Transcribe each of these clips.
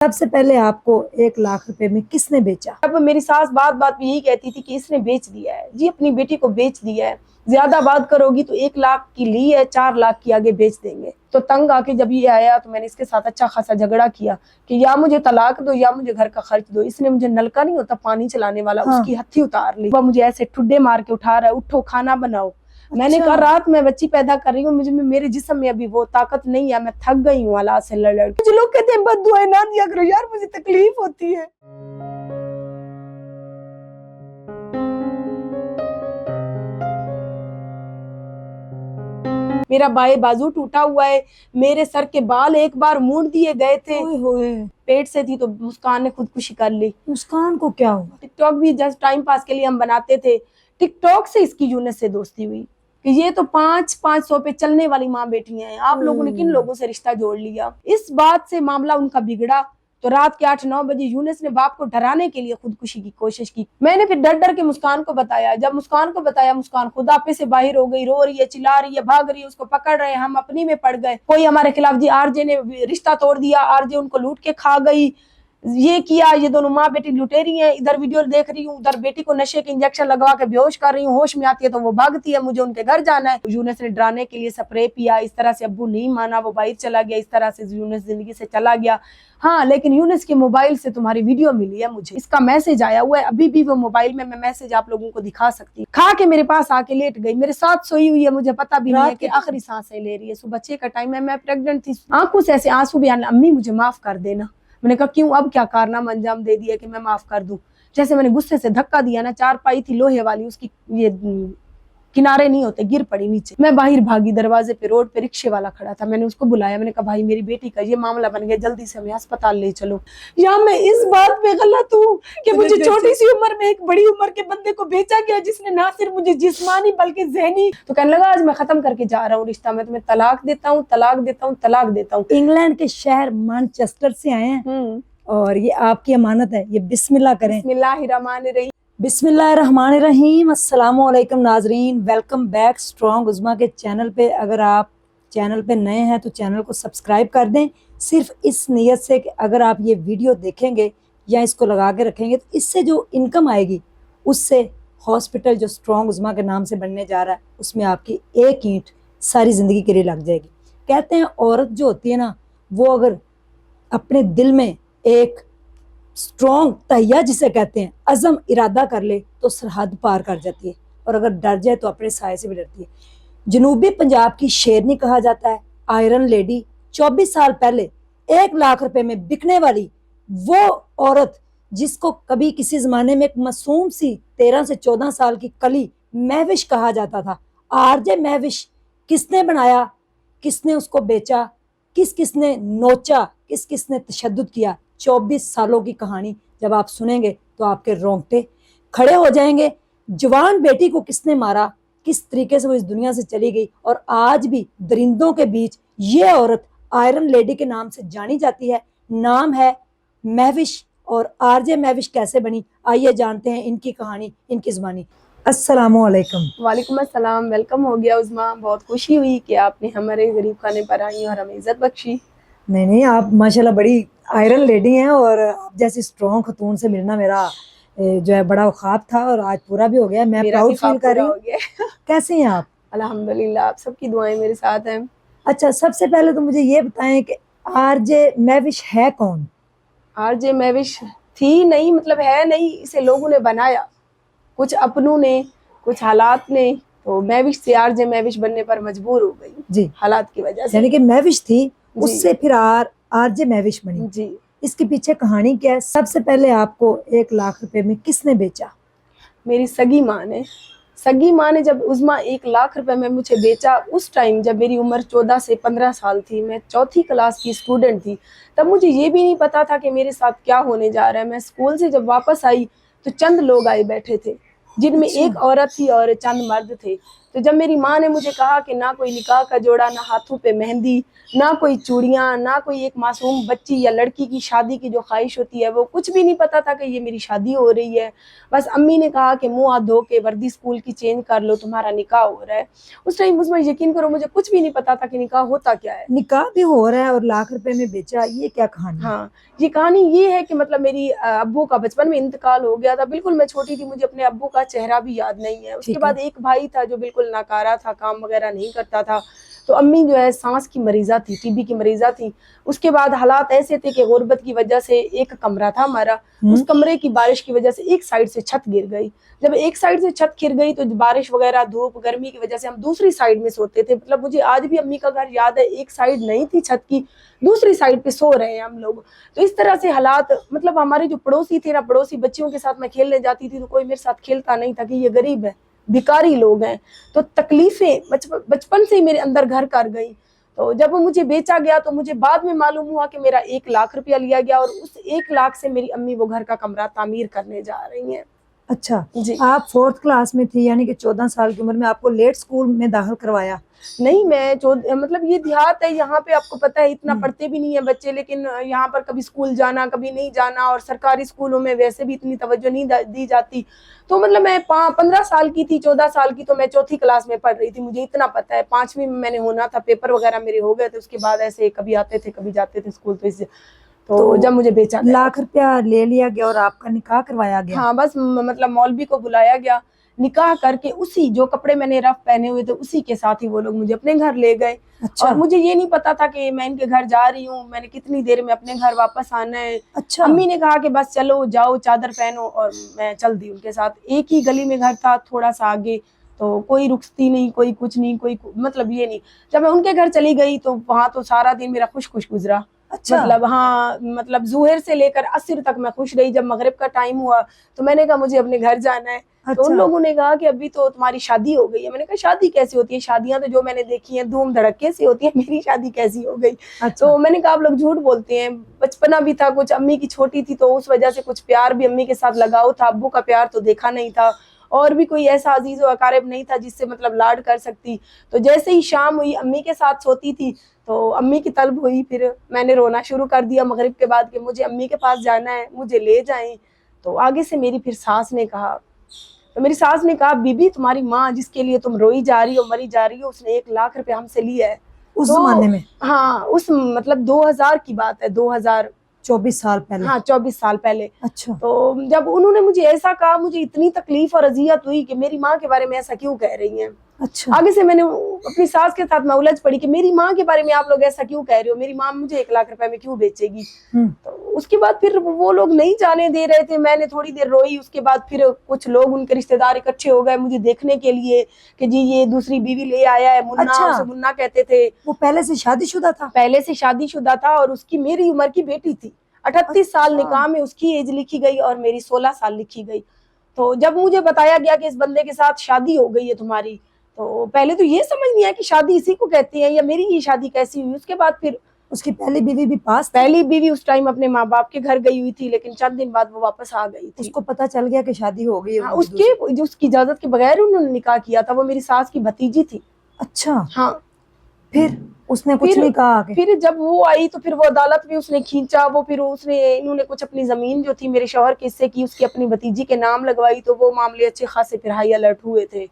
سب سے پہلے آپ کو 1,00,000 روپے میں کس نے بیچا؟ اب میری ساس بات پہ یہی کہتی تھی کہ اس نے بیچ دیا ہے جی، اپنی بیٹی کو بیچ دیا ہے، زیادہ بات کرو گی تو 1,00,000 کی لی ہے، 4,00,000 کی آگے بیچ دیں گے۔ تو تنگ آ کے جب یہ آیا تو میں نے اس کے ساتھ اچھا خاصا جھگڑا کیا کہ یا مجھے طلاق دو یا مجھے گھر کا خرچ دو۔ اس نے مجھے نلکا نہیں ہوتا پانی چلانے والا، اس کی ہتھی اتار لی، وہ مجھے ایسے ٹھڈے مار کے اٹھا رہا ہے، اٹھو کھانا بناؤ۔ میں نے کہا رات میں بچی پیدا کر رہی ہوں، میرے جسم میں ابھی وہ طاقت نہیں ہے، میں تھک گئی ہوں اللہ سے لڑ لڑ کے۔ مجھے لوگ کہتے ہیں بد دعائیں نہ دیا کرو، یار مجھے تکلیف ہوتی ہے۔ میرا بائیں بازو ٹوٹا ہوا ہے، میرے سر کے بال ایک بار مونڈ دیے گئے تھے، پیٹ سے تھی تو مسکان نے خودکشی کر لی۔ مسکان کو کیا ہوا؟ ٹک ٹاک بھی جسٹ ٹائم پاس کے لیے ہم بناتے تھے، ٹک ٹاک سے اس کی یونس سے دوستی ہوئی کہ یہ تو 500 پہ چلنے والی ماں بیٹیاں ہیں، آپ لوگوں نے کن لوگوں سے رشتہ جوڑ لیا۔ اس بات سے معاملہ ان کا بگڑا تو رات کے 8-9 بجے یونس نے باپ کو ڈرانے کے لیے خودکشی کی کوشش کی۔ میں نے پھر ڈر ڈر کے مسکان کو بتایا، جب مسکان کو بتایا مسکان خود آپے سے باہر ہو گئی، رو رہی ہے، چلا رہی ہے، بھاگ رہی ہے، اس کو پکڑ رہے ہیں، ہم اپنی میں پڑ گئے۔ کوئی ہمارے خلاف جی آر جے نے رشتہ توڑ دیا، آر جے ان کو لوٹ کے کھا گئی، یہ کیا، یہ دونوں ماں بیٹی لٹیری ہیں، ادھر ویڈیو دیکھ رہی ہوں، ادھر بیٹی کو نشے کے انجیکشن لگوا کے بیہوش کر رہی ہوں، ہوش میں آتی ہے تو وہ بھاگتی ہے، مجھے ان کے گھر جانا ہے۔ یونس نے ڈرانے کے لیے سپرے پیا، اس طرح سے ابو نہیں مانا، وہ باہر چلا گیا، اس طرح سے یونس زندگی سے چلا گیا۔ ہاں لیکن یونس کے موبائل سے تمہاری ویڈیو ملی ہے مجھے، اس کا میسج آیا ہوا ہے، ابھی بھی وہ موبائل میں میسج آپ لوگوں کو دکھا سکتی ہوں۔ کھا کے میرے پاس آ کے لیٹ گئی، میرے ساتھ سوئی ہوئی ہے، مجھے پتا بھی نہیں ہے کہ آخری سانسیں لے رہی ہے، صبح 6 کا ٹائم ہے، میں پریگننٹ تھی، آنکھوں سے ایسے آنسو بھی آنے، امی مجھے معاف کر دینا۔ میں نے کہا کیوں، اب کیا کارنامہ انجام دے دیا کہ میں معاف کر دوں؟ جیسے میں نے غصے سے دھکا دیا نا، چارپائی تھی لوہے والی، اس کی یہ کنارے نہیں ہوتے، گر پڑی نیچے، میں باہر بھاگی، دروازے پہ روڈ پہ رکشے والا کھڑا تھا، میں نے اس کو بلایا، میں نے کہا بھائی میری بیٹی کا یہ معاملہ بن گیا، جلدی سے ہمیں ہسپتال لے چلو۔ یا میں اس بات پہ غلط ہوں کہ مجھے چھوٹی سی عمر میں ایک بڑی عمر کے بندے کو بیچا گیا جس نے نہ صرف مجھے جسمانی بلکہ ذہنی، تو کہنے لگا آج میں ختم کر کے جا رہا ہوں رشتہ، میں تمہیں طلاق دیتا ہوں، طلاق دیتا ہوں، طلاق دیتا ہوں۔ انگلینڈ کے شہر مانچسٹر سے آئے ہیں اور یہ آپ کی امانت ہے، یہ بسم اللہ کریں۔ بسم اللہ الرحمن الرحیم۔ بسم اللہ الرحمن الرحیم۔ السلام علیکم ناظرین، ویلکم بیک اسٹرانگ عظمیٰ کے چینل پہ۔ اگر آپ چینل پہ نئے ہیں تو چینل کو سبسکرائب کر دیں، صرف اس نیت سے کہ اگر آپ یہ ویڈیو دیکھیں گے یا اس کو لگا کے رکھیں گے تو اس سے جو انکم آئے گی اس سے ہاسپٹل جو اسٹرانگ عظمیٰ کے نام سے بننے جا رہا ہے اس میں آپ کی ایک اینٹ ساری زندگی کے لیے لگ جائے گی۔ کہتے ہیں عورت جو ہوتی ہے نا، وہ اگر اپنے دل میں ایک اسٹرانگ تہیہ جسے کہتے ہیں عزم ارادہ کر لے تو سرحد پار کر جاتی ہے، اور اگر ڈر جائے تو اپنے سائے سے بھی ڈرتی ہے۔ جنوبی پنجاب کی شیرنی کہا جاتا ہے آئرن لیڈی، 24 سال پہلے 1,00,000 روپے میں بکنے والی وہ عورت جس کو کبھی کسی زمانے میں ایک معصوم سی 13 سے 14 سال کی کلی مہوش کہا جاتا تھا۔ آر جے مہوش کس نے بنایا، کس نے اس کو بیچا، کس نے نوچا، کس نے تشدد کیا، 24 سالوں کی کہانی جب آپ سنیں گے تو آپ کے رونگٹے کھڑے ہو جائیں گے۔ جوان بیٹی کو کس نے مارا، کس طریقے سے وہ اس دنیا سے چلی گئی، اور آج بھی درندوں کے بیچ یہ عورت آئرن لیڈی کے نام سے جانی جاتی ہے۔ نام ہے مہوش، اور آر جے مہوش کیسے بنی، آئیے جانتے ہیں ان کی کہانی، ان کی زبانی۔ السلام علیکم۔ وعلیکم السلام، ویلکم ہو گیا عظمیٰ، بہت خوشی ہوئی کہ آپ نے ہمارے غریب خانے پر آئی اور ہمیں عزت بخشی۔ نہیں آپ ماشاءاللہ بڑی آئرن لیڈی ہیں، اور آپ جیسی اسٹرانگ خاتون سے ملنا میرا جو ہے بڑا خواب تھا، اور آج پورا بھی ہو گیا، میں پراؤڈ فیل کر رہی ہوں۔ کیسے ہیں آپ؟ الحمدللہ، آپ سب کی دعائیں میرے ساتھ ہیں۔ اچھا، سب سے پہلے تو مجھے یہ بتائیں کہ آر جے مہوش ہے کون؟ آر جے مہوش تھی نہیں، مطلب ہے نہیں، اسے لوگوں نے بنایا، کچھ اپنوں نے، کچھ حالات نے، تو مہوش سے آر جے مہوش بننے پر مجبور ہو گئی جی، حالات کی وجہ سے، یعنی کہ مہوش تھی اس سے پھر آر جے مہوش بنی۔ جی، اس کے پیچھے کہانی کیا ہے؟ سب سے پہلے آپ کو 1,00,000 روپے میں کس نے بیچا؟ میری سگی ماں نے۔ سگی ماں نے جب عظمیٰ 1,00,000 روپے میں مجھے بیچا، اس ٹائم جب میری عمر 14 سے 15 سال تھی، میں 4تھی کلاس کی اسٹوڈنٹ تھی، تب مجھے یہ بھی نہیں پتا تھا کہ میرے ساتھ کیا ہونے جا رہا ہے۔ میں اسکول سے جب واپس آئی تو چند لوگ آئے بیٹھے تھے، جن میں ایک عورت تھی اور چند مرد تھے۔ تو جب میری ماں نے مجھے کہا کہ نہ کوئی نکاح کا جوڑا، نہ ہاتھوں پہ مہندی، نہ کوئی چوڑیاں، نہ کوئی ایک معصوم بچی یا لڑکی کی شادی کی جو خواہش ہوتی ہے، وہ کچھ بھی نہیں پتا تھا کہ یہ میری شادی ہو رہی ہے. بس امی نے کہا کہ منہ ہاتھ دھو کے وردی اسکول کی چینج کر لو، تمہارا نکاح ہو رہا ہے. اس ٹائم اس میں یقین کرو مجھے کچھ بھی نہیں پتا تھا کہ نکاح ہوتا کیا ہے. نکاح بھی ہو رہا ہے اور لاکھ روپے میں بیچا، یہ کیا کہانی ہے؟ ہاں، یہ کہانی یہ ہے کہ مطلب میری ابو کا بچپن میں انتقال ہو گیا تھا. بالکل میں چھوٹی تھی، مجھے اپنے ابو کا چہرہ بھی یاد نہیں ہے. اس کے بعد ایک بھائی تھا جو بالکل ناکارہ تھا، کام وغیرہ نہیں کرتا تھا. تو امی جو ہے سانس کی مریضہ تھی، ٹی بی کی مریضہ تھی. اس کے بعد حالات ایسے تھے کہ غربت کی وجہ سے ایک کمرہ تھا ہمارا، اس کمرے کی بارش کی وجہ سے ایک سائڈ سے چھت گر گئی. جب ایک سائڈ سے چھت گر گئی تو بارش وغیرہ دھوپ گرمی کی وجہ سے ہم دوسری سائڈ میں سوتے تھے. مطلب مجھے آج بھی امی کا گھر یاد ہے، ایک سائڈ نہیں تھی چھت کی، دوسری سائڈ پہ سو رہے ہیں ہم لوگ. تو اس طرح سے حالات، مطلب ہمارے جو پڑوسی تھے نا، پڑوسی بچیوں کے ساتھ میں کھیلنے جاتی تھی تو کوئی میرے ساتھ کھیلتا نہیں تھا کہ یہ غریب ہے، بھکاری لوگ ہیں. تو تکلیفیں بچپن سے ہی میرے اندر گھر کر گئی. تو جب وہ مجھے بیچا گیا تو مجھے بعد میں معلوم ہوا کہ میرا 1 لاکھ روپیہ لیا گیا، اور اس 1 لاکھ سے میری امی وہ گھر کا کمرہ تعمیر کرنے جا رہی ہیں. اچھا جی. آپ 4th کلاس میں تھی، یعنی کہ 14 سال کی عمر میں آپ کو لیٹ اسکول میں داخل کروایا؟ نہیں، میں مطلب یہ دیہات ہے، یہاں پہ آپ کو پتہ ہے اتنا پڑھتے بھی نہیں ہیں بچے، لیکن یہاں پر کبھی اسکول جانا کبھی نہیں جانا، اور سرکاری اسکولوں میں ویسے بھی اتنی توجہ نہیں دی جاتی. تو مطلب میں 15 سال کی تھی، 14 سال کی، تو میں 4تھی کلاس میں پڑھ رہی تھی. مجھے اتنا پتہ ہے 5ویں میں میں نے ہونا تھا، پیپر وغیرہ میرے ہو گئے تھے. اس کے بعد ایسے کبھی آتے تھے کبھی جاتے تھے اسکول. تو جب مجھے بیچا گیا، 1 لاکھ روپیہ لے لیا گیا اور آپ کا نکاح کروایا گیا؟ ہاں، بس مطلب مولوی کو بلایا گیا، نکاح کر کے اسی جو کپڑے میں نے رف پہنے ہوئے تھے اسی کے ساتھ ہی وہ لوگ مجھے اپنے گھر لے گئے. اچھا. اور مجھے یہ نہیں پتا تھا کہ میں ان کے گھر جا رہی ہوں، میں نے کتنی دیر میں اپنے گھر واپس آنا ہے. اچھا. امی نے کہا کہ بس چلو جاؤ چادر پہنو، اور میں چل دی ان کے ساتھ. ایک ہی گلی میں گھر تھا، تھوڑا سا آگے. تو کوئی رکتی نہیں، کوئی کچھ نہیں، کوئی مطلب یہ نہیں. جب میں ان کے گھر چلی گئی تو وہاں تو سارا دن میرا خوش گزرا. اچھا. مطلب ہاں، مطلب ظہر سے لے کر عصر تک میں خوش رہی. جب مغرب کا ٹائم ہوا تو میں نے کہا مجھے اپنے گھر جانا ہے. تو ان لوگوں نے کہا کہ ابھی تو تمہاری شادی ہو گئی ہے. میں نے کہا شادی کیسی ہوتی ہے؟ شادیاں تو جو میں نے دیکھی ہیں دھوم دھڑکے سے ہوتی ہیں، میری شادی کیسی ہو گئی؟ تو میں نے کہا آپ لوگ جھوٹ بولتے ہیں، بچپنا بھی تھا کچھ، امی کی چھوٹی تھی تو اس وجہ سے کچھ پیار بھی امی کے ساتھ لگاؤ تھا، ابو کا پیار تو دیکھا نہیں تھا، اور بھی کوئی ایسا عزیز و اقارب نہیں تھا جس سے مطلب لاڈ کر سکتی. تو جیسے ہی شام ہوئی امی کے ساتھ سوتی تھی تو امی کی طلب ہوئی، پھر میں نے رونا شروع کر دیا مغرب کے بعد کہ مجھے امی کے پاس جانا ہے، مجھے لے جائیں. تو آگے سے میری پھر ساس نے کہا، تو میری ساس نے کہا بی بی تمہاری ماں جس کے لیے تم روئی جا رہی ہو مری جا رہی ہو، اس نے 1 لاکھ روپے ہم سے لیا ہے. اس زمانے میں؟ ہاں، اس مطلب 2000 کی بات ہے، 24 سال پہلے. ہاں 24 سال پہلے. اچھا. تو جب انہوں نے مجھے ایسا کہا مجھے اتنی تکلیف اور اذیت ہوئی کہ میری ماں کے بارے میں ایسا کیوں کہہ رہی ہیں. اچھا. آگے سے میں نے اپنی ساس کے ساتھ میں الجھ پڑی کہ میری ماں کے بارے میں آپ لوگ ایسا کیوں کہہ رہے ہو، میری ماں مجھے 1 لاکھ روپے میں کیوں بیچے گی. تو اس کے بعد پھر وہ لوگ نہیں جانے دے رہے تھے. میں نے تھوڑی دیر روئی، اس کے بعد پھر کچھ لوگ ان کے رشتہ دار اکٹھے ہو گئے مجھے دیکھنے کے لیے کہ جی یہ دوسری بیوی لے آیا ہے منا. اسے منا کہتے تھے. وہ پہلے سے شادی شدہ تھا؟ پہلے سے شادی شدہ تھا، اور اس کی میری عمر کی بیٹی تھی. 38 سال نکاح میں اس کی ایج لکھی گئی اور میری 16 سال لکھی گئی. تو جب مجھے بتایا گیا کہ اس بندے کے ساتھ شادی ہو گئی ہے تمہاری، تو پہلے تو یہ سمجھ نہیں آیا کہ شادی اسی کو کہتے ہیں یا میری یہ شادی کیسی ہوئی. اس کے بعد پھر اس کی پہلی بیوی بھی پاس؟ پہلی بیوی اس ٹائم اپنے ماں باپ کے گھر گئی ہوئی تھی، لیکن چند دن بعد وہ واپس آ گئی تھی. اس کو پتا چل گیا کہ شادی ہو گئی ہے؟ اس کی اجازت کے بغیر انہوں نے نکاح کیا تھا. وہ میری ساس کی بھتیجی تھی. اچھا. ہاں. پھر اس نے کچھ نہیں کہا آگے؟ پھر جب وہ آئی تو پھر وہ عدالت میں اس نے کھینچا. وہ پھر انہوں نے کچھ اپنی زمین جو تھی میرے شوہر کے حصے کی اس کی اپنی بھتیجی کے نام لگوائی. تو وہ معاملے اچھے خاصے پھر ہائی الرٹ ہوئے تھے.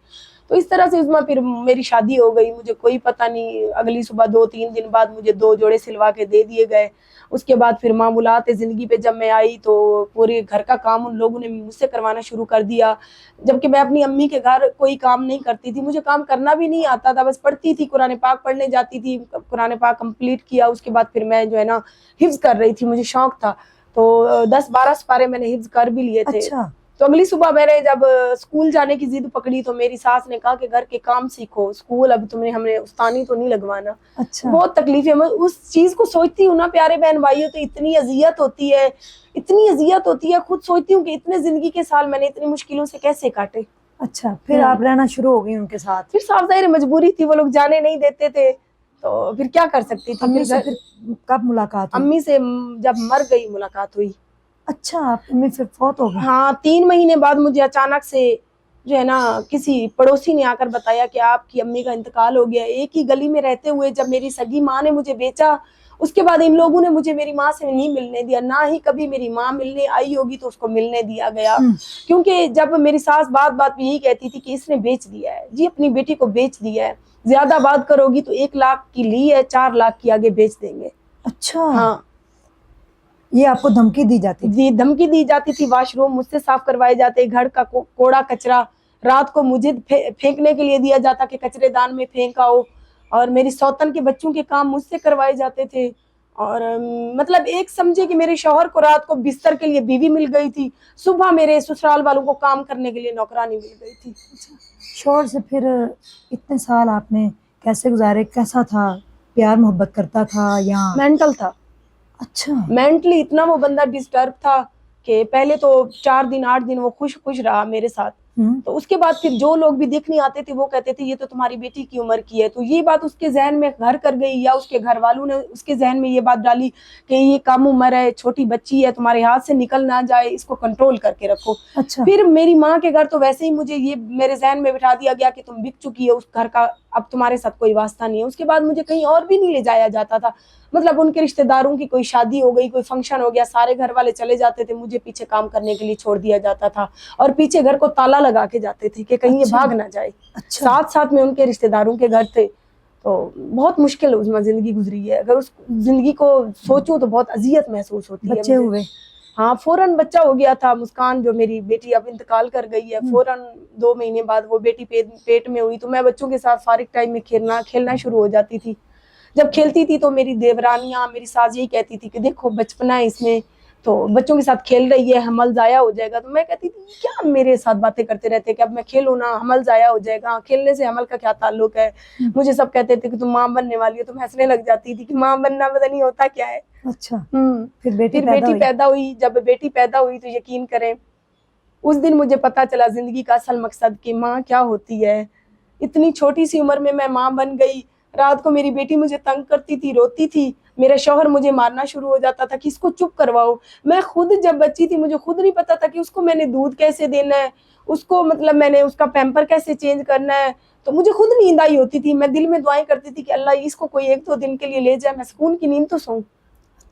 تو اس طرح سے عظمیٰ پھر میری شادی ہو گئی. مجھے کوئی پتہ نہیں، اگلی صبح 2-3 دن بعد مجھے 2 جوڑے سلوا کے دے دیے گئے. اس کے بعد پھر معمولات زندگی پہ جب میں آئی تو پورے گھر کا کام ان لوگوں نے مجھ سے کروانا شروع کر دیا، جبکہ میں اپنی امی کے گھر کوئی کام نہیں کرتی تھی. مجھے کام کرنا بھی نہیں آتا تھا، بس پڑھتی تھی، قرآن پاک پڑھنے جاتی تھی. قرآن پاک کمپلیٹ کیا، اس کے بعد پھر میں جو ہے نا حفظ کر رہی تھی، مجھے شوق تھا. تو 10-12 سپارے میں نے حفظ کر بھی لیے تھے. اچھا. تو اگلی صبح میں نے جب اسکول جانے کی ضد پکڑی تو میری ساس نے کہا کہ گھر کے کام سیکھو، اسکول اب ہمیں استانی تو نہیں لگوانا. اچھا. بہت تکلیف ہے. میں اس چیز کو سوچتی ہوں نا پیارے بہن بھائیوں، تو اتنی اذیت ہوتی ہے، اتنی اذیت ہوتی ہے. خود سوچتی ہوں کہ اتنے زندگی کے سال میں نے اتنی مشکلوں سے کیسے کاٹے. اچھا. پھر آپ رہنا شروع ہو گئی ان کے ساتھ؟ پھر صاف ظاہر مجبوری تھی، وہ لوگ جانے نہیں دیتے تھے تو پھر کیا کر سکتی تھی. امی سے پھر کب ملاقات ہوئی؟ امی سے جب مر گئی ملاقات ہوئی. اچھا. امی پھر فوت ہو گئی؟ ہاں 3 مہینے بعد مجھے اچانک سے جو ہے نا کسی پڑوسی نے آ کر بتایا کہ آپ کی امی کا انتقال ہو گیا. ایک ہی گلی میں رہتے ہوئے جب میری سگی ماں نے مجھے بیچا, اس کے بعد ان لوگوں نے مجھے میری ماں سے نہیں ملنے دیا, نہ ہی کبھی میری ماں ملنے آئی ہوگی تو اس کو ملنے دیا گیا. کیونکہ جب میری ساس بات پہ یہی کہتی تھی کہ اس نے بیچ دیا ہے جی, اپنی بیٹی کو بیچ دیا ہے, زیادہ بات کرو گی تو 1 لاکھ کی لی ہے, 4 لاکھ کی آگے بیچ دیں گے. اچھا, ہاں, یہ آپ کو دھمکی دی جاتی تھی؟ دھمکی دی جاتی تھی. واش روم مجھ سے صاف کروائے جاتے, گھر کا کوڑا کچرا رات کو مجھے پھینکنے کے لیے دیا جاتا کہ کچرے دان میں پھینک آؤ, اور میری سوتن کے بچوں کے کام مجھ سے کروائے جاتے تھے. اور مطلب ایک سمجھے کہ میرے شوہر کو رات کو بستر کے لیے بیوی مل گئی تھی, صبح میرے سسرال والوں کو کام کرنے کے لیے نوکرانی مل گئی تھی. شوہر سے پھر اتنے سال آپ نے کیسے گزارے؟ کیسا تھا؟ پیار محبت کرتا تھا یا مینٹل تھا؟ اچھا, مینٹلی اتنا وہ بندہ ڈسٹرب تھا کہ پہلے تو 4 دن 8 دن وہ خوش رہا میرے ساتھ. تو اس کے بعد پھر جو لوگ بھی دیکھنے آتے تھے وہ کہتے تھے یہ تو تمہاری بیٹی کی عمر کی ہے. تو یہ بات اس کے ذہن میں گھر کر گئی, یا اس کے گھر والوں نے اس کے ذہن میں یہ بات ڈالی کہ یہ کم عمر ہے, چھوٹی بچی ہے, تمہارے ہاتھ سے نکل نہ جائے, اس کو کنٹرول کر کے رکھو. اچھا, پھر میری ماں کے گھر تو ویسے ہی مجھے یہ میرے ذہن میں بٹھا دیا گیا کہ تم بک چکی ہے اس گھر کا, اب تمہارے ساتھ کوئی واسطہ نہیں ہے. اس کے بعد مجھے کہیں اور بھی نہیں لے جایا جاتا تھا. مطلب ان کے رشتہ داروں کی کوئی شادی ہو گئی, کوئی فنکشن ہو گیا, سارے گھر والے چلے جاتے تھے, مجھے پیچھے کام کرنے کے لیے چھوڑ دیا جاتا تھا, اور پیچھے گھر کو تالا لگا کے جاتے تھے کہ کہیں یہ بھاگ نہ جائے. ساتھ میں ان کے رشتہ داروں کے گھر تھے. تو بہت مشکل اس میں زندگی گزری ہے. اگر اس زندگی کو سوچوں تو بہت اذیت محسوس ہوتی ہے. بچے ہوئے؟ ہاں, فوراً بچہ ہو گیا تھا. مسکان جو میری بیٹی اب انتقال کر گئی ہے, فوراً 2 مہینے بعد وہ بیٹی پیٹ میں ہوئی. تو میں بچوں کے ساتھ فارغ ٹائم میں کھیلنا شروع ہو جاتی تھی. جب کھیلتی تھی تو میری دیورانیاں, میری ساس یہی کہتی تھی کہ دیکھو بچپنا ہے اس میں, تو بچوں کے ساتھ کھیل رہی ہے, حمل ضائع ہو جائے گا. تو میں کہتی تھی کیا میرے ساتھ باتیں کرتے رہتے کہ اب میں کھیلوں نا, حمل ضائع ہو جائے گا. کھیلنے سے حمل کا کیا تعلق ہے؟ مجھے سب کہتے تھے کہ تم ماں بننے والی ہو. تو میں ہنسنے لگ جاتی تھی کہ ماں بننا پتہ نہیں ہوتا کیا ہے. اچھا, پھر بیٹی پیدا ہوئی. جب بیٹی پیدا ہوئی تو یقین کریں اس دن مجھے پتا چلا زندگی کا اصل مقصد کہ ماں کیا ہوتی ہے. اتنی چھوٹی سی عمر میں ماں بن گئی. رات کو میری بیٹی مجھے تنگ کرتی تھی, روتی تھی. میرا شوہر مجھے مارنا شروع ہو جاتا تھا کہ اس کو چپ کرواؤ. میں خود جب بچی تھی مجھے خود نہیں پتا تھا کہ اس کو میں نے دودھ کیسے دینا ہے, اس کو مطلب میں نے اس کا پیمپر کیسے چینج کرنا ہے. تو مجھے خود نیند آئی ہوتی تھی. میں دل میں دعائیں کرتی تھی کہ اللہ اس کو کوئی 1-2 دن کے لیے لے جائے, میں سکون کی نیند تو سوؤں.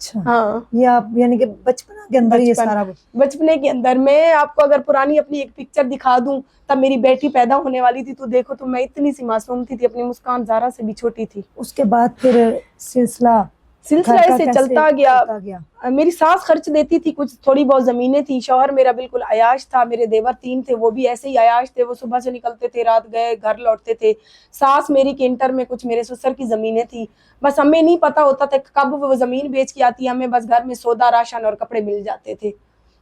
اچھا, ہاں, یہ آپ یعنی کہ بچپنا کے اندر یہ سارا بچپنے کے اندر. میں آپ کو اگر پرانی اپنی ایک پکچر دکھا دوں, تب میری بیٹی پیدا ہونے والی تھی تو دیکھو تو میں اتنی سی معصوم تھی, اپنی مسکان زارا سے بھی چھوٹی تھی. اس کے بعد پھر سلسلہ ایسے چلتا گیا. میری ساس خرچ دیتی تھی, کچھ تھوڑی بہت زمینیں تھی. شوہر میرا بالکل عیاش تھا. میرے دیور 3 تھے, وہ بھی ایسے ہی عیاش تھے. وہ صبح سے نکلتے تھے, رات گئے گھر لوٹتے تھے. ساس میری کے انٹر میں کچھ میرے سسر کی زمینیں تھی. بس ہمیں نہیں پتا ہوتا تھا کب وہ زمین بیچ کے آتی ہے, ہمیں بس گھر میں سودا راشن اور کپڑے مل جاتے تھے.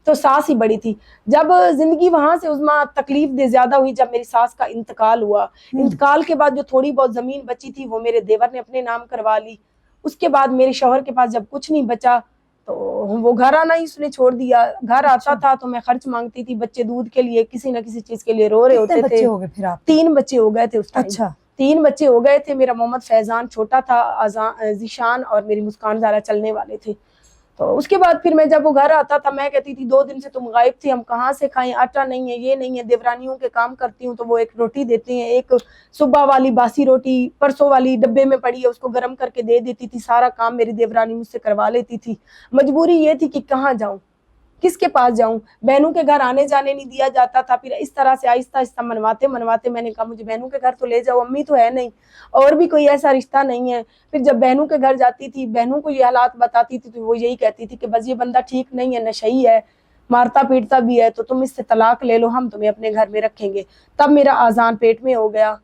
تو ساس ہی بڑی تھی. جب زندگی وہاں سے عظما تکلیف دہ زیادہ ہوئی جب میری ساس کا انتقال ہوا. انتقال کے بعد جو تھوڑی بہت زمین بچی تھی وہ میرے دیور نے اپنے نام کروا لی. اس کے بعد میرے شوہر کے پاس جب کچھ نہیں بچا تو وہ گھر آنا ہی اس نے چھوڑ دیا. گھر آتا تھا تو میں خرچ مانگتی تھی. بچے دودھ کے لیے کسی نہ کسی چیز کے لیے رو رہے ہوتے تھے. 3 بچے ہو گئے تھے اس ٹائم. 3 بچے ہو گئے تھے. میرا محمد فیضان چھوٹا تھا, ذیشان اور میری مسکان زارا چلنے والے تھے. تو اس کے بعد پھر میں جب وہ گھر آتا تھا میں کہتی تھی 2 دن سے تم غائب تھی, ہم کہاں سے کھائیں, آٹا نہیں ہے, یہ نہیں ہے. دیورانیوں کے کام کرتی ہوں تو وہ ایک روٹی دیتی ہیں, ایک صبح والی باسی روٹی پرسوں والی ڈبے میں پڑی ہے اس کو گرم کر کے دے دیتی تھی. سارا کام میری دیورانی مجھ سے کروا لیتی تھی. مجبوری یہ تھی کہ کہاں جاؤں, کس کے پاس جاؤں. بہنوں کے گھر آنے جانے نہیں دیا جاتا تھا. پھر اس طرح سے آہستہ آہستہ منواتے میں نے کہا مجھے بہنوں کے گھر تو لے جاؤ, امی تو ہے نہیں اور بھی کوئی ایسا رشتہ نہیں ہے. پھر جب بہنوں کے گھر جاتی تھی, بہنوں کو یہ حالات بتاتی تھی تو وہ یہی کہتی تھی کہ بس یہ بندہ ٹھیک نہیں ہے, نشئی ہے, مارتا پیٹتا بھی ہے, تو تم اس سے طلاق لے لو, ہم تمہیں اپنے گھر میں رکھیں گے. تب میرا آذان پیٹ میں ہو گیا.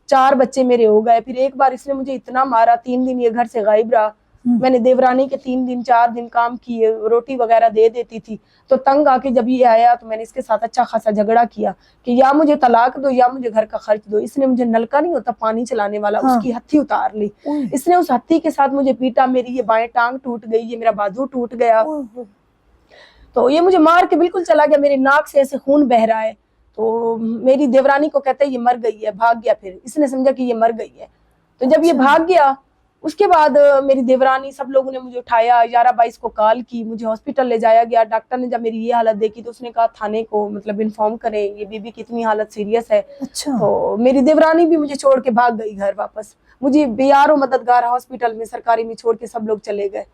4 بچے میرے ہو گئے. پھر ایک بار اس نے مجھے اتنا مارا, 3 دن یہ گھر سے غائب رہا. میں نے دیورانی کے 3 دن 4 دن کام کیے, روٹی وغیرہ دے دیتی تھی. تو تنگ آ کے جب یہ آیا تو میں نے اس کے ساتھ اچھا خاصا جھگڑا کیا کہ یا مجھے طلاق دو یا مجھے گھر کا خرچ دو. اس نے مجھے نلکا نہیں ہوتا پانی چلانے والا, اس کی ہتھی اتار لی. اس نے اس ہتھی کے ساتھ مجھے پیٹا. میری یہ بائیں ٹانگ ٹوٹ گئی, یہ میرا بازو ٹوٹ گیا. تو یہ مجھے مار کے بالکل چلا گیا. میرے ناک سے ایسے خون بہ رہا ہے. تو میری دیورانی کو کہتا ہے یہ مر گئی ہے, بھاگ گیا. پھر اس نے سمجھا کہ یہ مر گئی ہے. تو جب یہ بھاگ گیا उसके बाद मेरी देवरानी सब लोगों ने मुझे उठाया, 11-22 को कॉल की, मुझे हॉस्पिटल ले जाया गया। डॉक्टर ने जब मेरी ये हालत देखी तो उसने कहा थाने को मतलब इन्फॉर्म करें, ये बीबी की इतनी हालत सीरियस है। अच्छा। तो मेरी देवरानी भी मुझे छोड़ के भाग गई घर वापस, मुझे बीआरओ मददगार हॉस्पिटल में सरकारी में छोड़ के सब लोग चले गए।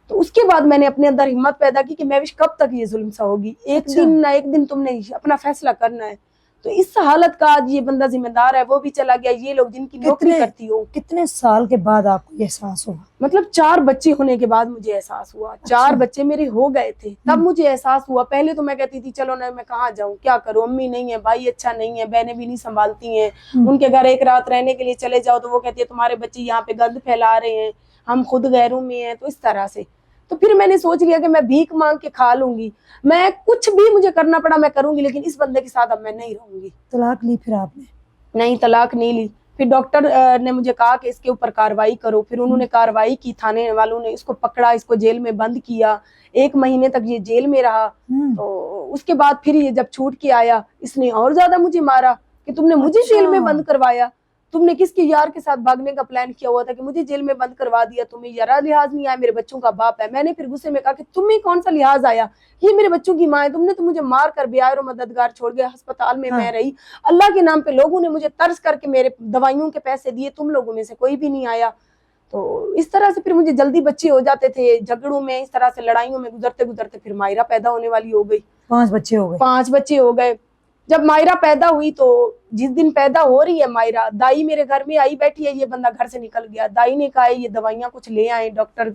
तो उसके बाद मैंने अपने अंदर हिम्मत पैदा की कि मैं भी कब तक ये जुल्म सहोगी, एक अच्छा। दिन ना एक दिन तुमने अपना फैसला करना है। तो इस हालत का आज ये बंदा जिम्मेदार है, वो भी चला गया, ये लोग जिनकी नौकरी करती हो। कितने साल के बाद आपको ये एहसास हुआ? मतलब 4 बच्चे होने के बाद मुझे एहसास हुआ। 4 बच्चे मेरे हो गए थे तब मुझे एहसास हुआ। पहले तो मैं कहती थी चलो ना मैं कहाँ जाऊँ, क्या करूँ, अम्मी नहीं है, भाई अच्छा नहीं है, बहनें भी नहीं संभालती हैं, उनके घर एक रात रहने के लिए चले जाओ तो वो कहती है तुम्हारे बच्चे यहाँ पे गंद फैला रहे हैं, हम खुद गैरों में हैं। तो इस तरह से तो फिर मैंने सोच लिया कि मैं भीख मांग के खा लूंगी, मैं कुछ भी मुझे करना पड़ा मैं करूंगी, लेकिन इस बंदे के साथ अब मैं नहीं रहूंगी। तलाक ली फिर आपने? नहीं, तलाक नहीं ली। फिर डॉक्टर ने मुझे कहा कि इसके ऊपर कार्रवाई करो। फिर उन्होंने कार्रवाई की, थाने वालों ने इसको पकड़ा, इसको जेल में बंद किया, 1 महीने तक ये जेल में रहा। तो उसके बाद फिर ये जब छूट के आया इसने और ज्यादा मुझे मारा कि तुमने मुझे जेल में बंद करवाया, तुमने किसके यार के साथ भागने का प्लान किया हुआ था कि मुझे जेल में बंद करवा दिया, तुम्हें जरा लिहाज नहीं आया, मेरे बच्चों का बाप है। मैंने फिर गुस्से में कहा कि तुम्हें कौन सा लिहाज आया, ये मेरे बच्चों की माँ है, तुमने तो मुझे मार कर बेआर मददगार छोड़ गया, अस्पताल में मैं रही, अल्लाह के नाम पे लोगों ने मुझे तर्ज करके मेरे दवाइयों के पैसे दिए, तुम लोगों में से कोई भी नहीं आया। तो इस तरह से फिर मुझे जल्दी बच्चे हो जाते थे, झगड़ों में, इस तरह से लड़ाइयों में गुजरते गुजरते फिर मायरा पैदा होने वाली हो गई। 5 बच्चे हो गए? 5 बच्चे हो गए। जब मायरा पैदा हुई तो जिस दिन पैदा हो रही है मायरा, दाई मेरे घर में आई बैठी है, ये बंदा घर से निकल गया। दाई ने कहा ये दवाइयाँ कुछ ले आए डॉक्टर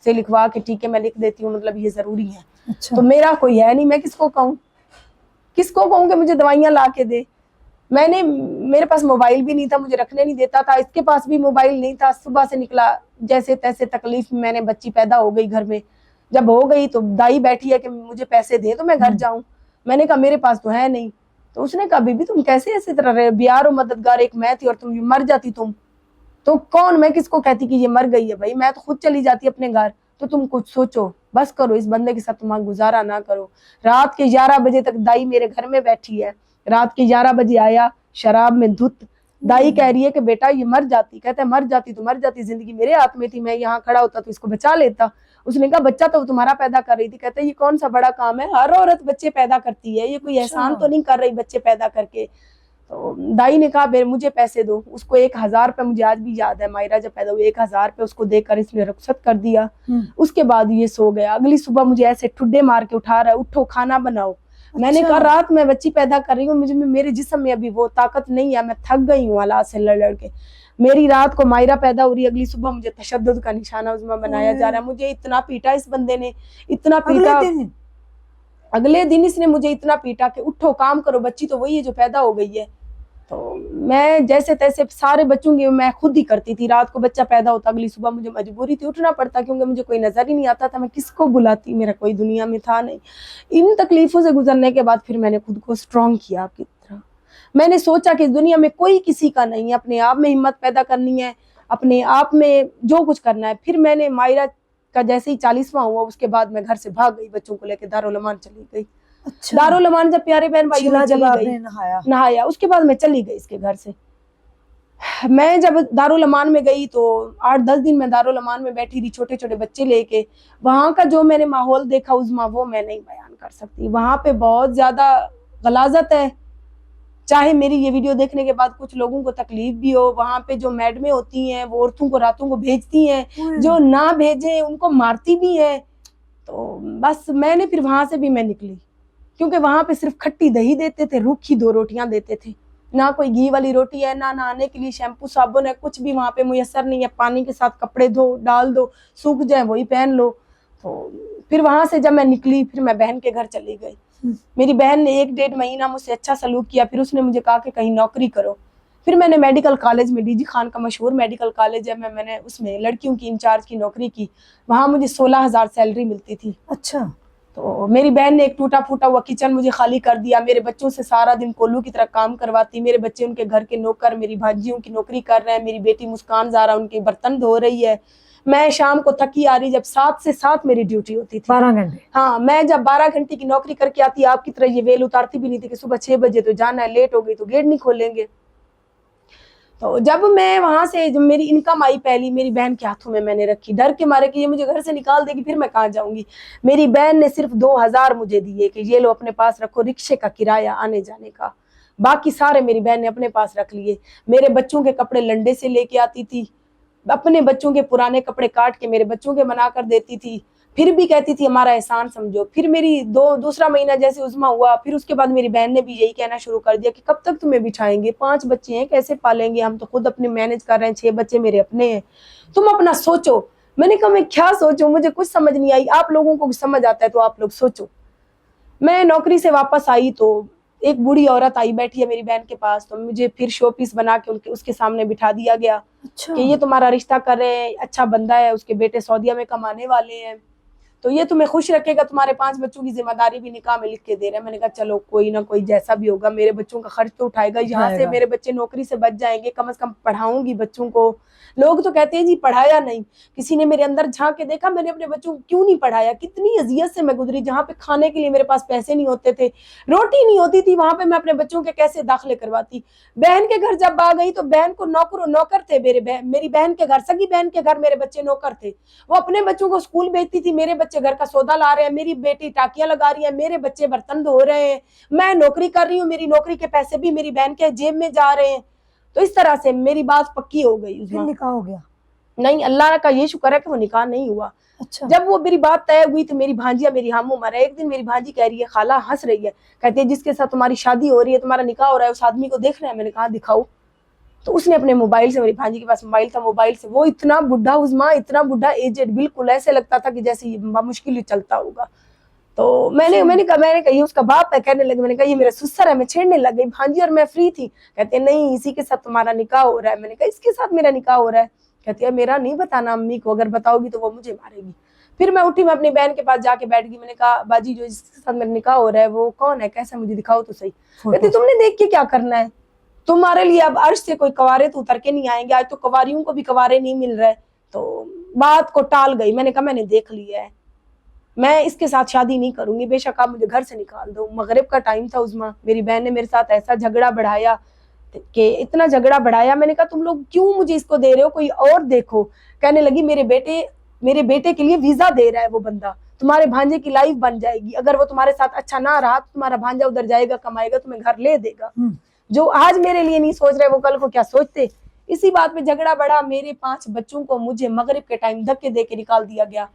से लिखवा के, ठीक है मैं लिख देती हूँ, मतलब ये जरूरी है। अच्छा। तो मेरा कोई है नहीं, मैं किसको कहूँ कि मुझे दवाइयाँ ला के दे। मेरे पास मोबाइल भी नहीं था, मुझे रखने नहीं देता था, इसके पास भी मोबाइल नहीं था। सुबह से निकला जैसे तैसे, तकलीफ में मैंने बच्ची पैदा हो गई घर में। जब हो गई तो दाई बैठी है कि मुझे पैसे दे तो मैं घर जाऊं। मैंने कहा मेरे पास तो है नहीं। तो उसने कहा बीबी तुम कैसे ऐसी तरह रहे, बीआरओ मददगार एक मैं थी और तुम मर जाती, तुम तो कौन, मैं किसको कहती कि ये मर गई है, भाई मैं तो खुद चली जाती अपने घर। तो तुम कुछ सोचो, बस करो, इस बंदे के साथ तुम्हारा गुजारा ना करो। रात के 11 बजे तक दाई मेरे घर में बैठी है। रात के 11 बजे आया शराब में धुत, दाई कह रही है कि बेटा ये मर जाती। कहता है मर जाती तो मर जाती, जिंदगी मेरे हाथ में थी, मैं यहाँ खड़ा होता तो इसको बचा लेता। उसने कहा बच्चा तो तुम्हारा पैदा कर रही थी। कहता है ये कौन सा बड़ा काम है, हर औरत बच्चे पैदा करती है, ये कोई एहसान तो नहीं कर रही बच्चे पैदा करके। तो दाई ने कहा मुझे पैसे दो। उसको 1000 रुपये, मुझे आज भी याद है, मायरा जब पैदा हुई 1000 रुपये उसको देकर इसने रुखसत कर दिया। उसके बाद ये सो गया। अगली सुबह मुझे ऐसे ठुड्डे मार के उठा रहा है, उठो खाना बनाओ। मैंने कहा रात में बच्ची पैदा कर रही हूँ, मेरे जिस्म में अभी वो ताकत नहीं है, मैं थक गई हूँ हालात से लड़ लड़ के। मेरी रात को मायरा पैदा हो रही, अगली सुबह मुझे तशद्दुद का निशाना उज़्मा बनाया जा रहा है। मुझे इतना पीटा इस बंदे ने, इतना पीटा। अगले दिन इसने मुझे इतना पीटा कि उठो काम करो, बच्ची तो वही है जो पैदा हो गई है। तो मैं जैसे तैसे सारे बच्चों की मैं खुद ही करती थी। रात को बच्चा पैदा होता, अगली सुबह मुझे मजबूरी थी उठना पड़ता, क्योंकि मुझे कोई नजर ही नहीं आता था, मैं किसको बुलाती, मेरा कोई दुनिया में था नहीं। इन तकलीफों से गुजरने के बाद फिर मैंने खुद को स्ट्रॉन्ग किया आपकी तरह। मैंने सोचा कि इस दुनिया में कोई किसी का नहीं है, अपने आप में हिम्मत पैदा करनी है, अपने आप में जो कुछ करना है। फिर मैंने मायरा का जैसे ही 40वां हुआ उसके बाद मैं घर से भाग गई, बच्चों को लेकर दारुल अमान चली गई। अच्छा। दारुल अमान जब प्यारे बहन भाई चली गई, नहाया, उसके बाद मैं चली गई इसके घर से। मैं जब दारुल अमान में गई तो 8-10 दिन मैं दारुल अमान में बैठी रही, छोटे छोटे बच्चे लेके। वहां का जो मैंने माहौल देखा उज़्मा, वो मैं नहीं बयान कर सकती। वहां पे बहुत ज्यादा गलाजत है, चाहे मेरी ये वीडियो देखने के बाद कुछ लोगों को तकलीफ भी हो। वहां पे जो मैडमें होती हैं वो औरतों को रातों को भेजती हैं, जो ना भेजे उनको मारती भी है। तो बस मैंने फिर वहां से भी मैं निकली, क्योंकि वहां पे सिर्फ खट्टी दही देते थे, रूखी 2 रोटियां देते थे, ना कोई घी वाली रोटी है, ना नहाने के लिए शैम्पू साबुन है, कुछ भी वहां पे मुयसर नहीं है। पानी के साथ कपड़े धो डाल दो, सूख जाए वही पहन लो। तो फिर वहां से जब मैं निकली फिर मैं बहन के घर चली गई। मेरी बहन ने 1-1.5 महीना मुझसे अच्छा सलूक किया। फिर उसने मुझे कहा कि कहीं नौकरी करो। फिर मैंने मेडिकल कॉलेज में, डीजी खान का मशहूर मेडिकल कॉलेज है, मैंने उसमें लड़कियों की इंचार्ज की नौकरी की। वहां मुझे 16,000 सैलरी मिलती थी। अच्छा। तो मेरी बहन ने एक टूटा फूटा हुआ किचन मुझे खाली कर दिया। मेरे बच्चों से सारा दिन कोल्लू की तरह काम करवाती। मेरे बच्चे उनके घर के नौकर, मेरी भांजियों की नौकरी कर रहे हैं। मेरी बेटी मुस्कान ज़ारा उनके बर्तन धो रही है। मैं शाम को थकी आ रही, जब 7 से 7 मेरी ड्यूटी होती थी, 12 घंटे। हाँ, मैं जब 12 घंटे की नौकरी करके आती, आपकी तरह ये वेल उतारती भी नहीं थी कि सुबह 6 बजे तो जाना है, लेट हो गई तो गेट नहीं खोलेंगे। تو جب میں وہاں سے جب میری انکم آئی پہلی میری بہن کے ہاتھوں میں نے رکھی ڈر کے مارے کہ یہ مجھے گھر سے نکال دے گی پھر میں کہاں جاؤں گی. میری بہن نے صرف 2000 مجھے دیے کہ یہ لو اپنے پاس رکھو رکشے کا کرایہ آنے جانے کا. باقی سارے میری بہن نے اپنے پاس رکھ لیے. میرے بچوں کے کپڑے لنڈے سے لے کے آتی تھی, اپنے بچوں کے پرانے کپڑے کاٹ کے میرے بچوں کے بنا کر دیتی تھی, پھر بھی کہتی تھی ہمارا احسان سمجھو. پھر میری دوسرا مہینہ جیسے عظما ہوا پھر اس کے بعد میری بہن نے بھی یہی کہنا شروع کر دیا کہ کب تک تمہیں بٹھائیں گے, 5 بچے ہیں کیسے پالیں گے, ہم تو خود اپنے مینج کر رہے ہیں, 6 بچے میرے اپنے ہیں, تم اپنا سوچو. میں نے کہا میں کیا سوچوں, مجھے کچھ سمجھ نہیں آئی, آپ لوگوں کو سمجھ آتا ہے تو آپ لوگ سوچو. میں نوکری سے واپس آئی تو ایک بوڑھی عورت آئی بیٹھی ہے میری بہن کے پاس, تو مجھے پھر شو پیس بنا کے اس کے سامنے بٹھا دیا گیا کہ یہ تمہارا رشتہ کر رہے ہیں, اچھا بندہ ہے, اس کے بیٹے سعودیہ میں کمانے والے ہیں, تو یہ تمہیں خوش رکھے گا, تمہارے 5 بچوں کی ذمہ داری بھی نکاح میں لکھ کے دے رہا ہے. میں نے کہا چلو کوئی نہ کوئی جیسا بھی ہوگا میرے بچوں کا خرچ تو اٹھائے گا, یہاں سے میرے بچے نوکری سے بچ جائیں گے, کم از کم پڑھاؤں گی بچوں کو. لوگ تو کہتے ہیں جی پڑھایا نہیں, کسی نے میرے اندر جھانک کے دیکھا میں نے اپنے بچوں کو کیوں نہیں پڑھایا, کتنی اذیت سے میں گزری, جہاں پہ کھانے کے لیے میرے پاس پیسے نہیں ہوتے تھے, روٹی نہیں ہوتی تھی, وہاں پہ میں اپنے بچوں کے کیسے داخلے کرواتی. بہن کے گھر جب آ گئی تو بہن کو نوکر تھے, میری بہن کے گھر, سگی بہن کے گھر میرے بچے نوکر تھے, وہ اپنے بچوں کو اسکول بھیجتی تھی, میرے بچے گھر کا سودا لا رہے ہیں, میری بیٹی ٹاکیاں لگا رہی ہے, میرے بچے برتن دھو رہے ہیں, میں نوکری کر رہی ہوں, میری نوکری کے پیسے بھی میری بہن کے جیب میں جا رہے ہیں. تو اس طرح سے میری بات پکی ہو گئی. پھر نکاح ہو گیا؟ نہیں, اللہ کا یہ شکر ہے کہ وہ نکاح نہیں ہوا. اچھا. جب وہ میری بات طے ہوئی تو میری بھانجیا میری ہم عمر ہے, ایک دن میری بھانجی کہہ رہی ہے, خالہ ہنس رہی ہے, کہتی ہے جس کے ساتھ تمہاری شادی ہو رہی ہے, تمہارا نکاح ہو رہا ہے, اس آدمی کو دیکھنا ہے. میں نے کہا دکھاؤ. تو اس نے اپنے موبائل سے, میری بھانجی کے پاس موبائل تھا, موبائل سے وہ اتنا بڈھا عظما, اتنا بڈھا ایجڈ, بالکل ایسے لگتا تھا کہ جیسے مشکل چلتا ہوگا. تو میں نے کہا یہ اس کا باپ ہے, کہنے لگے. میں نے کہا یہ میرا سسر ہے. میں چھیڑنے لگ گئی, بھانجی اور میں فری تھی. کہتے نہیں اسی کے ساتھ تمہارا نکاح ہو رہا ہے. میں نے کہا اس کے ساتھ میرا نکاح ہو رہا ہے. کہتی ہے میرا نہیں بتانا امی کو, اگر بتاؤ گی تو وہ مجھے مارے گی. پھر میں اٹھی, میں اپنی بہن کے پاس جا کے بیٹھ گئی. میں نے کہا باجی جو جس کے ساتھ میرا نکاح ہو رہا ہے وہ کون ہے, کیسا, مجھے دکھاؤ تو صحیح. کہتی تم نے دیکھ کے کیا کرنا ہے, تمہارے لیے اب عرش سے کوئی کوارے تو اتر کے نہیں آئیں گے, آج تو کواریوں کو بھی کوارے نہیں مل رہے. تو بات کو ٹال گئی. میں نے کہا میں نے دیکھ لیا ہے, میں اس کے ساتھ شادی نہیں کروں گی, بے شک آپ مجھے گھر سے نکال دو. مغرب کا ٹائم تھا عظما, میری بہن نے میرے ساتھ ایسا جھگڑا بڑھایا کہ اتنا جھگڑا بڑھایا. میں نے کہا تم لوگ کیوں مجھے اس کو دے رہے ہو, کوئی اور دیکھو. کہنے لگی میرے بیٹے کے لیے ویزا دے رہا ہے وہ بندہ, تمہارے بھانجے کی لائف بن جائے گی, اگر وہ تمہارے ساتھ اچھا نہ رہا تو تمہارا بھانجا ادھر جائے گا, کمائے گا, تمہیں گھر لے دے گا. جو آج میرے لیے نہیں سوچ رہے وہ کل کو کیا سوچتے. اسی بات پہ جھگڑا بڑھا. میرے 5 بچوں کو مجھے مغرب کے ٹائم دھکے دے کے نکال دیا گیا.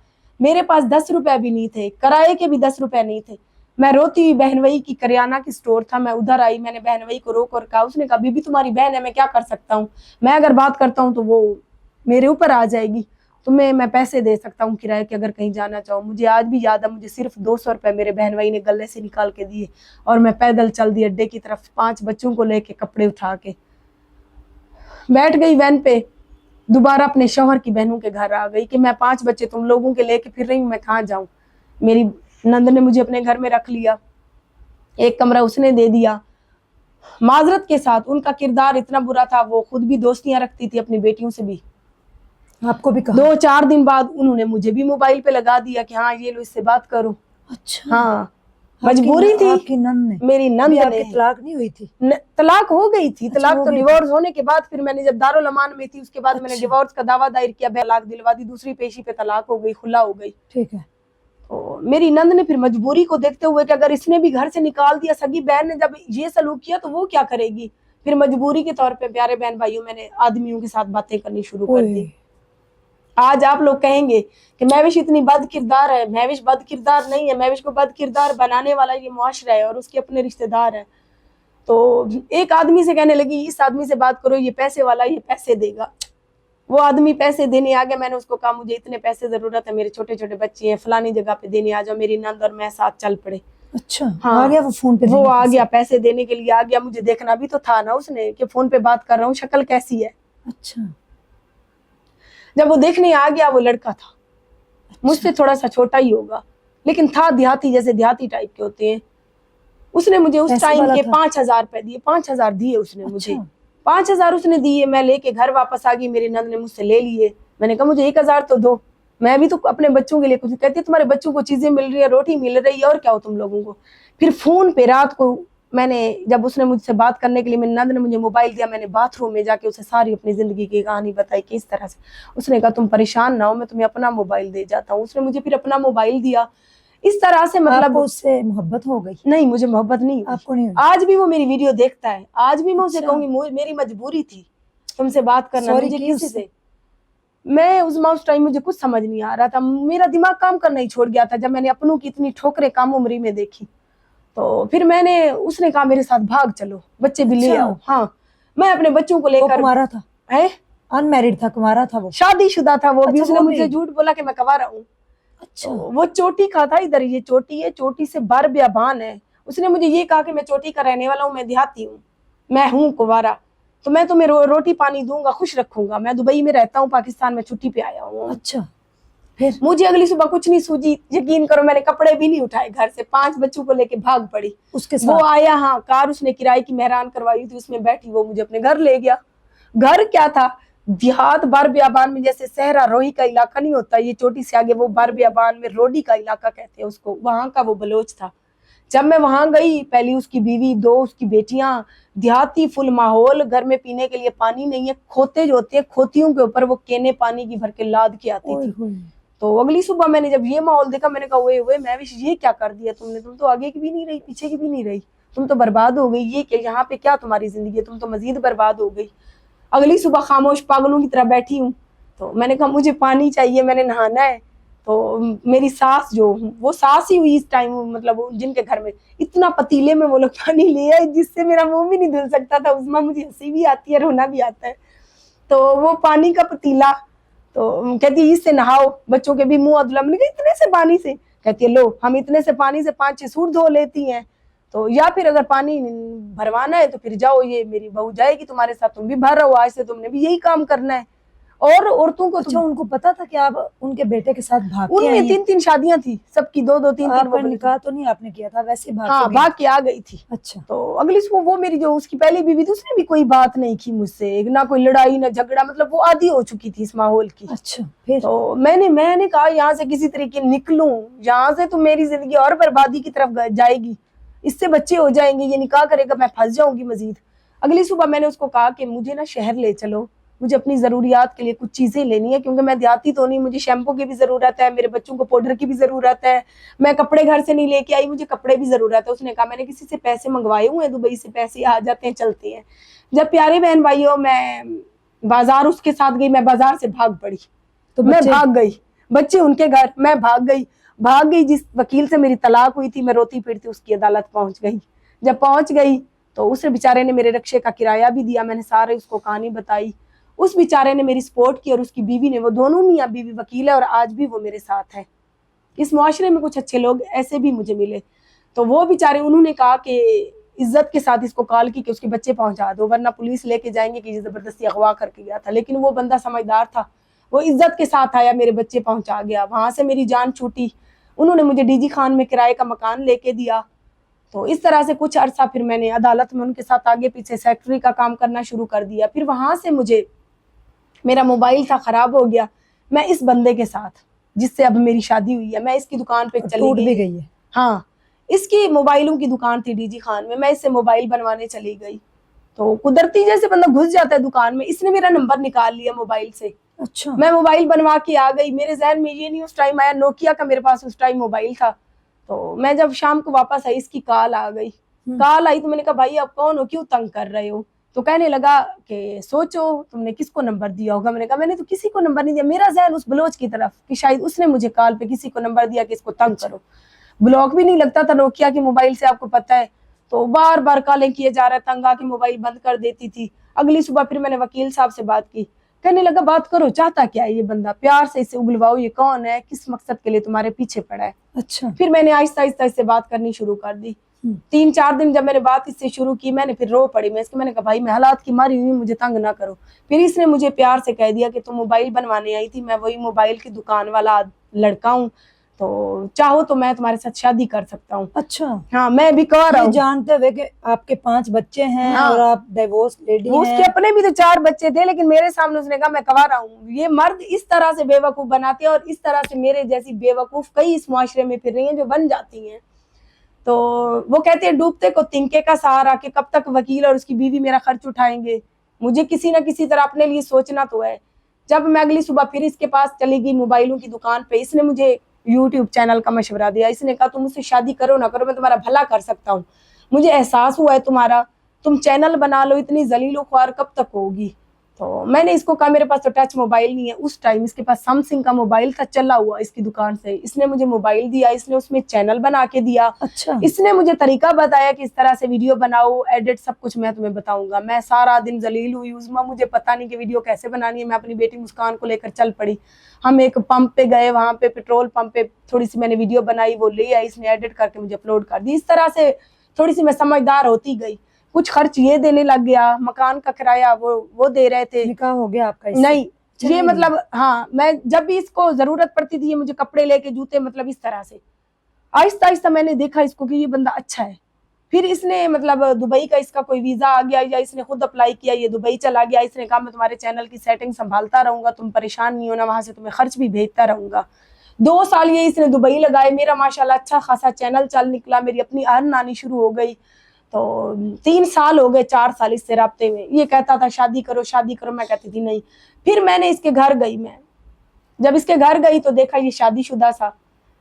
میرے پاس 10 روپے بھی نہیں تھے, کرائے کے بھی 10 روپے نہیں تھے. میں روتی ہوئی, بہنوئی کی کریانہ کی سٹور تھا, میں ادھر آئی. میں نے بہنوئی کو روک اور کہا, اس نے کہا بی بی تمہاری بہن ہے, میں کیا کر سکتا ہوں, میں اگر بات کرتا ہوں تو وہ میرے اوپر آ جائے گی, تمہیں میں پیسے دے سکتا ہوں کرائے کے اگر کہیں جانا چاہو. مجھے آج بھی یاد ہے, مجھے صرف 200 روپے میرے بہنوئی نے گلے سے نکال کے دیے, اور میں پیدل چل دی اڈے کی طرف, 5 بچوں کو لے کے, کپڑے اٹھا کے بیٹھ گئی وین پہ. دوبارہ اپنے شوہر کی بہنوں کے گھر آ گئی کہ میں 5 بچے تم لوگوں کے لے کے پھر رہی ہوں, میں کہاں جاؤں. میری نند نے مجھے اپنے گھر میں رکھ لیا, ایک کمرہ اس نے دے دیا. معذرت کے ساتھ ان کا کردار اتنا برا تھا, وہ خود بھی دوستیاں رکھتی تھی اپنی بیٹیوں سے بھی. آپ کو بھی کہا؟ 2-4 دن بعد انہوں نے مجھے بھی موبائل پہ لگا دیا کہ ہاں یہ لو اس سے بات کرو. اچھا. ہاں مجبوری تھی. آپ کی نند نے؟ میری نند نے. طلاق نہیں ہوئی تھی؟ طلاق ہو گئی تھی. طلاق تو گئی ڈیورس ہونے کے بعد, پھر میں نے جب دارالامان میں تھی اس کے بعد میں نے اچھا. ڈیورس کا دعویٰ دائر کیا, طلاق دلوا دی, دوسری پیشی پہ طلاق ہو گئی, خلا ہو گئی. ٹھیک ہے. میری نند نے پھر مجبوری کو دیکھتے ہوئے کہ اگر اس نے بھی گھر سے نکال دیا, سگی بہن نے جب یہ سلوک کیا تو وہ کیا کرے گی, پھر مجبوری کے طور پہ پیارے بہن بھائیوں میں نے آدمیوں کے ساتھ باتیں کرنی شروع کر دی. آج آپ لوگ کہیں گے کہ مہوش اتنی بد کردار ہے, مہوش بد کردار نہیں ہے, مہوش کو بد کردار بنانے والا یہ معاشرہ ہے اور اس کے اپنے رشتہ دار ہیں. تو ایک آدمی سے کہنے لگی اس آدمی سے بات کرو, یہ پیسے والا, یہ پیسے دے گا. وہ آدمی پیسے دینے آ گیا. میں نے اس کو کہا مجھے اتنے پیسے ضرورت ہے, میرے چھوٹے چھوٹے بچے ہیں, فلانی جگہ پہ دینے آ جاؤ. میری نند اور میں ساتھ چل پڑے. اچھا. ہاں آ گیا وہ فون پہ؟ وہ آ گیا پیسے دینے کے لیے آ گیا. مجھے دیکھنا بھی تو تھا نا اس نے کہ فون پہ بات کر رہا ہوں, شکل کیسی ہے. اچھا. جب وہ دیکھنے آ گیا, وہ لڑکا تھا مجھ سے تھوڑا سا چھوٹا ہی ہوگا, لیکن تھا دیہاتی, جیسے دیہاتی ٹائپ کے ہوتے ہیں. اس نے مجھے اس ٹائم کے 5,000 روپے دیے. 5,000 دیے اس نے مجھے. 5,000 اس نے دیے. میں لے کے گھر واپس آ گئی. میری نند نے مجھ سے لے لیے. میں نے کہا مجھے 1,000 تو دو, میں بھی تو اپنے بچوں کے لیے کچھ. کہتی ہے تمہارے بچوں کو چیزیں مل رہی ہے, روٹی مل رہی ہے, اور کیا ہو تم لوگوں کو. پھر فون پہ رات کو میں نے جب اس نے مجھ سے بات کرنے کے لیے میری نند نے مجھے موبائل دیا, میں نے باتھ روم میں جا کے اسے ساری اپنی زندگی کی کہانی بتائی کہ اس طرح سے. اس نے کہا تم پریشان نہ ہو, میں تمہیں اپنا موبائل دے جاتا ہوں. اس نے مجھے پھر اپنا موبائل دیا. اس طرح سے مطلب اس سے محبت ہو گئی؟ نہیں, مجھے محبت نہیں ہوئی. آپ کو نہیں؟ آج بھی وہ میری ویڈیو دیکھتا ہے, آج بھی میں اسے کہوں گی میری مجبوری تھی تم سے بات کرنا, مجھے کسی سے میں اس ٹائم مجھے کچھ سمجھ نہیں آ رہا تھا, میرا دماغ کام کرنا ہی چھوڑ گیا تھا جب میں نے اپنوں کی اتنی ٹھوکریں کم عمری میں دیکھی. تو پھر اس نے کہا میرے ساتھ بھاگ چلو, بچے بھی لے آؤ. ہاں, میں اپنے بچوں کو لے کر. کمارا تھا؟ ان میرڈ تھا, کمارا تھا وہ؟ شادی شدہ تھا وہ بھی. اس نے مجھے جھوٹ بولا کہ میں کنوارا ہوں. اچھا. وہ چوٹی کا تھا, ادھر یہ چوٹی ہے, چوٹی سے بار بیابان ہے. اس نے مجھے یہ کہا کہ میں چوٹی کا رہنے والا ہوں, میں دیہاتی ہوں, میں ہوں کنوارا, تو میں تمہیں روٹی پانی دوں گا, خوش رکھوں گا. میں دبئی میں رہتا ہوں, پاکستان میں چھٹی پہ آیا ہوں. اچھا. پھر مجھے اگلی صبح کچھ نہیں سوجی, یقین کرو میں نے کپڑے بھی نہیں اٹھائے گھر سے, 5 بچوں کو لے کے بھاگ پڑی. اس کے ساتھ وہ آیا, ہاں, کار اس نے کرائے کی مہران کروائی تھی, اس میں بیٹھی, وہ مجھے اپنے گھر لے گیا. گھر کیا تھا, دیہات بار بیابان میں, جیسے صحرا روہی کا علاقہ نہیں ہوتا, یہ چوٹی سے آگے وہ بار بیابان میں روڈی کا علاقہ کہتے ہیں اس کو, وہاں کا وہ بلوچ تھا. جب میں وہاں گئی, پہلی اس کی بیوی, 2 اس کی بیٹیاں, دیہاتی فل ماحول, گھر میں پینے کے لیے پانی نہیں ہے, کھوتے جو ہوتے ہیں کھوتیوں کے اوپر وہ کینے پانی کی بھر کے لاد کے آتی تھی. تو اگلی صبح میں نے جب یہ ماحول دیکھا, میں نے کہا اوئے میں یہ کیا کر دیا تم نے, تم تو آگے کی بھی نہیں رہی, پیچھے کی بھی نہیں رہی, تم تو برباد ہو گئی. یہ کہ یہاں پہ کیا تمہاری زندگی ہے, تم تو مزید برباد ہو گئی. اگلی صبح خاموش پاگلوں کی طرح بیٹھی ہوں. تو میں نے کہا مجھے پانی چاہیے, میں نے نہانا ہے. تو میری ساس جو, وہ ساس ہی ہوئی اس ٹائم, مطلب جن کے گھر میں اتنا پتیلے میں وہ لوگ پانی لے آئے جس سے میرا منہ بھی نہیں دھل سکتا تھا. اس میں مجھے ہنسی بھی آتی ہے, رونا بھی آتا ہے. تو وہ پانی کا پتیلا, تو کہتی اس سے نہاؤ, بچوں کے بھی منہ ادلا. میں نے کہا اتنے سے پانی سے؟ کہتی ہے لو, ہم اتنے سے پانی سے 5-6 سوٹ دھو لیتی ہیں, تو یا پھر اگر پانی بھروانا ہے تو پھر جاؤ, یہ میری بہو جائے گی تمہارے ساتھ, تم بھی بھر رہو, آج سے تم نے بھی یہی کام کرنا ہے. اور عورتوں کو اچھا, ان کو پتا تھا کہ آپ ان کے بیٹے کے ساتھ بھاگ کے ان میں 3 شادیاں تھی سب کی, 2 3 آپ کا نکاح تو نہیں آپ نے کیا تھا, ویسے بھاگ کے آ گئی تھی. اچھا. تو اگلی صبح وہ میری جو اس کی پہلی بیوی تھی, اس نے بھی کوئی بات نہیں کی مجھ سے, نہ کوئی لڑائی نہ جھگڑا, مطلب وہ عادی ہو چکی تھی اس ماحول کی. اچھا. پھر تو میں نے کہا یہاں سے کسی طریقے نکلوں, یہاں سے تو میری زندگی اور بربادی کی طرف جائے گی, اس سے بچے ہو جائیں گے, یہ نکاح کرے گا, میں پھنس جاؤں گی مزید. اگلی صبح میں نے اس کو کہا کہ مجھے نا شہر لے چلو, مجھے اپنی ضروریات کے لیے کچھ چیزیں لینی ہے, کیونکہ میں دیہاتی تو نہیں, مجھے شیمپو کی بھی ضرورت ہے, میرے بچوں کو پاؤڈر کی بھی ضرورت ہے, میں کپڑے گھر سے نہیں لے کے آئی, مجھے کپڑے بھی ضرورت ہے. اس نے کہا میں نے کسی سے پیسے منگوائے ہوئے ہیں, دبئی سے پیسے آ جاتے ہیں, چلتے ہیں. جب پیارے بہن بھائیوں, میں بازار اس کے ساتھ گئی, میں بازار سے بھاگ پڑی, تو میں بھاگ گئی, بچے ان کے گھر, میں بھاگ گئی. جس وکیل سے میری طلاق ہوئی تھی, میں روتی پھرتی اس کی عدالت پہنچ گئی. جب پہنچ گئی تو اس بیچارے نے میرے رکشے کا کرایہ بھی دیا, میں نے سارے اس کو کہانی بتائی. اس بیچارے نے میری سپورٹ کی, اور اس کی بیوی نے, وہ دونوں میاں بیوی وکیل ہے, اور آج بھی وہ میرے ساتھ ہے. اس معاشرے میں کچھ اچھے لوگ ایسے بھی مجھے ملے. تو وہ بیچارے, انہوں نے کہا کہ عزت کے ساتھ اس کو کال کی کہ اس کے بچے پہنچا دو, ورنہ پولیس لے کے جائیں گے کہ یہ زبردستی اغوا کر کے گیا تھا. لیکن وہ بندہ سمجھدار تھا, وہ عزت کے ساتھ آیا, میرے بچے پہنچا گیا. وہاں سے میری جان چھوٹی, انہوں نے مجھے ڈی جی خان میں کرائے کا مکان لے کے دیا. تو اس طرح سے کچھ عرصہ پھر میں نے عدالت میں ان کے ساتھ آگے پیچھے سیکٹری کا کام کرنا شروع کر دیا. پھر وہاں سے مجھے میرا موبائل تھا, خراب ہو گیا. میں اس بندے کے ساتھ, جس سے اب میری شادی ہوئی ہے, میں اس کی دکان پہ چلی گئی. ہاں, اس کی موبائلوں کی دکان تھی ڈی جی خان میں, میں اس سے موبائل بنوانے چلی گئی. تو قدرتی جیسے بندہ گھس جاتا ہے دکان میں, اس نے میرا نمبر نکال لیا موبائل سے. اچھا. میں موبائل بنوا کے آ گئی. میرے ذہن میں یہ نہیں اس ٹائم آیا, نوکیا کا میرے پاس اس ٹائم موبائل تھا. تو میں جب شام کو واپس آئی, اس کی کال آ گئی. کال آئی تو میں نے کہا بھائی آپ کون ہو, کیوں تنگ کر رہے ہو؟ تو کہنے لگا کہ سوچو تم نے کس کو نمبر دیا ہوگا. میں نے کہا میں نے تو کسی کو نمبر نہیں دیا. میرا ذہن اس بلوچ کی طرف کہ شاید اس نے مجھے کال پہ کسی کو نمبر دیا کہ اس کو تنگ کرو. بلاک بھی نہیں لگتا تھا نوکیا کے موبائل سے, آپ کو پتہ ہے. تو بار بار کالیں کیے جا رہا, تنگ آ کے موبائل بند کر دیتی تھی. اگلی صبح پھر میں نے وکیل صاحب سے بات کی, کہنے لگا بات کرو, چاہتا کیا ہے یہ بندہ, پیار سے اسے اگلواؤ, یہ کون ہے, کس مقصد کے لیے تمہارے پیچھے پڑا ہے. اچھا. پھر میں نے آہستہ آہستہ اس سے بات کرنی شروع کر دی. 3-4 دن جب میں نے بات اس سے شروع کی, میں نے پھر رو پڑی. میں نے کہا بھائی میں حالات کی ماری ہوئی, مجھے تنگ نہ کرو. پھر اس نے مجھے پیار سے کہہ دیا کہ تم موبائل بنوانے آئی تھی, میں وہی موبائل کی دکان والا لڑکا ہوں, تو چاہو تو میں تمہارے ساتھ شادی کر سکتا ہوں. اچھا. ہاں, میں بھی کہہ رہا ہوں, جانتے ہوئے کہ آپ کے 5 بچے ہیں اور آپ ڈیورس لیڈی ہیں. اس کے اپنے بھی تو 4 بچے تھے, لیکن میرے سامنے اس نے کہا میں کنوارا ہوں. یہ مرد اس طرح سے بے وقوف بناتے ہیں, اور اس طرح سے میرے جیسی بے وقوف کئی اس معاشرے میں پھر رہی ہیں جو بن جاتی ہیں. تو وہ کہتے ہیں ڈوبتے کو تنکے کا سہارا, کہ کب تک وکیل اور اس کی بیوی میرا خرچ اٹھائیں گے. مجھے کسی نہ کسی طرح اپنے لیے سوچنا تو ہے. جب میں اگلی صبح پھر اس کے پاس چلی گئی موبائلوں کی دکان پہ, اس نے مجھے یوٹیوب چینل کا مشورہ دیا. اس نے کہا تم مجھ سے شادی کرو نہ کرو, میں تمہارا بھلا کر سکتا ہوں. مجھے احساس ہوا ہے تمہارا, تم چینل بنا لو, اتنی ذلیل و خوار کب تک ہوگی. تو میں نے اس کو کہا میرے پاس تو ٹچ موبائل نہیں ہے. اس ٹائم اس کے پاس سمسنگ کا موبائل تھا چلا ہوا اس کی دکان سے. اس نے مجھے موبائل دیا, اس نے اس میں چینل بنا کے دیا. اچھا, اس نے مجھے طریقہ بتایا کہ اس طرح سے ویڈیو بناؤ, ایڈٹ سب کچھ میں تمہیں بتاؤں گا. میں سارا دن ذلیل ہوئی عظمیٰ, مجھے پتا نہیں کہ ویڈیو کیسے بنانی ہے. میں اپنی بیٹی مسکان کو لے کر چل پڑی. ہم ایک پمپ پہ گئے, وہاں پہ پیٹرول پمپ پہ تھوڑی سی میں نے ویڈیو بنائی, وہ لے آئی, اس نے ایڈٹ کر کے مجھے اپلوڈ کر دی. اس طرح سے تھوڑی سی میں سمجھدار ہوتی گئی. کچھ خرچ یہ دینے لگ گیا, مکان کا کرایہ وہ دے رہے تھے. نکاح ہو گیا آپ کا؟ نہیں, یہ مطلب ہاں, میں جب بھی اس کو ضرورت پڑتی تھی یہ مجھے کپڑے لے کے, جوتے, مطلب اس طرح سے. آہستہ آہستہ میں نے دیکھا اس کو کہ یہ بندہ اچھا ہے. پھر اس نے مطلب دبئی کا اس کا کوئی ویزا آ گیا, یا اس نے خود اپلائی کیا, یہ دبئی چلا گیا. اس نے کہا میں تمہارے چینل کی سیٹنگ سنبھالتا رہوں گا, تم پریشان نہیں ہونا, وہاں سے تمہیں خرچ بھی بھیجتا رہوں گا. 2 سال یہ اس نے دبئی لگائے. میرا ماشاءاللہ اچھا خاصا چینل چل نکلا, میری اپنی ارن آنی شروع ہو گئی. تو 3 سال ہو گئے, 4 سال اس سے رابطے میں. یہ کہتا تھا شادی کرو شادی کرو, میں کہتی تھی نہیں. پھر میں نے اس کے گھر گئی. میں جب اس کے گھر گئی تو دیکھا یہ شادی شدہ تھا,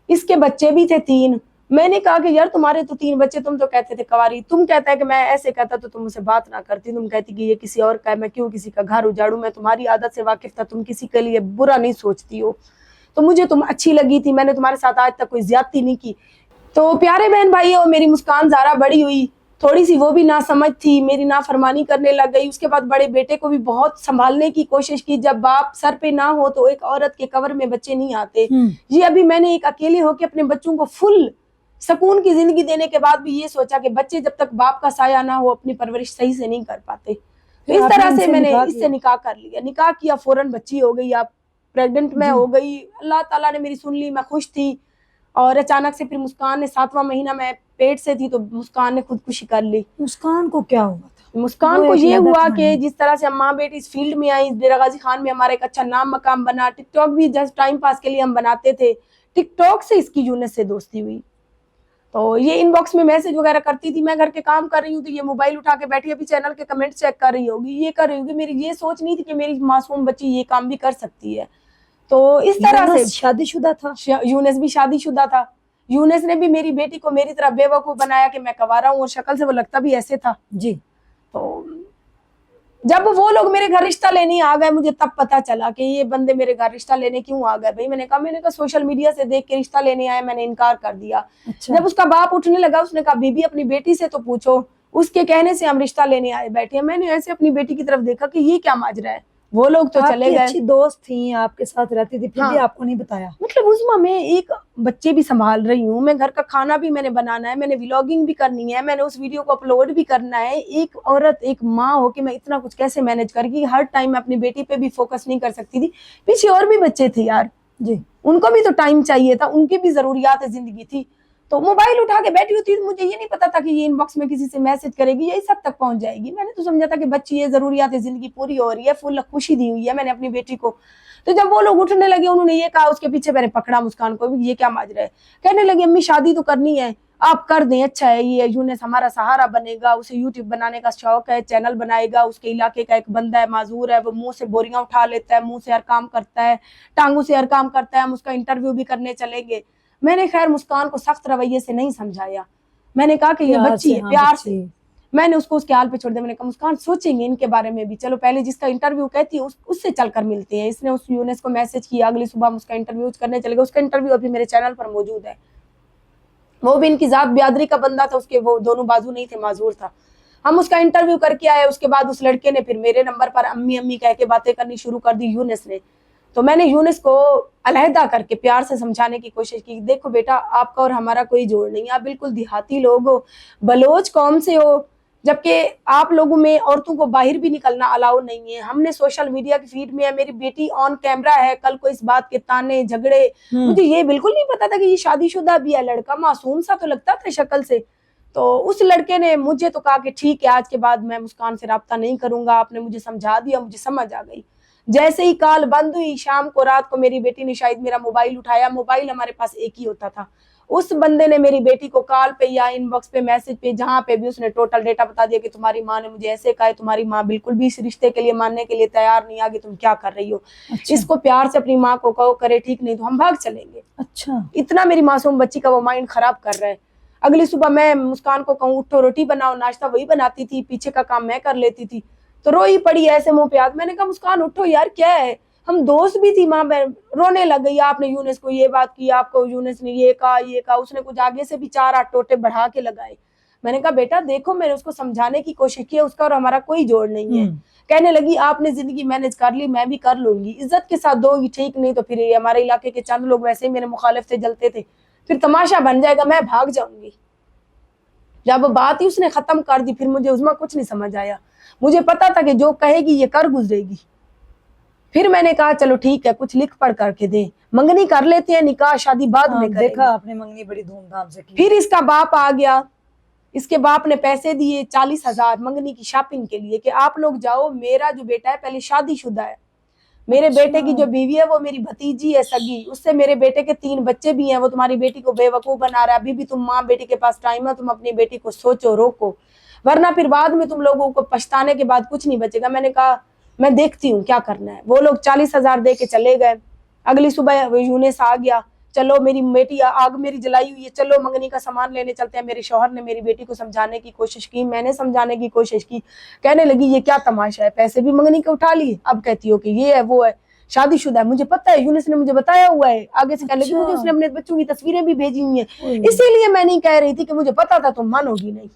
اس کے بچے بھی تھے 3. میں نے کہا کہ یار تمہارے تو 3 بچے, تم تو کہتے تھے کواری. تم کہتا ہے کہ میں ایسے کہتا تو تم مجھ سے بات نہ کرتی, تم کہتی کہ یہ کسی اور کا ہے, میں کیوں کسی کا گھر اجاڑوں. میں تمہاری عادت سے واقف تھا, تم کسی کے لیے برا نہیں سوچتی ہو, تو مجھے تم اچھی لگی تھی. میں نے تمہارے ساتھ آج تک کوئی زیادتی نہیں کی. تو پیارے بہن بھائی, میری مسکان زارا بڑی ہوئی, تھوڑی سی وہ بھی ناسمجھ تھی, میری نافرمانی کرنے لگ گئی. اس کے بعد بڑے بیٹے کو بھی بہت سنبھالنے کی کوشش کی. جب باپ سر پہ نہ ہو تو ایک عورت کے کور میں بچے نہیں آتے. یہ ابھی میں نے ایک اکیلے ہو کے اپنے بچوں کو فل سکون کی زندگی دینے کے بعد بھی یہ سوچا کہ بچے جب تک باپ کا سایہ نہ ہو اپنی پرورش صحیح سے نہیں کر پاتے. تو اس طرح سے میں نے اس سے نکاح کر لیا. نکاح کیا, فوراً بچی ہو گئی, آپ پریگننٹ میں ہو گئی. اللہ تعالیٰ نے میری سن لی, میں خوش تھی. اور اچانک سے پھر مسکان نے 7واں مہینہ میں پیٹ سے تھی, تو مسکان نے خودکشی کر لی. مسکان کو کیا ہوا تھا؟ مسکان کو یہ ہوا کہ جس طرح سے ہم ماں بیٹی اس فیلڈ میں آئی, ڈیرہ غازی خان میں ہمارا ایک اچھا نام مقام بنا. ٹک ٹاک بھی جسٹ ٹائم پاس کے لیے ہم بناتے تھے. ٹک ٹاک سے اس کی یونس سے دوستی ہوئی. تو یہ ان باکس میں میسج وغیرہ کرتی تھی, میں گھر کے کام کر رہی ہوں تو یہ موبائل اٹھا کے بیٹھی, ابھی چینل کے کمنٹ چیک کر رہی ہوگی, یہ کر رہی ہوگی. میری یہ سوچ نہیں تھی کہ میری معصوم بچی یہ کام بھی کر سکتی ہے. تو اس طرح سے شادی شدہ تھا, یونس بھی شادی شدہ تھا. یونس نے بھی میری بیٹی کو میری طرح بے وقوف بنایا کہ میں کوارا ہوں, اور شکل سے وہ لگتا بھی ایسے تھا. جی. تو جب وہ لوگ میرے گھر رشتہ لینے آ گئے, مجھے تب پتا چلا کہ یہ بندے میرے گھر رشتہ لینے کیوں آ گئے. بھائی میں نے کہا سوشل میڈیا سے دیکھ کے رشتہ لینے آئے, میں نے انکار کر دیا. جب اس کا باپ اٹھنے لگا, اس نے کہا بی بی اپنی بیٹی سے تو پوچھو, اس کے کہنے سے ہم رشتہ لینے آئے بیٹھے ہیں. میں نے ایسے اپنی بیٹی کی طرف دیکھا کہ یہ کیا ماجرا ہے. وہ لوگ تو چلے گئے. اچھی دوست تھیں, آپ کے ساتھ رہتی تھی, پھر بھی آپ کو نہیں بتایا؟ مطلب عظمیٰ میں ایک بچے بھی سنبھال رہی ہوں, میں گھر کا کھانا بھی میں نے بنانا ہے, میں نے ولاگنگ بھی کرنی ہے, میں نے اس ویڈیو کو اپلوڈ بھی کرنا ہے. ایک عورت, ایک ماں ہو کے میں اتنا کچھ کیسے مینج کر گی. ہر ٹائم میں اپنی بیٹی پہ بھی فوکس نہیں کر سکتی تھی. پیچھے اور بھی بچے تھے یار, جی, ان کو بھی تو ٹائم چاہیے تھا, ان کی بھی ضروریات زندگی تھی. تو موبائل اٹھا کے بیٹھی ہوتی, مجھے یہ نہیں پتا تھا کہ یہ ان باکس میں کسی سے میسج کرے گی, یہ اس حد تک پہنچ جائے گی. میں نے تو سمجھا تھا کہ بچی یہ ضروریات زندگی پوری ہو رہی ہے, فل خوشی دی ہوئی ہے میں نے اپنی بیٹی کو. تو جب وہ لوگ اٹھنے لگے, انہوں نے یہ کہا, اس کے پیچھے میں نے پکڑا مسکان کو, یہ کیا ماجرا ہے. کہنے لگے امی شادی تو کرنی ہے, آپ کر دیں, اچھا ہے, یہ یونس ہمارا سہارا بنے گا, اسے یوٹیوب بنانے کا شوق ہے, چینل بنائے گا, اس کے علاقے کا ایک بندہ ہے معذور ہے, وہ منہ سے بوریاں اٹھا لیتا ہے, منہ سے ہر کام کرتا ہے, ٹانگوں سے ہر کام کرتا ہے, ہم اس کا انٹرویو بھی کرنے چلیں گے. میں نے خیر مسکان کو سخت رویے سے نہیں سمجھایا, میں نے کہا کہ یہ بچی ہے, پیار سے میں نے اس کو اس کے حال پہ چھوڑ دیا. میں نے کہا مسکان سوچیں گے ان کے بارے میں بھی, چلو پہلے جس کا انٹرویو کہتی ہے اس سے چل کر ملتے ہیں. اس نے اس یونس کو میسج کیا, اگلی صبح ہم اس کا انٹرویو کرنے چلے گئے. اس کا انٹرویو ابھی میرے چینل پر موجود ہے. وہ بھی ان کی ذات بیادری کا بندہ تھا, اس کے وہ دونوں بازو نہیں تھے, معذور تھا. ہم اس کا انٹرویو کر کے آئے. اس کے بعد اس لڑکے نے پھر میرے نمبر پر امی امی کہہ کے باتیں کرنی شروع کر دی, یونس نے. تو میں نے یونس کو علیحدہ کر کے پیار سے سمجھانے کی کوشش کی, دیکھو بیٹا آپ کا اور ہمارا کوئی جوڑ نہیں ہے, آپ بالکل دیہاتی لوگ ہو, بلوچ قوم سے ہو, جبکہ آپ لوگوں میں عورتوں کو باہر بھی نکلنا الاؤ نہیں ہے. ہم نے سوشل میڈیا کی فیڈ میں ہے, میری بیٹی آن کیمرہ ہے, کل کو اس بات کے تانے جھگڑے. مجھے یہ بالکل نہیں پتا تھا کہ یہ شادی شدہ بھی ہے لڑکا, معصوم سا تو لگتا تھا شکل سے. تو اس لڑکے نے مجھے تو کہا کہ ٹھیک ہے, آج کے بعد میں مسکان سے رابطہ نہیں کروں گا, آپ نے مجھے سمجھا دیا, مجھے سمجھ آ گئی. جیسے ہی کال بند ہوئی, شام کو رات کو میری بیٹی نے شاید میرا موبائل اٹھایا, موبائل ہمارے پاس ایک ہی ہوتا تھا, उस बंदे ने मेरी बेटी को कॉल पे या इनबॉक्स पे मैसेज पे जहाँ पे भी उसने टोटल डेटा बता दिया कि तुम्हारी माँ ने मुझे ऐसे कहा है, तुम्हारी माँ बिल्कुल भी इस रिश्ते के लिए मानने के लिए तैयार नहीं, आगे तुम क्या कर रही हो, अच्छा इसको प्यार से अपनी माँ को कहो करे, ठीक नहीं तो हम भाग चलेंगे। अच्छा इतना मेरी मासूम बच्ची का वो माइंड खराब कर रहा है। अगली सुबह मैं मुस्कान को कहूँ उठो रोटी बनाओ, नाश्ता वही बनाती थी, पीछे का काम मैं कर लेती थी, तो रोई पड़ी ऐसे मुंह पे हाथ। मैंने कहा मुस्कान उठो यार, क्या है, हम दोस्त भी थी। माँ रोने लग गई, आपने यूनिस को ये बात की, आपको यूनिस ने ये कहा, उसने कुछ आगे से भी 4-8 टोटे बढ़ा के लगाए। मैंने कहा बेटा देखो, मैंने उसको समझाने की कोशिश की है, उसका और हमारा कोई जोड़ नहीं है। कहने लगी आपने जिंदगी मैनेज कर ली, मैं भी कर लूंगी, इज्जत के साथ दोगी, ठीक नहीं तो फिर ये हमारे इलाके के चंद लोग वैसे ही मेरे मुखालिफ से जलते थे, फिर तमाशा बन जाएगा, मैं भाग जाऊंगी। जब बात ही उसने खत्म कर दी, फिर मुझे उस्मा कुछ नहीं समझ आया। मुझे पता था कि जो कहेगी ये कर गुजरेगी। फिर मैंने कहा चलो ठीक है, कुछ लिख पढ़ करके दे, मंगनी कर लेते हैं, निकाह शादी बाद में करेंगे। देखा आपने मंगनी बड़ी धूमधाम से की। फिर इसका बाप आ गया, इसके बाप ने पैसे दिए 40,000 मंगनी की शॉपिंग के लिए कि आप लोग जाओ, मेरा जो बेटा है पहले शादीशुदा है, मेरे बेटे की जो बीवी है वो मेरी भतीजी है सगी, उससे मेरे बेटे के 3 बच्चे भी हैं, वो तुम्हारी बेटी को बेवकूफ बना रहा है, अभी भी तुम माँ बेटी के पास टाइम है, तुम अपनी बेटी को सोचो, रोको, वरना फिर बाद में तुम लोगों को पछताने के बाद कुछ नहीं बचेगा। मैंने कहा मैं देखती हूँ क्या करना है। वो लोग 40,000 दे के चले गए। अगली सुबह यूनिस आ गया, चलो मेरी बेटी आग मेरी जलाई हुई है, चलो मंगनी का सामान लेने चलते हैं। मेरे शौहर ने मेरी बेटी को समझाने की कोशिश की, मैंने समझाने की कोशिश की, कहने लगी ये क्या तमाशा है, पैसे भी मंगनी के उठा लिए, अब कहती हो कि ये है वो है, शादीशुदा है, मुझे पता है, यूनिस ने मुझे बताया हुआ है। आगे से कहने लगी मुझे उसने अपने बच्चों की तस्वीरें भी भेजी हुई हैं, इसीलिए मैं नहीं कह रही थी कि मुझे पता था तुम मानोगी नहीं।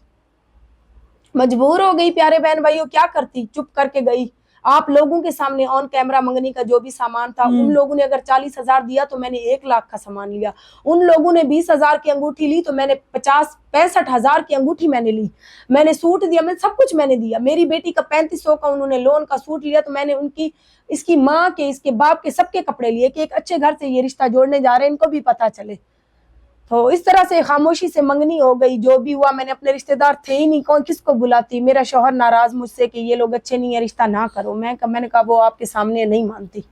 मजबूर हो गई प्यारे बहन भाइयों, क्या करती, चुप करके गई। आप लोगों के सामने ऑन कैमरा मंगनी का जो भी सामान था, उन लोगों ने अगर 40,000 दिया तो मैंने 1 लाख का सामान लिया, उन लोगों ने 20,000 की अंगूठी ली तो मैंने 65,000 की अंगूठी मैंने ली, मैंने सूट दिया, मैं सब कुछ मैंने दिया। मेरी बेटी का 3500 का उन्होंने लोन का सूट लिया, तो मैंने उनकी, इसकी माँ के, इसके बाप के, सबके कपड़े लिए कि एक अच्छे घर से ये रिश्ता जोड़ने जा रहे हैं, इनको भी पता चले। तो इस तरह से खामोशी से मंगनी हो गई। जो भी हुआ, मैंने अपने रिश्तेदार थे ही नहीं, कौन किसको बुलाती। मेरा शौहर नाराज मुझसे कि ये लोग अच्छे नहीं है, रिश्ता ना करो। मैंने कहा वो आपके सामने नहीं मानती।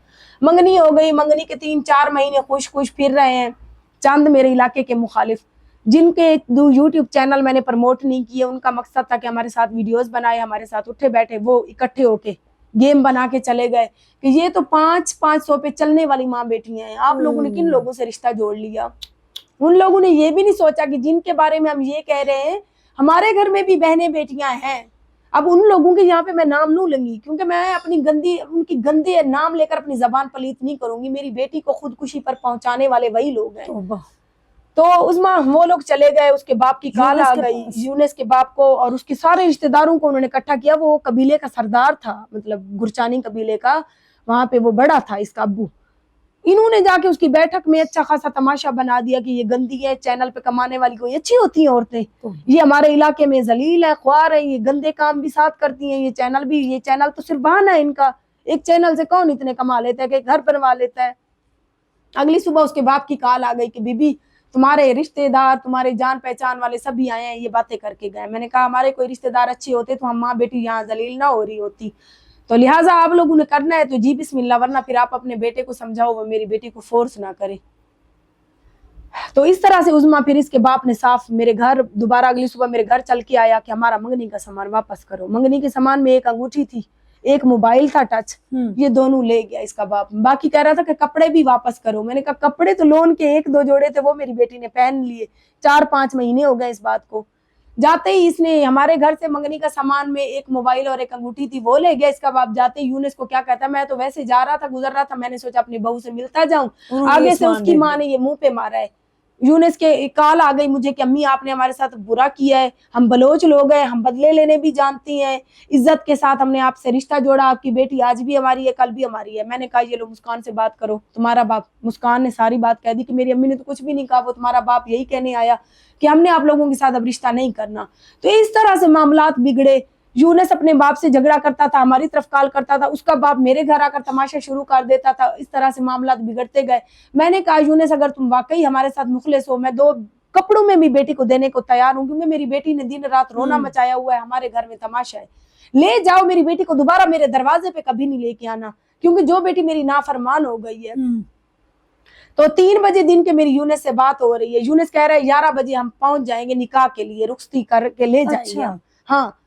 मंगनी हो गई। मंगनी के 3-4 महीने खुश खुश फिर रहे हैं चंद मेरे इलाके के मुखालिफ, जिनके यूट्यूब चैनल मैंने प्रमोट नहीं किए। उनका मकसद था कि हमारे साथ वीडियोस बनाए, हमारे साथ उठे बैठे, वो इकट्ठे होके गेम बना के चले गए कि ये तो 500 पे चलने वाली माँ बेटियां हैं, आप लोगों ने किन लोगों से रिश्ता जोड़ लिया। उन लोगों ने ये भी नहीं सोचा कि जिनके बारे में हम ये कह रहे हैं हमारे घर में भी बहनें बेटियां हैं। अब उन लोगों के यहाँ पे मैं नाम नहीं लूंगी, क्योंकि मैं अपनी उनकी गंदे नाम लेकर अपनी जबान पलीत नहीं करूंगी। मेरी बेटी को खुदकुशी पर पहुंचाने वाले वही लोग हैं। तो उसमें वो लोग चले गए, उसके बाप की कॉल आ गई, यूनिस के बाप को और उसके सारे रिश्तेदारों को उन्होंने इकट्ठा किया। वो कबीले का सरदार था, मतलब गुरचानी कबीले का, वहां पे वो बड़ा था इसका अब्बू। इन्होंने जाके उसकी बैठक में अच्छा खासा तमाशा बना दिया कि ये गंदी है, चैनल पे कमाने वाली कोई अच्छी होती हैं औरतें, ये हमारे इलाके में जलील है, ख्वार है, ये गंदे काम भी साथ करती हैं, ये चैनल तो सिर्फ बहाना है इनका, एक चैनल से कौन इतने कमा लेता है कि घर बनवा लेता है। अगली सुबह उसके बाप की कॉल आ गई कि बीबी तुम्हारे रिश्तेदार, तुम्हारे जान पहचान वाले सभी आए हैं, ये बातें करके गए। मैंने कहा हमारे कोई रिश्तेदार अच्छे होते तो हम माँ बेटी यहाँ जलील ना हो रही होती, तो लिहाजा आप लोगों ने करना है तो जी बिस्मिल्लाह, वरना फिर आप अपने बेटे को समझाओ वो मेरी बेटी को फोर्स ना करे। तो इस तरह से उस्मा, फिर इसके बाप ने साफ मेरे घर दोबारा अगली सुबह मेरे घर चल के आया कि हमारा मंगनी का सामान वापस करो। मंगनी के सामान में एक अंगूठी थी, एक मोबाइल था टच, ये दोनों ले गया इसका बाप। बाकी कह रहा था कि कपड़े भी वापस करो। मैंने कहा कपड़े तो लोन के 1-2 जोड़े थे, वो मेरी बेटी ने पहन लिए, 4-5 महीने हो गए इस बात को। जाते ही इसने हमारे घर से मंगनी का सामान में एक मोबाइल और एक अंगूठी थी, वो ले गया इसका बाप। जाते ही यूनिस को क्या कहता है, मैं तो वैसे जा रहा था, गुजर रहा था, मैंने सोचा अपनी बहू से मिलता जाऊं, आगे से उसकी माँ ने ये मुंह पे मारा है। यूनिस के कॉल आ गई मुझे कि अम्मी आपने हमारे साथ बुरा किया है, हम बलोच लोग हैं, हम बदले लेने भी जानती हैं, इज्जत के साथ हमने आपसे रिश्ता जोड़ा, आपकी बेटी आज भी हमारी है, कल भी हमारी है। मैंने कहा ये लो मुस्कान से बात करो, तुम्हारा बाप। मुस्कान ने सारी बात कह दी कि मेरी अम्मी ने तो कुछ भी नहीं कहा, वो तुम्हारा बाप यही कहने आया कि हमने आप लोगों के साथ अब रिश्ता नहीं करना। तो इस तरह से मामलात बिगड़े। यूनिस अपने बाप से झगड़ा करता था, हमारी तरफ कॉल करता था, उसका बाप मेरे घर आकर तमाशा शुरू कर देता था। इस तरह से मामलात बिगड़ते गए। मैंने कहा यूनिस अगर तुम वाकई हमारे साथ मुखलिस हो, मैं 2 कपड़ों में भी बेटी को देने को तैयार हूँ, क्योंकि मेरी बेटी ने दिन रात रोना मचाया हुआ है, हमारे घर में तमाशा है। ले जाओ मेरी बेटी को, दोबारा मेरे दरवाजे पे कभी नहीं लेके आना, क्योंकि जो बेटी मेरी नाफरमान हो गई है। तो 3 बजे दिन के मेरी यूनिस से बात हो रही है, यूनिस कह रहा है 11 बजे हम पहुंच जाएंगे निकाह के लिए, रुखसती करके ले जाएंगे। अच्छा। हाँ,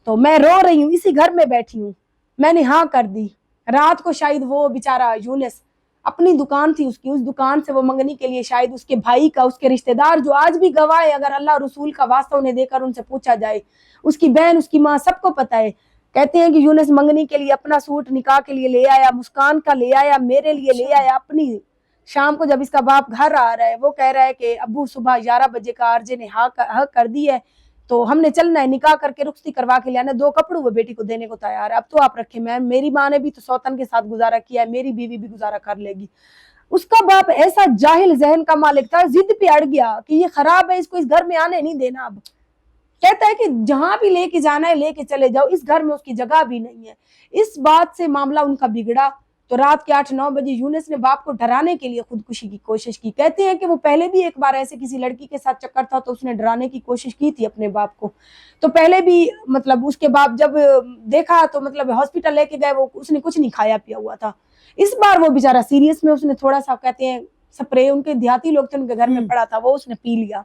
तो मैं रो रही हूँ, इसी घर में बैठी हूँ, मैंने हाँ कर दी। रात को शायद वो बेचारा यूनिस, अपनी दुकान थी उसकी, उस दुकान से वो मंगनी के लिए शायद उसके भाई का, उसके रिश्तेदार जो आज भी गवाह है, अगर अल्लाह रसूल का वास्ता उन्हें देकर उनसे पूछा जाए, उसकी बहन, उसकी माँ, सबको पता है। कहते हैं कि यूनिस मंगनी के लिए अपना सूट निकाह के लिए ले आया, मुस्कान का ले आया, मेरे लिए ले आया अपनी। शाम को जब इसका बाप घर आ रहा है, वो कह रहा है कि अब्बू सुबह 11 बजे का आरजे ने हाँ कर दी है, तो हमने चलना है, निकाह करके रुखसती करवा के लाना, 2 कपड़े वो बेटी को देने को तैयार है, अब तो आप रखे। मैम, मेरी माँ ने भी तो सौतन के साथ गुजारा किया है, मेरी बीवी भी गुजारा कर लेगी। उसका बाप ऐसा जाहिल जहन का मालिक था, जिद पे अड़ गया कि ये खराब है, इसको इस घर में आने नहीं देना। अब कहता है कि जहां भी लेके जाना है लेके चले जाओ, इस घर में उसकी जगह भी नहीं है। इस बात से मामला उनका बिगड़ा। तो रात के 8-9 बजे यूनिस ने बाप को डराने के लिए खुदकुशी की कोशिश की। कहते हैं कि वो पहले भी एक बार ऐसे किसी लड़की के साथ चक्कर था, तो उसने डराने की कोशिश की थी अपने बाप को। तो पहले भी मतलब उसके बाप जब देखा तो मतलब हॉस्पिटल लेके गए, वो उसने कुछ नहीं खाया पिया हुआ था। इस बार वो बेचारा सीरियस में, उसने थोड़ा सा, कहते हैं स्प्रे, उनके देहाती लोग थे उनके घर में पड़ा था, वो उसने पी लिया।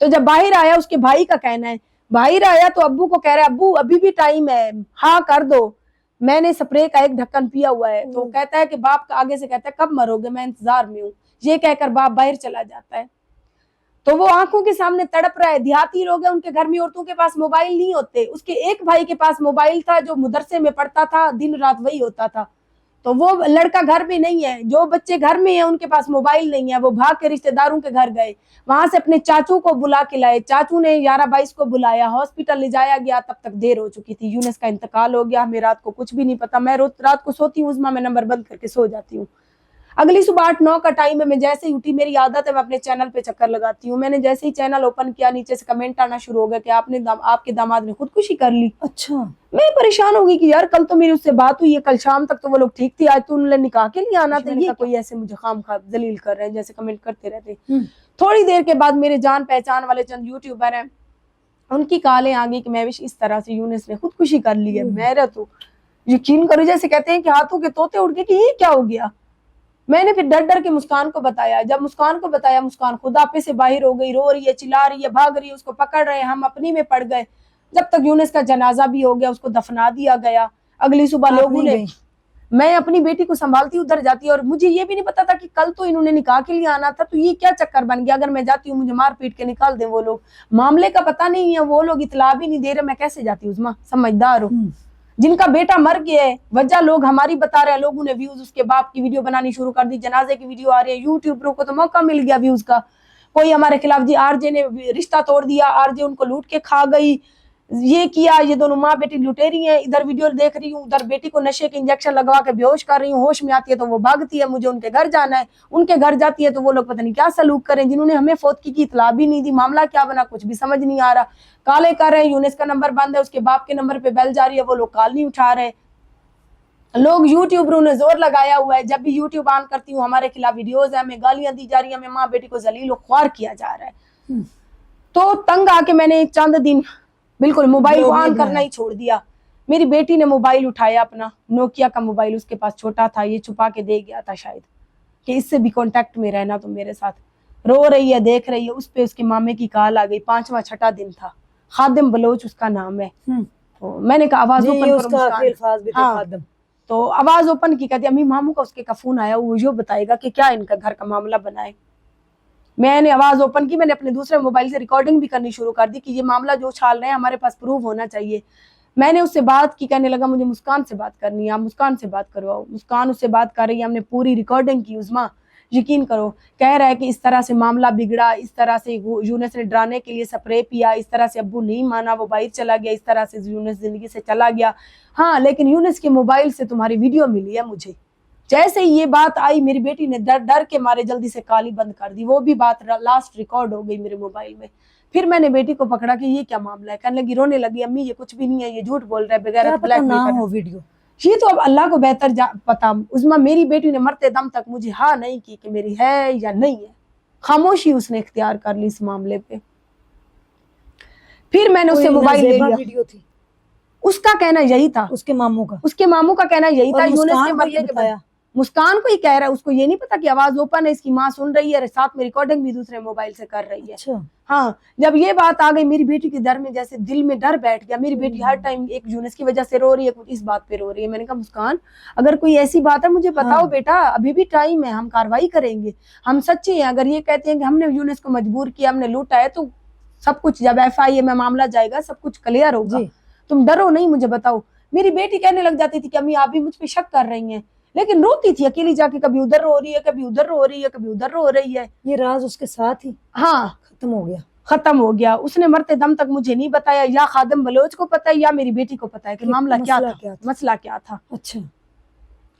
तो जब बाहर आया, उसके भाई का कहना है, बाहर आया तो अब्बू को कह रहा है अब्बू अभी भी टाइम है, हाँ कर दो, मैंने स्प्रे का 1 ढक्कन पिया हुआ है। तो कहता है कि बाप का आगे से कहता है कब मरोगे, मैं इंतजार में हूँ। ये कहकर बाप बाहर चला जाता है। तो वो आंखों के सामने तड़प रहा है। देहाती लोग हैं, उनके घर में औरतों के पास मोबाइल नहीं होते। उसके एक भाई के पास मोबाइल था जो मदरसे में पढ़ता था, दिन रात वही होता था। तो वो लड़का घर में नहीं है, जो बच्चे घर में हैं उनके पास मोबाइल नहीं है। वो भाग के रिश्तेदारों के घर गए, वहां से अपने चाचू को बुला के लाए। चाचू ने 11-22 को बुलाया, हॉस्पिटल ले जाया गया। तब तक देर हो चुकी थी, यूनिस का इंतकाल हो गया। हमें रात को कुछ भी नहीं पता। मैं रात को सोती हूँ उस्मा, मैं नंबर बंद करके सो जाती हूँ। अगली सुबह 8-9 का टाइम है, मैं जैसे ही उठी, मेरी आदत है मैं अपने चैनल पे चक्कर लगाती हूँ। मैंने जैसे ही चैनल ओपन किया, नीचे से कमेंट आना शुरू हो गया कि आपके दामाद ने खुदकुशी कर ली। अच्छा। मैं परेशान हो गई कि यार कल तो मेरी उससे बात हुई है, कल शाम तक तो वो लोग ठीक थी, आज तो उन्होंने निकाह के लिए आना था। ये कोई ऐसे मुझे खामखा जलील कर रहे हैं, जैसे कमेंट करते रहते। थोड़ी देर के बाद मेरे जान पहचान वाले चंद यूट्यूबर हैं, उनकी कॉलें आ गई कि महविश इस तरह से यूनिस ने खुदकुशी कर ली है। मेरा तो यकीन करो, जैसे कहते हैं कि हाथों के तोते उड़ गए कि ये क्या हो गया। मैंने फिर डर डर के मुस्कान को बताया। जब मुस्कान को बताया, मुस्कान खुद आपे से बाहर हो गई, रो रही है, चिल्ला रही है, भाग रही है, उसको पकड़ रहे हैं, हम अपनी में पड़ गए। जब तक यूनिस का जनाजा भी हो गया, उसको दफना दिया गया। अगली सुबह लोगों ने, मैं अपनी बेटी को संभालती उधर जाती, और मुझे ये भी नहीं पता था कि कल तो इन्होंने निकाह के लिए आना था। तो ये क्या चक्कर बन गया, अगर मैं जाती हूँ मुझे मार पीट के निकाल दे वो लोग। मामले का पता नहीं है, वो लोग इतला भी नहीं दे रहे, मैं कैसे जाती उस्मा, समझदार हो। जिनका बेटा मर गया है, वजह लोग हमारी बता रहे हैं, लोगों ने व्यूज उसके बाप की वीडियो बनानी शुरू कर दी, जनाजे की वीडियो आ रही है। यूट्यूबरों को तो मौका मिल गया व्यूज का। कोई हमारे खिलाफ, जी आरजे ने रिश्ता तोड़ दिया, आरजे उनको लूट के खा गई, ये किया, ये दोनों माँ बेटी लुटेरी हैं। इधर वीडियो देख रही हूँ, उधर बेटी को नशे के इंजेक्शन लगवा के बेहोश कर रही हूँ, होश में आती है तो वो भागती है, मुझे उनके घर जाना है। उनके घर जाती है तो वो लोग पता नहीं क्या सलूक करें, जिन्होंने हमें फौतगी की इतला भी नहीं दी। मामला क्या बना कुछ भी समझ नहीं आ रहा। काले कर रहे हैं, यूनिस का नंबर बंद है, उसके बाप के नंबर पे बेल जा रही है, वो लोग कॉल नहीं उठा रहे। लोग यूट्यूबरों ने जोर लगाया हुआ है, जब भी यूट्यूब ऑन करती हूँ हमारे खिलाफ वीडियोज है, हमें गालियां दी जा रही है, हमें माँ बेटी को जलील ख्वार किया जा रहा है। तो तंग आके मैंने चंद दिन बिल्कुल मोबाइल को ऑन करना ही छोड़ दिया। मेरी बेटी ने मोबाइल उठाया, अपना नोकिया का मोबाइल, उसके पास छोटा था, ये छुपा के दे गया था शायद कि इससे भी कांटेक्ट में रहना तो मेरे साथ। रो रही है, देख रही है, उस पे उसके मामे की कॉल आ गई। 5वां-6ठा दिन था, खादिम बलोच उसका नाम है। तो मैंने कहा आवाज ओपन करो। हाँ, तो आवाज ओपन की, कहती अम्मी मामू का उसके का फोन आया, वो जो बताएगा कि क्या इनका घर का मामला बनाए। मैंने आवाज ओपन की, मैंने अपने दूसरे मोबाइल से रिकॉर्डिंग भी करनी शुरू कर दी कि ये मामला जो छाल रहे हैं हमारे पास प्रूफ होना चाहिए। मैंने उससे बात की, कहने लगा मुझे मुस्कान से बात करनी है, आप मुस्कान से बात करवाओ। मुस्कान उससे बात कर रही है, हमने पूरी रिकॉर्डिंग की। उस्मा यकीन करो, कह रहा है कि इस तरह से मामला बिगड़ा, इस तरह से यूनिस ने डराने के लिए स्प्रे पिया, इस तरह से अब्बू नहीं माना, वो बाहर चला गया, इस तरह से यूनिस जिंदगी से चला गया। हाँ, लेकिन यूनिस के मोबाइल से तुम्हारी वीडियो मिली है मुझे। जैसे ही ये बात आई, मेरी बेटी ने डर डर के मारे जल्दी से काली बंद कर दी। वो भी बात लास्ट रिकॉर्ड हो गई मेरे मोबाइल में। फिर मैंने बेटी को पकड़ा कि ये क्या मामला है, कहने लगी, रोने लगी, अम्मी ये कुछ भी नहीं है, ये झूठ बोल रहा है, बगैर ब्लैकमेल हो वीडियो। ये तो अब अल्लाह को बेहतर पता। उस्मा मेरी बेटी ने मरते दम तक मुझे हाँ नहीं की कि मेरी है या नहीं है, खामोशी उसने इख्तियार कर ली इस मामले पे। फिर मैंने उससे मोबाइल ले लिया। वीडियो थी, उसका कहना यही था, उसके मामू का कहना यही था। यूनिस के मरने के बाद मुस्कान को ही कह रहा है, उसको ये नहीं पता कि आवाज ओपन है, इसकी माँ सुन रही है, साथ में रिकॉर्डिंग भी दूसरे मोबाइल से कर रही है। अच्छा हाँ, जब ये बात आ गई मेरी बेटी के डर में, जैसे दिल में डर बैठ गया। मेरी बेटी हर टाइम एक यूनिस की वजह से रो रही है, कुछ इस बात पे रो रही है। मैंने कहा मुस्कान, अगर कोई ऐसी बात है मुझे बताओ बेटा, अभी भी टाइम है, हम कार्रवाई करेंगे, हम सच्चे हैं। अगर ये कहते हैं कि हमने यूनिस को मजबूर किया, हमने लूटा है, तो सब कुछ जब FIA में मामला जाएगा सब कुछ क्लियर होगा, तुम डरो नहीं, मुझे बताओ। मेरी बेटी कहने लग जाती थी कि अम्मी आप भी मुझ पे शक कर रही हैं, लेकिन रोती थी अकेली जाके, कभी उधर रो रही है, कभी उधर रो रही है, कभी उधर रो रही है। ये राज उसके साथ ही हाँ खत्म हो गया। उसने मरते दम तक मुझे नहीं बताया, या खादिम बलोच को पता है या मेरी बेटी को पता है कि मामला क्या था, मसला क्या था। अच्छा,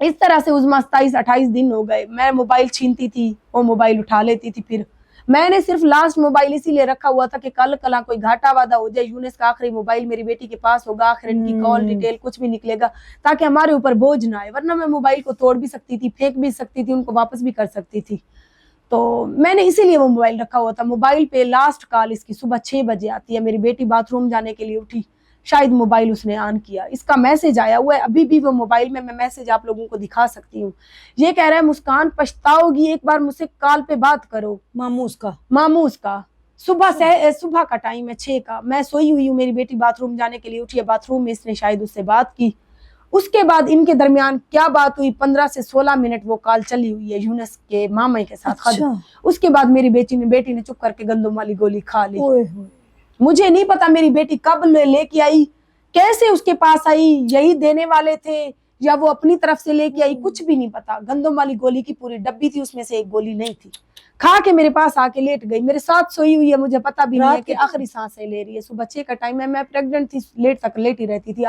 इस तरह से उज़मा 27-28 दिन हो गए। मैं मोबाइल छीनती थी, वो मोबाइल उठा लेती थी। फिर मैंने सिर्फ लास्ट मोबाइल इसीलिए रखा हुआ था कि कल कला कोई घाटा वादा हो जाए, यूनिस का आखिरी मोबाइल मेरी बेटी के पास होगा, आखिर इनकी कॉल डिटेल कुछ भी निकलेगा, ताकि हमारे ऊपर बोझ ना आए। वरना मैं मोबाइल को तोड़ भी सकती थी, फेंक भी सकती थी, उनको वापस भी कर सकती थी। तो मैंने इसीलिए वो मोबाइल रखा हुआ था। मोबाइल पे लास्ट कॉल इसकी सुबह 6 बजे आती है। मेरी बेटी बाथरूम जाने के लिए उठी, शायद मोबाइल उसने ऑन किया, इसका मैसेज आया हुआ है, अभी भी वो मोबाइल में मैं मैसेज आप लोगों को दिखा सकती हूँ। ये कह रहा है मुस्कान पछताओगी, एक बार मुझसे कॉल पे बात करो। मामूस का सुबह का टाइम है 6 का। मैं सोई हुई हूँ, मेरी बेटी बाथरूम जाने के लिए उठी है, बाथरूम में इसने शायद उससे बात की। उसके बाद इनके दरमियान क्या बात हुई, 15 से 16 मिनट वो कॉल चली हुई है यूनिस के मामा के साथ। अच्छा। उसके बाद मेरी बेटी ने चुप करके गंदम वाली गोली खा ली। मुझे नहीं पता मेरी बेटी कब लेके आई, कैसे उसके पास आई, यही देने वाले थे या वो अपनी तरफ से लेके आई, कुछ भी नहीं पता। गंदम वाली गोली की पूरी डब्बी थी, उसमें से एक गोली नहीं थी। खा के मेरे पास आके लेट गई, मेरे साथ सोई हुई है, मुझे पता भी नहीं है कि आखिरी सांसें ले रही है। सुबह 6 का टाइम है, मैं प्रेग्नेंट थी, लेट तक लेटी रहती थी,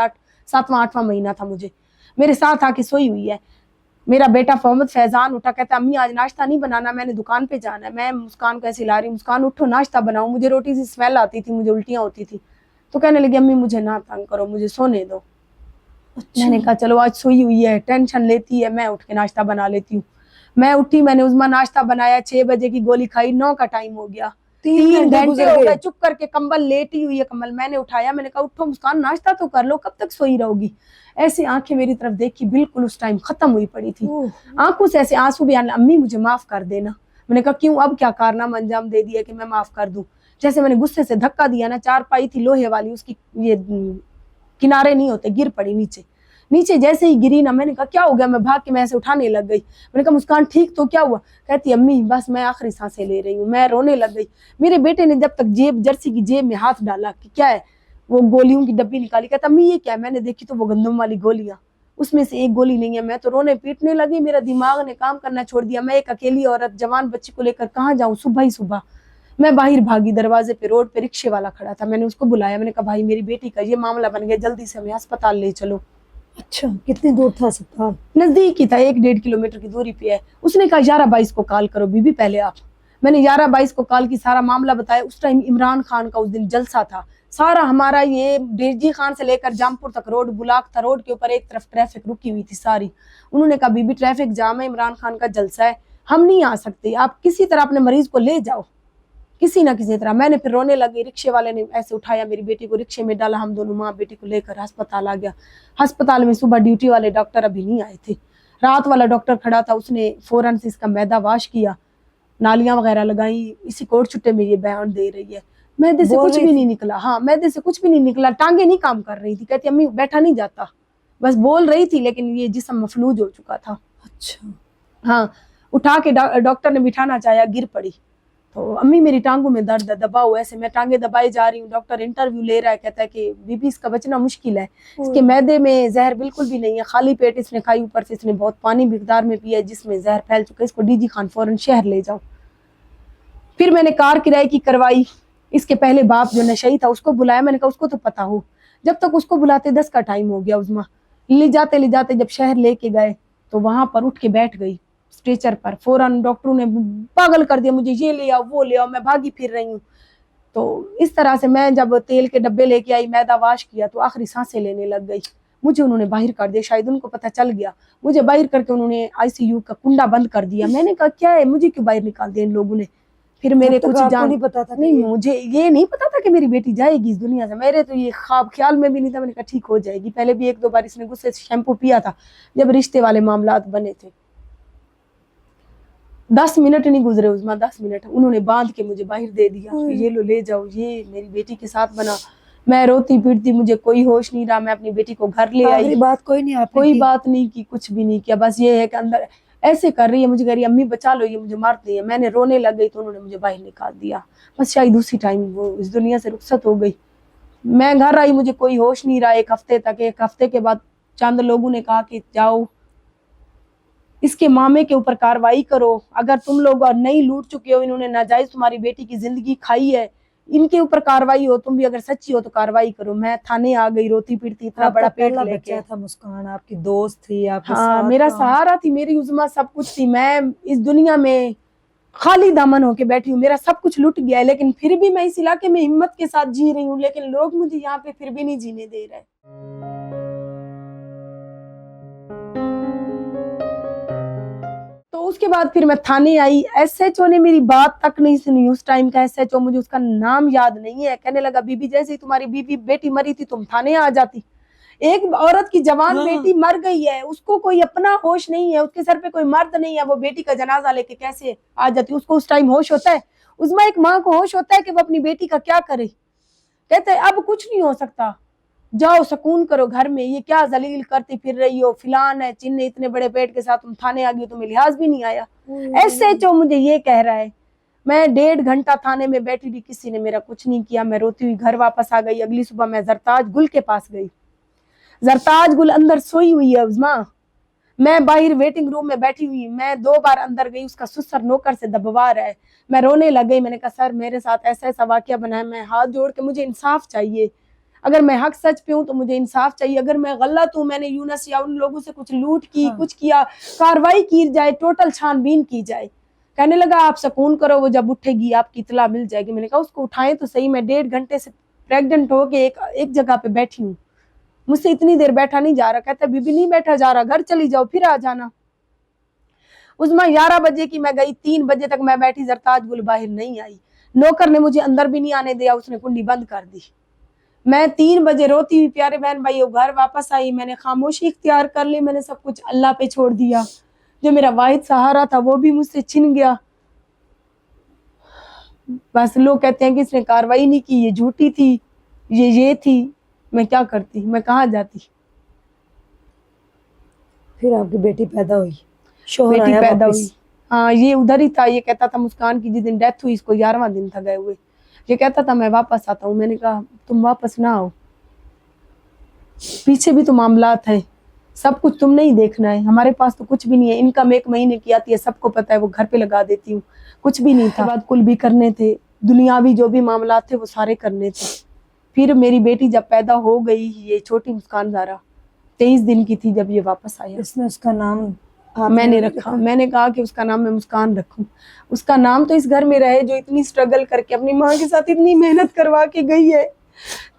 7वां-8वां महीना था मुझे। मेरे साथ आके सोई हुई है। मेरा बेटा मोहम्मद फैजान उठा, कहता अम्मी आज नाश्ता नहीं बनाना, मैंने दुकान पे जाना है। मैं मुस्कान को ऐसे ला रही, मुस्कान उठो नाश्ता बनाओ, मुझे रोटी से स्मेल आती थी, मुझे उल्टियां होती थी। तो कहने लगी अम्मी मुझे ना तंग करो, मुझे सोने दो। अच्छा। मैंने कहा चलो आज सोई हुई है, टेंशन लेती है, मैं उठ के नाश्ता बना लेती हूँ। मैं उठी, मैंने उज़मा नाश्ता बनाया, 6 बजे की गोली खाई, 9 का टाइम हो गया, 3 घंटे हो गए। चुप करके कंबल लेटी हुई है, कंबल मैंने उठाया, मैंने कहा उठो मुस्कान नाश्ता तो कर लो, कब तक सोई रहोगी। ऐसे आंखें मेरी तरफ देखी, बिल्कुल उस टाइम खत्म हुई पड़ी थी, आंखों से ऐसे आंसू भी आने, अम्मी मुझे माफ कर देना। मैंने कहा क्यों, अब क्या कारनामा अंजाम दे दिया कि मैं माफ कर दूं। जैसे मैंने गुस्से से धक्का दिया ना, चारपाई थी लोहे वाली, उसकी ये किनारे नहीं होते, गिर पड़ी नीचे जैसे ही गिरी ना, मैंने कहा क्या हो गया, मैं भाग के मैं ऐसे उठाने लग गई। मैंने कहा मुस्कान ठीक तो क्या हुआ, कहती अम्मी बस मैं आखिरी सांसें ले रही हूँ। मैं रोने लग गई। मेरे बेटे ने जब तक जर्सी की जेब में हाथ डाला कि क्या है, वो गोलियों की डब्बी निकाली, कहता अम्मी ये क्या है। मैंने देखी तो वो गंदम वाली गोलियां, उसमें से एक गोली नहीं है। मैं तो रोने पीटने लगी, मेरा दिमाग ने काम करना छोड़ दिया। मैं एक अकेली औरत जवान बच्ची को लेकर कहाँ जाऊँ, सुबह ही सुबह मैं बाहर भागी। दरवाजे पे रोड पे रिक्शे वाला खड़ा था, मैंने उसको बुलाया, मैंने कहा भाई मेरी बेटी का ये मामला बन गया, जल्दी से हमें अस्पताल ले चलो। अच्छा, कितनी दूर था अस्पताल? नजदीक ही था, 1-1.5 किलोमीटर की दूरी पे है। उसने कहा 11-22 को कॉल करो बीबी पहले आप। मैंने 11-22 को कॉल की, सारा मामला बताया। उस टाइम इमरान खान का उस दिन जलसा था सारा। हमारा ये डेजी खान से लेकर जामपुर तक रोड बुलाक था, रोड के ऊपर एक तरफ ट्रैफिक रुकी हुई थी सारी। उन्होंने कहा बीबी ट्रैफिक जाम है, इमरान खान का जलसा है, हम नहीं आ सकते, आप किसी तरह अपने मरीज को ले जाओ, किसी ना किसी तरह। मैंने फिर रोने लगी, रिक्शे वाले ने ऐसे उठाया, मेरी बेटी को रिक्शे में डाला, हम दोनों माँ बेटी को लेकर अस्पताल आ गया। अस्पताल में सुबह ड्यूटी वाले डॉक्टर अभी नहीं आए थे, रात वाला डॉक्टर खड़ा था, उसने फौरन से इसका मैदा वाश किया, नालियां वगैरह लगाई। इसी कोट छुट्टे में ये बयान दे रही है, मैदे से कुछ भी नहीं निकला। हाँ, मैदे से कुछ भी नहीं निकला, टांगे नहीं काम कर रही थी, कहती अम्मी बैठा नहीं जाता, बस बोल रही थी, लेकिन ये जिस्म मफलूज हो चुका था। अच्छा। हाँ, उठा के डॉक्टर ने बिठाना चाहा, गिर पड़ी। तो अम्मी मेरी टांगों में दर्द है, दबाओ। ऐसे मैं टांगे दबाई जा रही हूँ, डॉक्टर इंटरव्यू ले रहा है, कहता है कि बीबी इसका बचना मुश्किल है, इसके मैदे में जहर बिल्कुल भी नहीं है, खाली पेट इसने खाई, ऊपर से इसने बहुत पानी मिकदार में पिया है जिसमें जहर फैल चुका है, इसको डीजी खान फौरन शहर ले जाओ। फिर मैंने कार किराए की करवाई, इसके पहले बाप जो नशई था उसको बुलाया, मैंने कहा उसको तो पता हो। जब तक उसको बुलाते 10 का टाइम हो गया। उज़मा ले जाते जब शहर लेके गए तो वहां पर उठ के बैठ गई स्ट्रेचर पर। फौरन डॉक्टरों ने पागल कर दिया, मुझे ये ले आओ वो ले आओ, मैं भागी फिर रही हूँ। तो इस तरह से मैं जब तेल के डब्बे लेके आई, मैदा वाश किया, तो आखिरी सांसें लेने लग गई। मुझे उन्होंने बाहर कर दिया, शायद उनको पता चल गया। मुझे बाहर करके उन्होंने ICU का कुंडा बंद कर दिया। मैंने कहा क्या है, मुझे क्यों बाहर निकाल दिया इन लोगों ने। फिर मेरे कुछ जान नहीं पता था, नहीं, मुझे ये नहीं पता था कि मेरी बेटी जाएगी इस दुनिया से, मेरे तो ये ख्वाब ख्याल में भी नहीं था। मैंने कहा ठीक हो जाएगी। पहले भी 1-2 बार इसने गुस्से से शैम्पू पिया था जब रिश्ते वाले मामलात बने थे। 10 मिनट नहीं गुजरे उस्मा, 10 मिनट उन्होंने बांध के मुझे बाहर दे दिया, ये लो ले जाओ, ये मेरी बेटी के साथ बना। मैं रोती पीटती, मुझे कोई होश नहीं रहा, मैं अपनी बेटी को घर ले आई। बात कोई नहीं, आपने कोई की? बात नहीं की, कुछ भी नहीं किया, बस ये है कि अंदर ऐसे कर रही है, मुझे कह रही है अम्मी बचा लो, ये मुझे मारती है। मैंने रोने लग गई तो उन्होंने मुझे बाहर निकाल दिया। बस शायद उसी टाइम वो इस दुनिया से रुखसत हो गई। मैं घर आई, मुझे कोई होश नहीं रहा 1 हफ्ते तक। 1 हफ्ते के बाद चंद लोगों ने कहा कि जाओ इसके मामे के ऊपर कार्रवाई करो, अगर तुम लोग और नहीं लूट चुके हो, इन्होंने नाजायज तुम्हारी बेटी की जिंदगी खाई है, इनके ऊपर कार्रवाई हो, तुम भी अगर सच्ची हो तो कार्रवाई करो। मैं थाने आ गई रोती पीटती, इतना बड़ा पेट लेके। बच्चा था मुस्कान, आपकी दोस्त थी, आपके हाँ, साथ मेरा था। सहारा थी, मेरी उज़्मा सब कुछ थी। मैं इस दुनिया में खाली दामन होके बैठी हूँ, मेरा सब कुछ लुट गया है, लेकिन फिर भी मैं इस इलाके में हिम्मत के साथ जी रही हूँ, लेकिन लोग मुझे यहाँ पे फिर भी नहीं जीने दे रहे। तो उसके बाद फिर मैं थाने आई, एसएचओ ने मेरी बात तक नहीं सुनी। उस टाइम का एसएचओ, मुझे उसका नाम याद नहीं है, कहने लगा बीबी जैसे ही तुम्हारी बीबी बेटी मरी थी तुम थाने आ जाती। एक औरत की जवान बेटी मर गई है, उसको कोई अपना होश नहीं है, उसके सर पे कोई मर्द नहीं है, वो बेटी का जनाजा लेके कैसे आ जाती? उसको उस टाइम होश होता है? उसमें एक माँ को होश होता है कि वो अपनी बेटी का क्या करे? कहते हैं अब कुछ नहीं हो सकता, जाओ सुकून करो घर में, ये क्या जलील करती फिर रही हो, फिलान है चिन्ह, इतने बड़े पेट के साथ तुम थाने आ गई, तुम्हें लिहाज भी नहीं आया। एसएचओ मुझे ये कह रहा है। मैं 1.5 घंटा थाने में बैठी रही, किसी ने मेरा कुछ नहीं किया। मैं रोती हुई घर वापस आ गई। अगली सुबह मैं जरताज गुल के पास गई। जरताज गुल अंदर सोई हुई है उज़्मा, मैं बाहर वेटिंग रूम में बैठी हुई। मैं 2 बार अंदर गई, उसका सुसर नौकर से दबवा रहा है। मैं रोने लग गई, मैंने कहा सर मेरे साथ ऐसा ऐसा वाकया बना है, मैं हाथ जोड़ के मुझे इंसाफ चाहिए, अगर मैं हक सच पे हूँ तो मुझे इंसाफ चाहिए, अगर मैं गलत हूँ, मैंने यूनस या उन लोगों से कुछ लूट की, कुछ किया, कार्रवाई की जाए, टोटल छानबीन की जाए। कहने लगा आप सुकून करो, वो जब उठेगी आपकी इतला मिल जाएगी। मैंने कहा उसको उठाएं तो सही, मैं 1.5 घंटे से प्रेग्नेंट होके एक जगह पे बैठी हूँ, मुझसे इतनी देर बैठा नहीं जा रहा। कहता बीबी नहीं बैठा जा रहा, घर चली जाओ फिर आ जाना। उज़्मा 11 बजे की मैं गई, 3 बजे तक मैं बैठी, जरताज गुल बाहर नहीं आई। नौकर ने मुझे अंदर भी नहीं आने दिया, उसने कुंडी बंद कर दी। मैं 3 बजे रोती हुई प्यारे बहन भाइयों घर वापस आई। मैंने खामोशी इख्तियार कर ली, मैंने सब कुछ अल्लाह पे छोड़ दिया। जो मेरा वाहिद सहारा था वो भी मुझसे छिन गया। बस लोग कहते हैं कि इसने कार्रवाई नहीं की, ये झूठी थी, ये थी। मैं क्या करती, मैं कहाँ जाती? फिर आपकी बेटी पैदा हुई, शोहर बेटी आया पैदा वापस। हुई। हाँ, ये उधर ही था। ये कहता था मुस्कान की जिस दिन डेथ हुई, इसको 11वां दिन था गए हुए, ये कहता था मैं वापस आता हूँ। मैंने कहा तुम वापस ना आओ, पीछे भी तो मामलात हैं, सब कुछ तुम नहीं देखना है, हमारे पास तो कुछ भी नहीं है। इनकम 1 महीने की आती है, सबको पता है, वो घर पे लगा देती हूँ, कुछ भी नहीं था। बाद कुल भी करने थे, दुनियावी जो भी मामलात थे वो सारे करने थे। फिर मेरी बेटी जब पैदा हो गई, ये छोटी मुस्कान ज़ारा 23 दिन की थी जब ये वापस आया। इसने उसका नाम मैंने रखा, मैंने कहा कि उसका नाम मैं मुस्कान रखूं। उसका नाम तो इस घर में रहे जो इतनी स्ट्रगल करके अपनी माँ के साथ इतनी मेहनत करवा के गई है।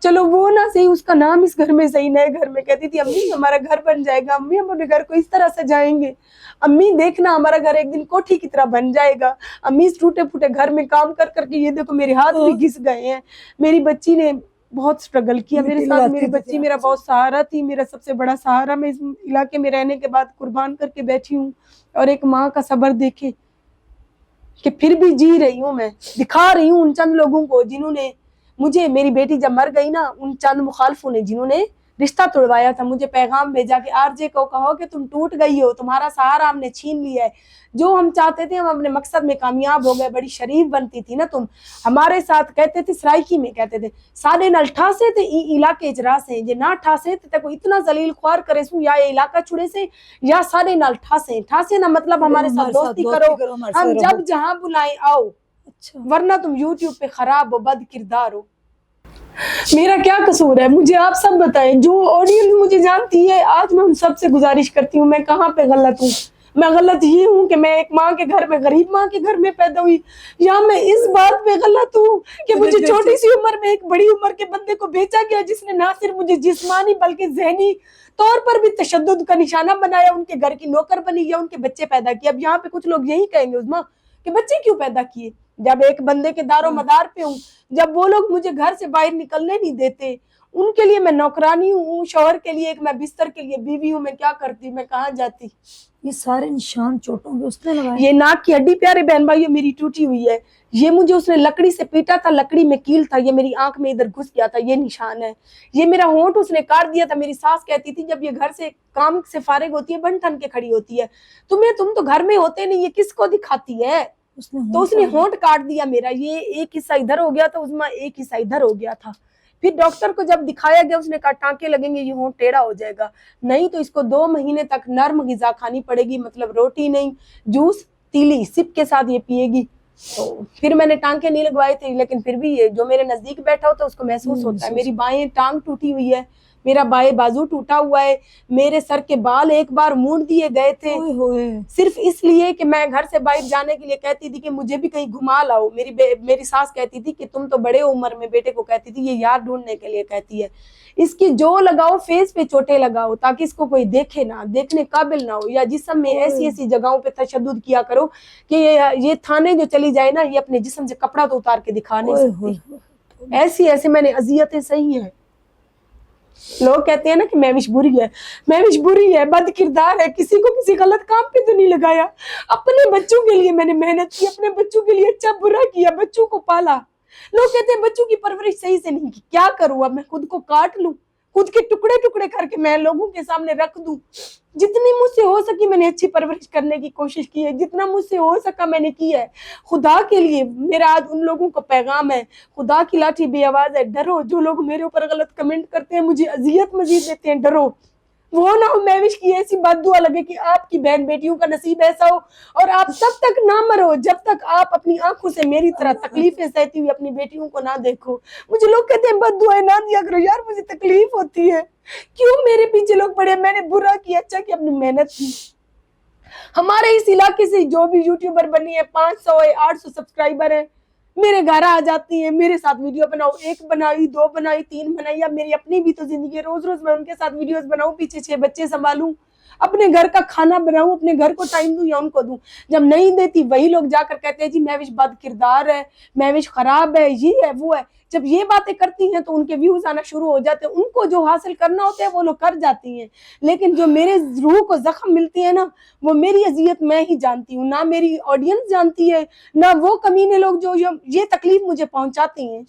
चलो वो ना सही, उसका नाम इस घर में सही, नए घर में। कहती थी अम्मी हमारा घर बन जाएगा, अम्मी हम अपने घर को इस तरह सजाएंगे, अम्मी देखना हमारा घर एक दिन कोठी की तरह बन जाएगा, अम्मी इस टूटे फूटे घर में काम कर करके ये देखो मेरे हाथ भी घिस गए हैं। मेरी बच्ची ने बहुत स्ट्रगल किया मेरे साथ। मेरी बच्ची मेरा बहुत सहारा थी, मेरा सबसे बड़ा सहारा। मैं इस इलाके में रहने के बाद कुर्बान करके बैठी हूँ, और एक माँ का सब्र देखे कि फिर भी जी रही हूँ। मैं दिखा रही हूँ उन चंद लोगों को जिन्होंने मुझे, मेरी बेटी जब मर गई ना, उन चंद मुखालफों ने जिन्होंने रिश्ता तोड़वाया था, मुझे पैगाम भेजा कि आरजे को कहो कि तुम टूट गई हो, तुम्हारा सहारा हमने छीन लिया है, जो हम चाहते थे हम अपने मकसद में कामयाब हो गए, बड़ी शरीफ बनती थी ना तुम हमारे साथ। कहते थे सराइकी में कहते थे सादे नाल ठासे थे इलाके च रासे, जे ना ठासे थे को इतना जलील ख्वार करे सु, या ये इलाका छुड़े से या सादे नाल ठासे। ठासे ना मतलब हमारे साथ दोस्ती करो, हम जब जहां बुलाएं आओ, वरना तुम यूट्यूब पे खराब हो, बद किरदार हो। मेरा क्या कसूर है, मुझे आप सब बताएं। जो ऑडियंस मुझे जानती है, आज मैं उन सब से गुजारिश करती हूँ, मैं कहाँ पे गलत हूँ? मैं गलत ये हूँ कि मैं एक माँ के घर में, गरीब माँ के घर में पैदा हुई, या मैं इस बात पे गलत हूँ कि मुझे छोटी सी उम्र में एक बड़ी उम्र के बंदे को बेचा गया, जिसने ना सिर्फ मुझे जिस्मानी बल्कि ज़हनी तौर पर भी तशद्दुद का निशाना बनाया, उनके घर की नौकर बनी या उनके बच्चे पैदा किए। अब यहाँ पे कुछ लोग यही कहेंगे उज़्मा कि बच्चे क्यों पैदा किए? जब एक बंदे के दारो मदार पे हूँ, जब वो लोग मुझे घर से बाहर निकलने नहीं देते, उनके लिए मैं नौकरानी हूँ, शौहर के लिए एक मैं बिस्तर के लिए बीवी हूँ, मैं क्या करती, मैं कहाँ जाती। ये सारे निशान चोटों पे उसने लगाए? ये नाक की हड्डी प्यारे बहन भाई मेरी टूटी हुई है, ये मुझे उसने लकड़ी से पीटा था, लकड़ी में कील था, ये मेरी आंख में इधर घुस गया था, ये निशान है। ये मेरा होंठ उसने काट दिया था। मेरी सास कहती थी जब ये घर से काम से फारिग होती है बन ठन के खड़ी होती है, तुम तो घर में होते नहीं, ये किसको दिखाती है। तो उसने होंठ काट दिया मेरा, ये एक हिस्सा इधर हो गया था उसमें, एक हिस्सा इधर हो गया था। फिर डॉक्टर को जब दिखाया गया उसने कहा टांके लगेंगे, ये होंठ टेढ़ा हो जाएगा, नहीं तो इसको 2 महीने तक नर्म ग़िज़ा खानी पड़ेगी, मतलब रोटी नहीं, जूस, तीली सिप के साथ ये पिएगी। तो फिर मैंने टांके नहीं लगवाए थे, लेकिन फिर भी ये जो मेरे नजदीक बैठा होता है उसको महसूस होता है। मेरी बाएं टांग टूटी हुई है, मेरा बाएं बाजू टूटा हुआ है, मेरे सर के बाल एक बार मूड़ दिए गए थे, सिर्फ इसलिए कि मैं घर से बाहर जाने के लिए कहती थी कि मुझे भी कहीं घुमा लाओ। मेरी सास कहती थी कि तुम तो बड़े उम्र में, बेटे को कहती थी, ये यार ढूंढने के लिए कहती है, इसकी जो लगाओ फेस पे चोटें लगाओ ताकि इसको कोई देखे ना, देखने काबिल ना हो, या जिस्म में ऐसी जगहों पे तशद्दुद किया करो कि ये थाने जो चली जाए ना, ये अपने जिस्म से कपड़ा तो उतार के दिखा नहीं सकती। ऐसी मैंने अजियतें सही हैं। लोग कहते हैं ना कि महविश बुरी है, महविश बुरी है, बद किरदार है, किसी को किसी गलत काम पे तो नहीं लगाया। अपने बच्चों के लिए मैंने मेहनत की, अपने बच्चों के लिए अच्छा बुरा किया, बच्चों को पाला। लोग कहते हैं बच्चों की परवरिश सही से नहीं की, क्या करूँ अब मैं खुद को काट लूं, खुद के टुकड़े टुकड़े करके मैं लोगों के सामने रख दूं। जितनी मुझसे हो सकी मैंने अच्छी परवरिश करने की कोशिश की है, जितना मुझसे हो सका मैंने की है खुदा के लिए। मेरा आज उन लोगों को पैगाम है, खुदा की लाठी बेआवाज है, डरो। जो लोग मेरे ऊपर गलत कमेंट करते हैं, मुझे अजियत मजीद देते हैं, डरो। वो ना हो महविश की ऐसी बात दुआ लगे कि आपकी बहन बेटियों का नसीब ऐसा हो और आप तब तक ना मरो जब तक आप अपनी आंखों से मेरी तरह तकलीफें सहती हुई अपनी बेटियों को ना देखो। मुझे लोग कहते हैं बद दुआएं ना दिया करो, यार मुझे तकलीफ होती है, क्यों मेरे पीछे लोग पड़े। मैंने बुरा किया, अच्छा कि अपनी मेहनत की। हमारे इस इलाके से जो भी यूट्यूबर बनी है, 500 है, 800 सब्सक्राइबर है, मेरे घर आ जाती है, मेरे साथ वीडियो बनाओ, 1 बनाई, 2 बनाई, 3 बनाई। या मेरी अपनी भी तो जिंदगी है, रोज रोज मैं उनके साथ वीडियोस बनाऊं, पीछे 6 बच्चे संभालूं, अपने घर का खाना बनाऊं, अपने घर को टाइम दूं या उनको दूं। जब नहीं देती वही लोग जाकर कहते हैं जी महविश बद किरदार है, महविश खराब है, ये है वो है। जब ये बातें करती हैं तो उनके व्यूज आना शुरू हो जाते हैं, उनको जो हासिल करना होता है वो लोग कर जाती हैं, लेकिन जो मेरे रूह को जख्म मिलती है ना, वो मेरी अजियत मैं ही जानती हूँ, ना मेरी ऑडियंस जानती है, ना वो कमीने लोग जो ये तकलीफ मुझे पहुंचाते हैं।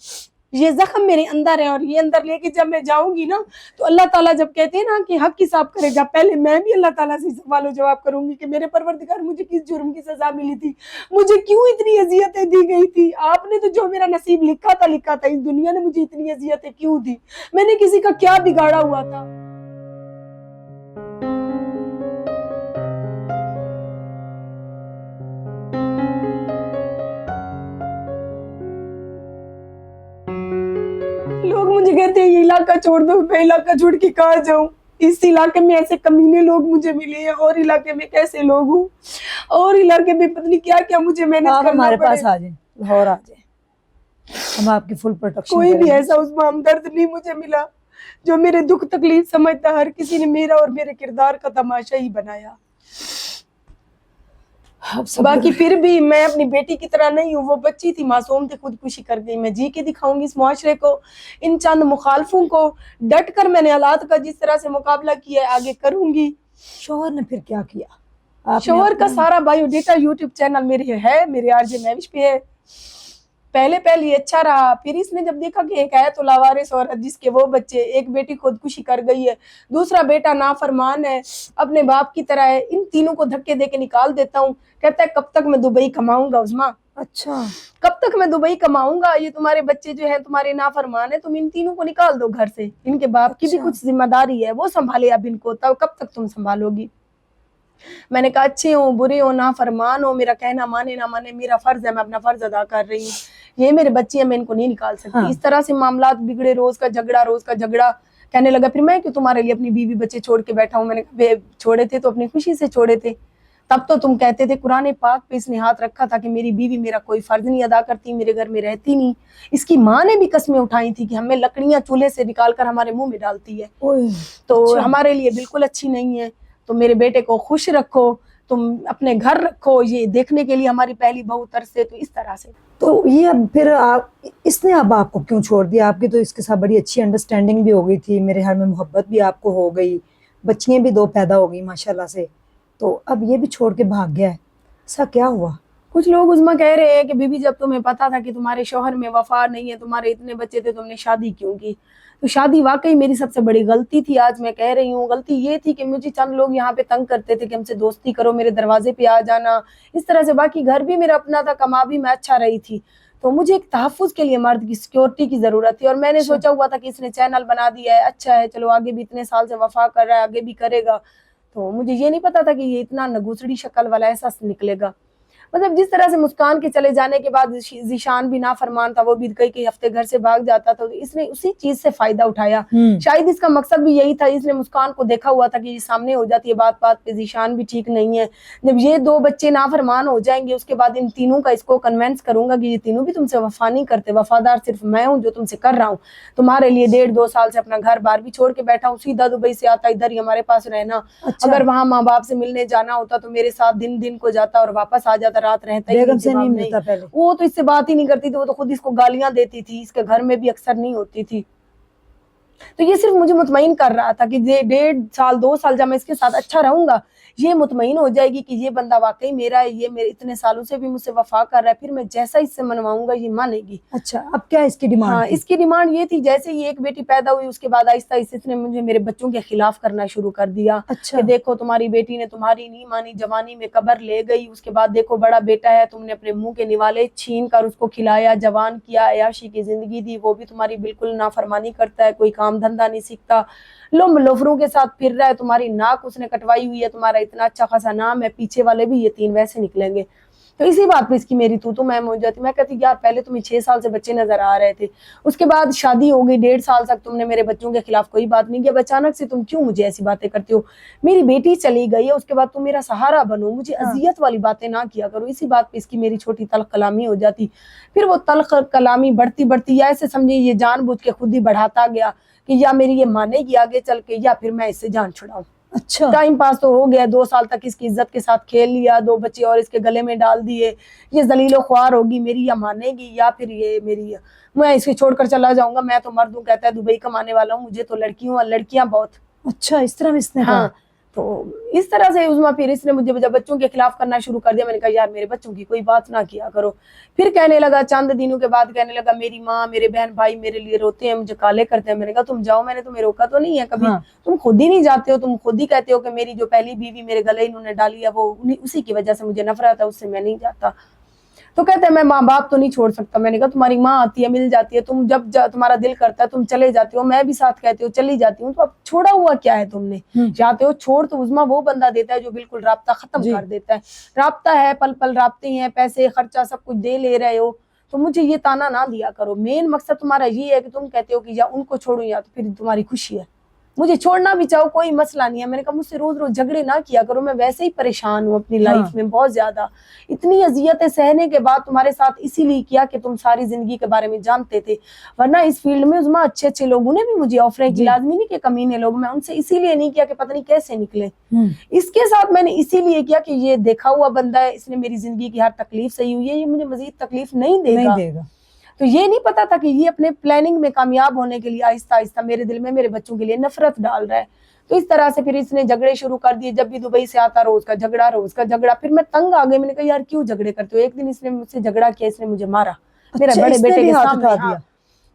ये जख्म मेरे अंदर है और ये अंदर लेके जब मैं जाऊंगी ना तो अल्लाह ताला जब कहते हैं ना कि हक हिसाब करेगा, पहले मैं भी अल्लाह ताला से सवाल जवाब करूंगी कि मेरे परवरदिगार मुझे किस जुर्म की सजा मिली थी, मुझे क्यों इतनी अजियतें दी गई थी। आपने तो जो मेरा नसीब लिखा था, इस दुनिया ने मुझे इतनी अजियतें क्यों दी, मैंने किसी का क्या बिगाड़ा हुआ था। लोग मुझे कहते हैं ये इलाका छोड़ दो, मैं इलाका छोड़ के कहाँ जाऊं। इस इलाके में ऐसे कमीने लोग मुझे मिले हैं, और इलाके में कैसे लोग हूँ, और इलाके में पता नहीं क्या क्या मुझे मेहनत करना पड़े। हमारे पास आ जाए, लाहौर आ जाए, हम आपकी फुल प्रोटेक्शन कोई भी ऐसा उसमें हमदर्द नहीं मुझे मिला जो मेरे दुख तकलीफ समझता। हर किसी ने मेरा और मेरे किरदार का तमाशा ही बनाया। बाकी फिर भी मैं अपनी बेटी की तरह नहीं हूँ, वो बच्ची थी, मासूम थी, खुदकुशी कर गई। मैं जी के दिखाऊंगी इस मुआशरे को, इन चंद मुखालफों को। डट कर मैंने हालात का जिस तरह से मुकाबला किया है आगे करूंगी। शोहर ने फिर क्या किया? शोहर का सारा बायोडेटा यूट्यूब चैनल मेरे है, मेरे आरजे महविश पे है। पहले ये अच्छा रहा, फिर इसने जब देखा कि एक है तो लावारिस औरत जिसके वो बच्चे, एक बेटी खुदकुशी कर गई है, दूसरा बेटा नाफरमान है, अपने बाप की तरह है, इन तीनों को धक्के दे के निकाल देता हूँ। कहता है कब तक मैं दुबई कमाऊंगा उस्मा, अच्छा कब तक मैं दुबई कमाऊंगा, ये तुम्हारे बच्चे जो हैं तुम्हारे नाफरमान है, तुम इन तीनों को निकाल दो घर से, इनके बाप की भी कुछ जिम्मेदारी है, वो संभाले अब इनको, तब कब तक तुम संभालोगी। मैंने कहा अच्छे हो बुरे हो नाफरमान हो, मेरा कहना माने ना माने, मेरा फर्ज है, मैं अपना फर्ज अदा कर रही हूँ। ये मेरे बच्चे हैं, मैं इनको नहीं निकाल सकती। हाँ। इस तरह से मामलात बिगड़े, रोज का झगड़ा। कहने लगा फिर मैं क्यों तुम्हारे लिए अपनी बीवी बच्चे छोड़ के बैठा हूँ। मैंने कहा छोड़े थे तो अपनी खुशी से छोड़े थे, तब तो तुम कहते थे कुरान पाक पे इसने हाथ रखा था कि मेरी बीवी मेरा कोई फर्ज नहीं अदा करती, मेरे घर में रहती नहीं। इसकी माँ ने भी कस्में उठाई थी कि हमें लकड़ियां चूल्हे से निकाल कर हमारे मुंह में डालती है, तो अच्छा। हमारे लिए बिल्कुल अच्छी नहीं है। तो मेरे बेटे को खुश रखो, तुम अपने घर रखो, ये देखने के लिए हमारी पहली बहू तरसे। तो इस तरह से تو یہ اب پھر اس نے اب آپ کو کیوں چھوڑ دیا؟ آپ کی تو اس کے ساتھ بڑی اچھی انڈرسٹینڈنگ بھی ہو گئی تھی، میرے خیال میں محبت بھی آپ کو ہو گئی، بچیاں بھی 2 پیدا ہو گئی ماشاءاللہ سے، تو اب یہ بھی چھوڑ کے بھاگ گیا ہے، ایسا کیا ہوا؟ کچھ لوگ عظمیٰ کہہ رہے ہیں کہ بی بی جب تمہیں پتا تھا کہ تمہارے شوہر میں وفا نہیں ہے، تمہارے اتنے بچے تھے، تم نے شادی کیوں کی؟ تو شادی واقعی میری سب سے بڑی غلطی تھی، آج میں کہہ رہی ہوں۔ غلطی یہ تھی کہ مجھے چند لوگ یہاں پہ تنگ کرتے تھے کہ ہم سے دوستی کرو، میرے دروازے پہ آ جانا، اس طرح سے۔ باقی گھر بھی میرا اپنا تھا، کما بھی میں اچھا رہی تھی، تو مجھے ایک تحفظ کے لیے مرد کی سیکورٹی کی ضرورت تھی، اور میں نے اچھا سوچا ہوا تھا کہ اس نے چینل بنا دیا ہے، اچھا ہے، چلو آگے بھی اتنے سال سے وفا کر رہا ہے، آگے بھی کرے گا۔ تو مجھے یہ نہیں پتا تھا کہ یہ اتنا نگوسڑی شکل والا احساس نکلے گا۔ مطلب جس طرح سے مسکان کے چلے جانے کے بعد ذیشان بھی نافرمان تھا، وہ بھی کئی ہفتے گھر سے بھاگ جاتا تھا، تو اس نے اسی چیز سے فائدہ اٹھایا۔ شاید اس کا مقصد بھی یہی تھا، اس نے مسکان کو دیکھا ہوا تھا کہ یہ سامنے ہو جاتی ہے بات بات پہ، ذیشان بھی ٹھیک نہیں ہے، جب یہ 2 بچے نافرمان ہو جائیں گے، اس کے بعد ان تینوں کا اس کو کنونس کروں گا کہ یہ تینوں بھی تم سے وفا نہیں کرتے، وفادار صرف میں ہوں جو تم سے کر رہا ہوں، تمہارے لیے 1.5-2 سال سے اپنا گھر بار بھی چھوڑ کے بیٹھا ہوں، سیدھا دبئی سے آتا ادھر ہی ہمارے پاس رہنا، اگر وہاں ماں باپ سے ملنے جانا ہوتا تو میرے ساتھ دن کو جاتا اور واپس آ جاتا، رات رہتا ہی سے نہیں ملتا پہلے؟ وہ تو اس سے بات ہی نہیں کرتی تھی، وہ تو خود اس کو گالیاں دیتی تھی، اس کے گھر میں بھی اکثر نہیں ہوتی تھی۔ تو یہ صرف مجھے مطمئن کر رہا تھا کہ 1.5-2 سال جب میں اس کے ساتھ اچھا رہوں گا، یہ مطمئن ہو جائے گی کہ یہ بندہ واقعی میرا ہے، یہ میرے اتنے سالوں سے بھی مجھ سے وفا کر رہا ہے، پھر میں جیسا اس سے منواؤں گا یہ مانے گی۔ اچھا اب کیا اس کی ڈیمانڈ ہاں، تھی؟ اس کی ڈیمانڈ یہ تھی، جیسے یہ ایک بیٹی پیدا ہوئی اس کے بعد آہستہ آہستہ اس نے مجھے میرے بچوں کے خلاف کرنا شروع کر دیا، اچھا کہ دیکھو تمہاری بیٹی نے تمہاری نہیں مانی، جوانی میں قبر لے گئی، اس کے بعد دیکھو بڑا بیٹا ہے، تم نے اپنے منہ کے نوالے چھین کر اس کو کھلایا، جوان کیا، عیاشی کی زندگی دی، وہ بھی تمہاری بالکل نافرمانی کرتا ہے، کوئی کام دھندا نہیں سیکھتا، لوفروں کے ساتھ پھر رہا ہے، تمہاری ناک اس نے کٹوائی ہوئی ہے، تمہارا اتنا اچھا خاصا نام ہے، پیچھے والے بھی یہ 3 ویسے نکلیں گے۔ تو اسی بات پہ اس کی میری تو میں ہو جاتی، میں کہتی یار پہلے تمہیں 6 سال سے بچے نظر آ رہے تھے، اس کے بعد شادی ہو گئی، 1.5 سال تک تم نے میرے بچوں کے خلاف کوئی بات نہیں کیا، اچانک سے تم کیوں مجھے ایسی باتیں کرتے ہو؟ میری بیٹی چلی گئی ہے، اس کے بعد تم میرا سہارا بنو، مجھے اذیت والی باتیں نہ کیا کرو۔ اسی بات پہ اس کی میری چھوٹی تلخ کلامی ہو جاتی، پھر وہ تلخ کلامی بڑھتی یا ایسے سمجھے یہ جان بوجھ کے خود ہی بڑھاتا گیا کہ یا میری یہ مانے گی آگے چل کے یا پھر میں اس سے جان چھڑاؤں۔ اچھا ٹائم پاس تو ہو گیا، 2 سال تک اس کی عزت کے ساتھ کھیل لیا، 2 بچے اور اس کے گلے میں ڈال دیے، یہ ذلیل و خوار ہوگی میری، یا مانے گی یا پھر یہ میری، میں اسے چھوڑ کر چلا جاؤں گا، میں تو مرد ہوں، کہتا ہے دبئی کمانے والا ہوں، مجھے تو لڑکیاں بہت۔ اچھا اس طرح اس نے کہا؟ ہاں، تو اس طرح سے عظمیٰ پھر اس نے مجھے جب بچوں کے خلاف کرنا شروع کر دیا، میں نے کہا یار میرے بچوں کی کوئی بات نہ کیا کرو۔ پھر کہنے لگا چند دنوں کے بعد کہنے لگا میری ماں میرے بہن بھائی میرے لیے روتے ہیں، مجھے کالے کرتے ہیں۔ میں نے کہا تم جاؤ، میں نے تمہیں روکا تو نہیں ہے کبھی، تم خود ہی نہیں جاتے ہو، تم خود ہی کہتے ہو کہ میری جو پہلی بیوی میرے گلے انہوں نے ڈالی ہے وہ اسی کی وجہ سے مجھے نفرت ہے، اس سے میں نہیں جاتا۔ تو کہتے ہیں میں ماں باپ تو نہیں چھوڑ سکتا۔ میں نے کہا تمہاری ماں آتی ہے مل جاتی ہے، تم جب تمہارا دل کرتا ہے تم چلے جاتے ہو، میں بھی ساتھ کہتی ہوں چلی جاتی ہوں، تو اب چھوڑا ہوا کیا ہے تم نے؟ جاتے ہو چھوڑ تو عظمیٰ وہ بندہ دیتا ہے جو بالکل رابطہ ختم کر دیتا ہے، رابطہ ہے پل پل رابطے ہیں، پیسے خرچہ سب کچھ دے لے رہے ہو، تو مجھے یہ تانا نہ دیا کرو۔ مین مقصد تمہارا یہ ہے کہ تم کہتے ہو کہ یا ان کو چھوڑوں یا تو پھر تمہاری خوشی ہے، مجھے چھوڑنا بھی چاہو کوئی مسئلہ نہیں ہے۔ میں نے کہا مجھ سے روز جھگڑے نہ کیا کرو، میں ویسے ہی پریشان ہوں اپنی لائف میں بہت زیادہ، اتنی اذیتیں سہنے کے بعد تمہارے ساتھ اسی لیے کیا کہ تم ساری زندگی کے بارے میں جانتے تھے، ورنہ اس فیلڈ میں عظمیٰ اچھے لوگوں نے بھی مجھے آفریں کی، لازمی نہیں کہ کمینے لوگ، میں ان سے اسی لیے نہیں کیا کہ پتہ نہیں کیسے نکلے، اس کے ساتھ میں نے اسی لیے کیا کہ یہ دیکھا ہوا بندہ ہے، اس نے میری زندگی کی ہر تکلیف صحیح ہوئی ہے، یہ مجھے مزید تکلیف نہیں دے گا۔ تو یہ نہیں پتا تھا کہ یہ اپنے پلاننگ میں کامیاب ہونے کے لیے آہستہ آہستہ میرے دل میں میرے بچوں کے لیے نفرت ڈال رہا ہے۔ تو اس طرح سے پھر اس نے جھگڑے شروع کر دیے، جب بھی دبئی سے آتا روز کا جھگڑا، پھر میں تنگ آ گئی، میں نے کہا یار کیوں جھگڑے کرتے ہو؟ ایک دن اس نے مجھ سے جھگڑا کیا، اس نے مجھے مارا میرے بڑے بیٹے کے سامنے۔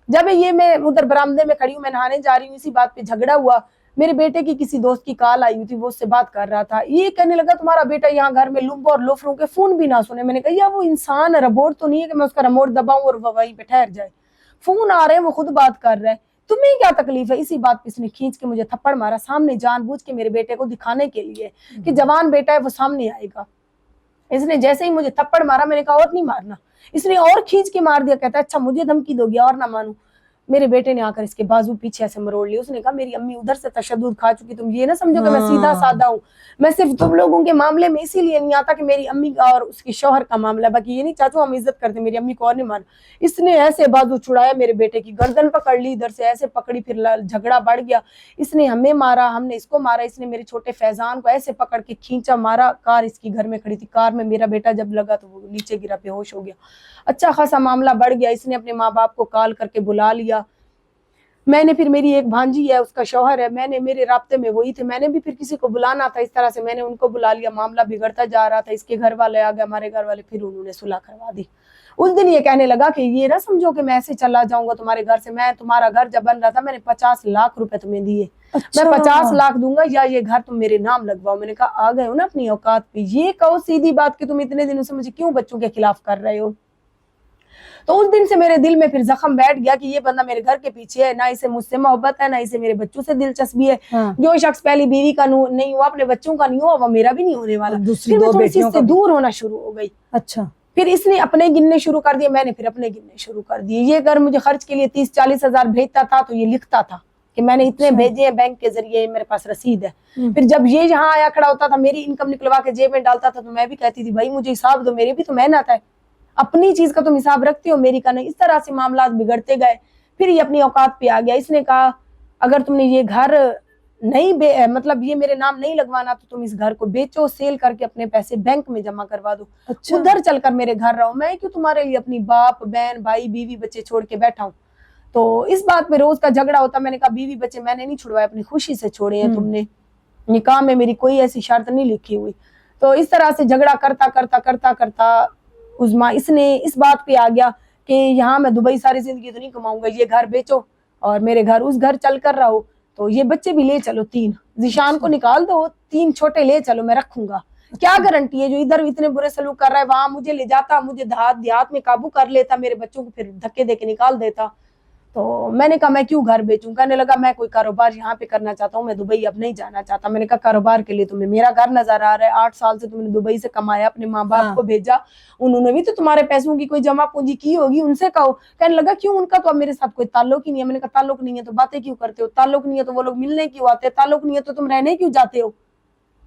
جب یہ میں ادھر برآمدے میں کھڑی ہوں، میں نہانے جا رہی ہوں، اسی بات پہ جھگڑا ہوا، میرے بیٹے کی کسی دوست کی کال آئی ہوئی تھی، وہ اس سے بات کر رہا تھا، یہ کہنے لگا تمہارا بیٹا یہاں گھر میں لمبوں اور لوفروں کے فون بھی نہ سنے۔ میں نے کہا یا وہ انسان ربوٹ تو نہیں ہے کہ میں اس کا ریموٹ دباؤں اور وہ وہیں پہ ٹھہر جائے، فون آ رہے ہیں وہ خود بات کر رہا ہے، تمہیں کیا تکلیف ہے؟ اسی بات پہ اس نے کھینچ کے مجھے تھپڑ مارا سامنے، جان بوجھ کے میرے بیٹے کو دکھانے کے لیے کہ جوان بیٹا ہے وہ سامنے آئے گا۔ اس نے جیسے ہی مجھے تھپڑ مارا، میں نے کہا اور نہیں مارنا، اس نے اور کھینچ کے مار دیا، کہتا ہے اچھا مجھے دھمکی دو گی اور نہ مانوں۔ मेरे बेटे ने आकर इसके बाजू पीछे ऐसे मरोड़ लिए। उसने कहा मेरी अम्मी उधर से तशद्दुद खा चुकी, तुम ये ना समझो कि मैं सीधा साधा हूँ, मैं सिर्फ तुम लोगों के मामले में इसीलिए नहीं आता कि मेरी अम्मी का और उसकी शौहर का मामला, बाकी ये नहीं चाचू हम इज्जत करते, मेरी अम्मी को और नहीं मार। इसने ऐसे बाजू छुड़ाया, मेरे बेटे की गर्दन पकड़ ली, इधर से ऐसे पकड़ी, फिर झगड़ा बढ़ गया। इसने हमें मारा, हमने इसको मारा, इसने मेरे छोटे फैजान को ऐसे पकड़ के खींचा, मारा। कार इसकी घर में खड़ी थी, कार में मेरा बेटा जब लगा तो वो नीचे गिरा, बेहोश हो गया। अच्छा खासा मामला बढ़ गया। इसने अपने माँ बाप को कॉल करके बुला लिया। मैंने फिर, मेरी एक भांजी है, उसका शौहर है, मैंने, मेरे राब्ते में वही थे, मैंने भी फिर किसी को बुलाना था, इस तरह से मैंने उनको बुला लिया। मामला बिगड़ता जा रहा था, इसके घर वाले आ गए, हमारे घर वाले, फिर उन्होंने सुलह करवा दी। उस दिन ये कहने लगा कि ये ना समझो कि मैं ऐसे चला जाऊंगा तुम्हारे घर से, मैं तुम्हारा घर जब बन रहा था मैंने 50 लाख रुपए तुम्हें दिए, अच्छा। मैं 50 लाख दूंगा या ये घर तुम मेरे नाम लगवाओ। मैंने कहा आ गए हो ना अपनी औकात पे, ये कहो सीधी बात कि तुम इतने दिनों से मुझे क्यों बच्चों के खिलाफ कर रहे हो। तो उस दिन से मेरे दिल में फिर जख्म बैठ गया कि ये बंदा मेरे घर के पीछे है, ना इसे मुझसे मोहब्बत है, ना इसे मेरे बच्चों से दिलचस्पी है। जो शख्स पहली बीवी का नहीं हुआ, अपने बच्चों का नहीं हुआ, वो मेरा भी नहीं होने वाला। फिर मैं थोड़ी सी इससे दूर होना शुरू हो गई। अच्छा। फिर इसने अपने गिनने शुरू कर दिए, मैंने फिर अपने गिनने शुरू कर दिए। ये अगर मुझे खर्च के लिए 30-40 हजार भेजता था तो ये लिखता था कि मैंने इतने भेजे हैं बैंक के जरिए, मेरे पास रसीद है। फिर जब ये यहाँ आया खड़ा होता था, मेरी इनकम निकलवा के जेब में डालता था, तो मैं भी कहती थी भाई मुझे हिसाब दो, मेरी भी तो मेहनत है, अपनी चीज का तुम हिसाब रखती हो, मेरी का नहीं। इस तरह से मामला बिगड़ते गए। फिर ये अपनी औकात पे आ गया। इसने कहा अगर तुमने ये घर नहीं मतलब ये मेरे नाम नहीं लगवाना तो तुम इस घर को बेचो, सेल करके अपने पैसे बैंक में जमा करवा दो। अच्छा। उधर चलकर मेरे घर रहो, मैं क्यों तुम्हारे लिए अपनी बाप बहन भाई बीवी बच्चे छोड़ के बैठा हूँ। तो इस बात पे रोज का झगड़ा होता। मैंने कहा बीवी बच्चे मैंने नहीं छुड़वाए, अपनी खुशी से छोड़े हैं तुमने, निकाह में मेरी कोई ऐसी शर्त नहीं लिखी हुई। तो इस तरह से झगड़ा करता करता करता करता उज़्मा इसने इस बात पे आ गया कि यहाँ मैं दुबई सारी जिंदगी तो नहीं कमाऊंगा, ये घर बेचो और मेरे घर उस घर चल कर रहो, तो ये बच्चे भी ले चलो, 3 ज़ीशान को निकाल दो, 3 छोटे ले चलो, मैं रखूंगा। क्या गारंटी है जो इधर इतने बुरे सलूक कर रहा है वहां मुझे ले जाता, मुझे देहात में काबू कर लेता, मेरे बच्चों को फिर धक्के दे के निकाल देता। तो मैंने कहा मैं क्यों घर बेचूं। कहने लगा मैं कोई कारोबार यहाँ पे करना चाहता हूँ, मैं दुबई अब नहीं जाना चाहता। मैंने कहा कारोबार के लिए तुम्हें मेरा घर नजर आ रहा है, 8 साल से तुमने दुबई से कमाया, अपने माँ बाप को भेजा, उन्होंने भी तो तुम्हारे पैसों की कोई जमा पूंजी की होगी, उनसे कहो। कहने लगा क्यों, उनका तो अब मेरे साथ कोई ताल्लुक ही नहीं है। मैंने कहा ताल्लुक नहीं है तो बातें क्यों करते हो, ताल्लुक नहीं है तो वो लोग मिलने क्यों आते, ताल्लुक नहीं है तो तुम रहने क्यों जाते हो।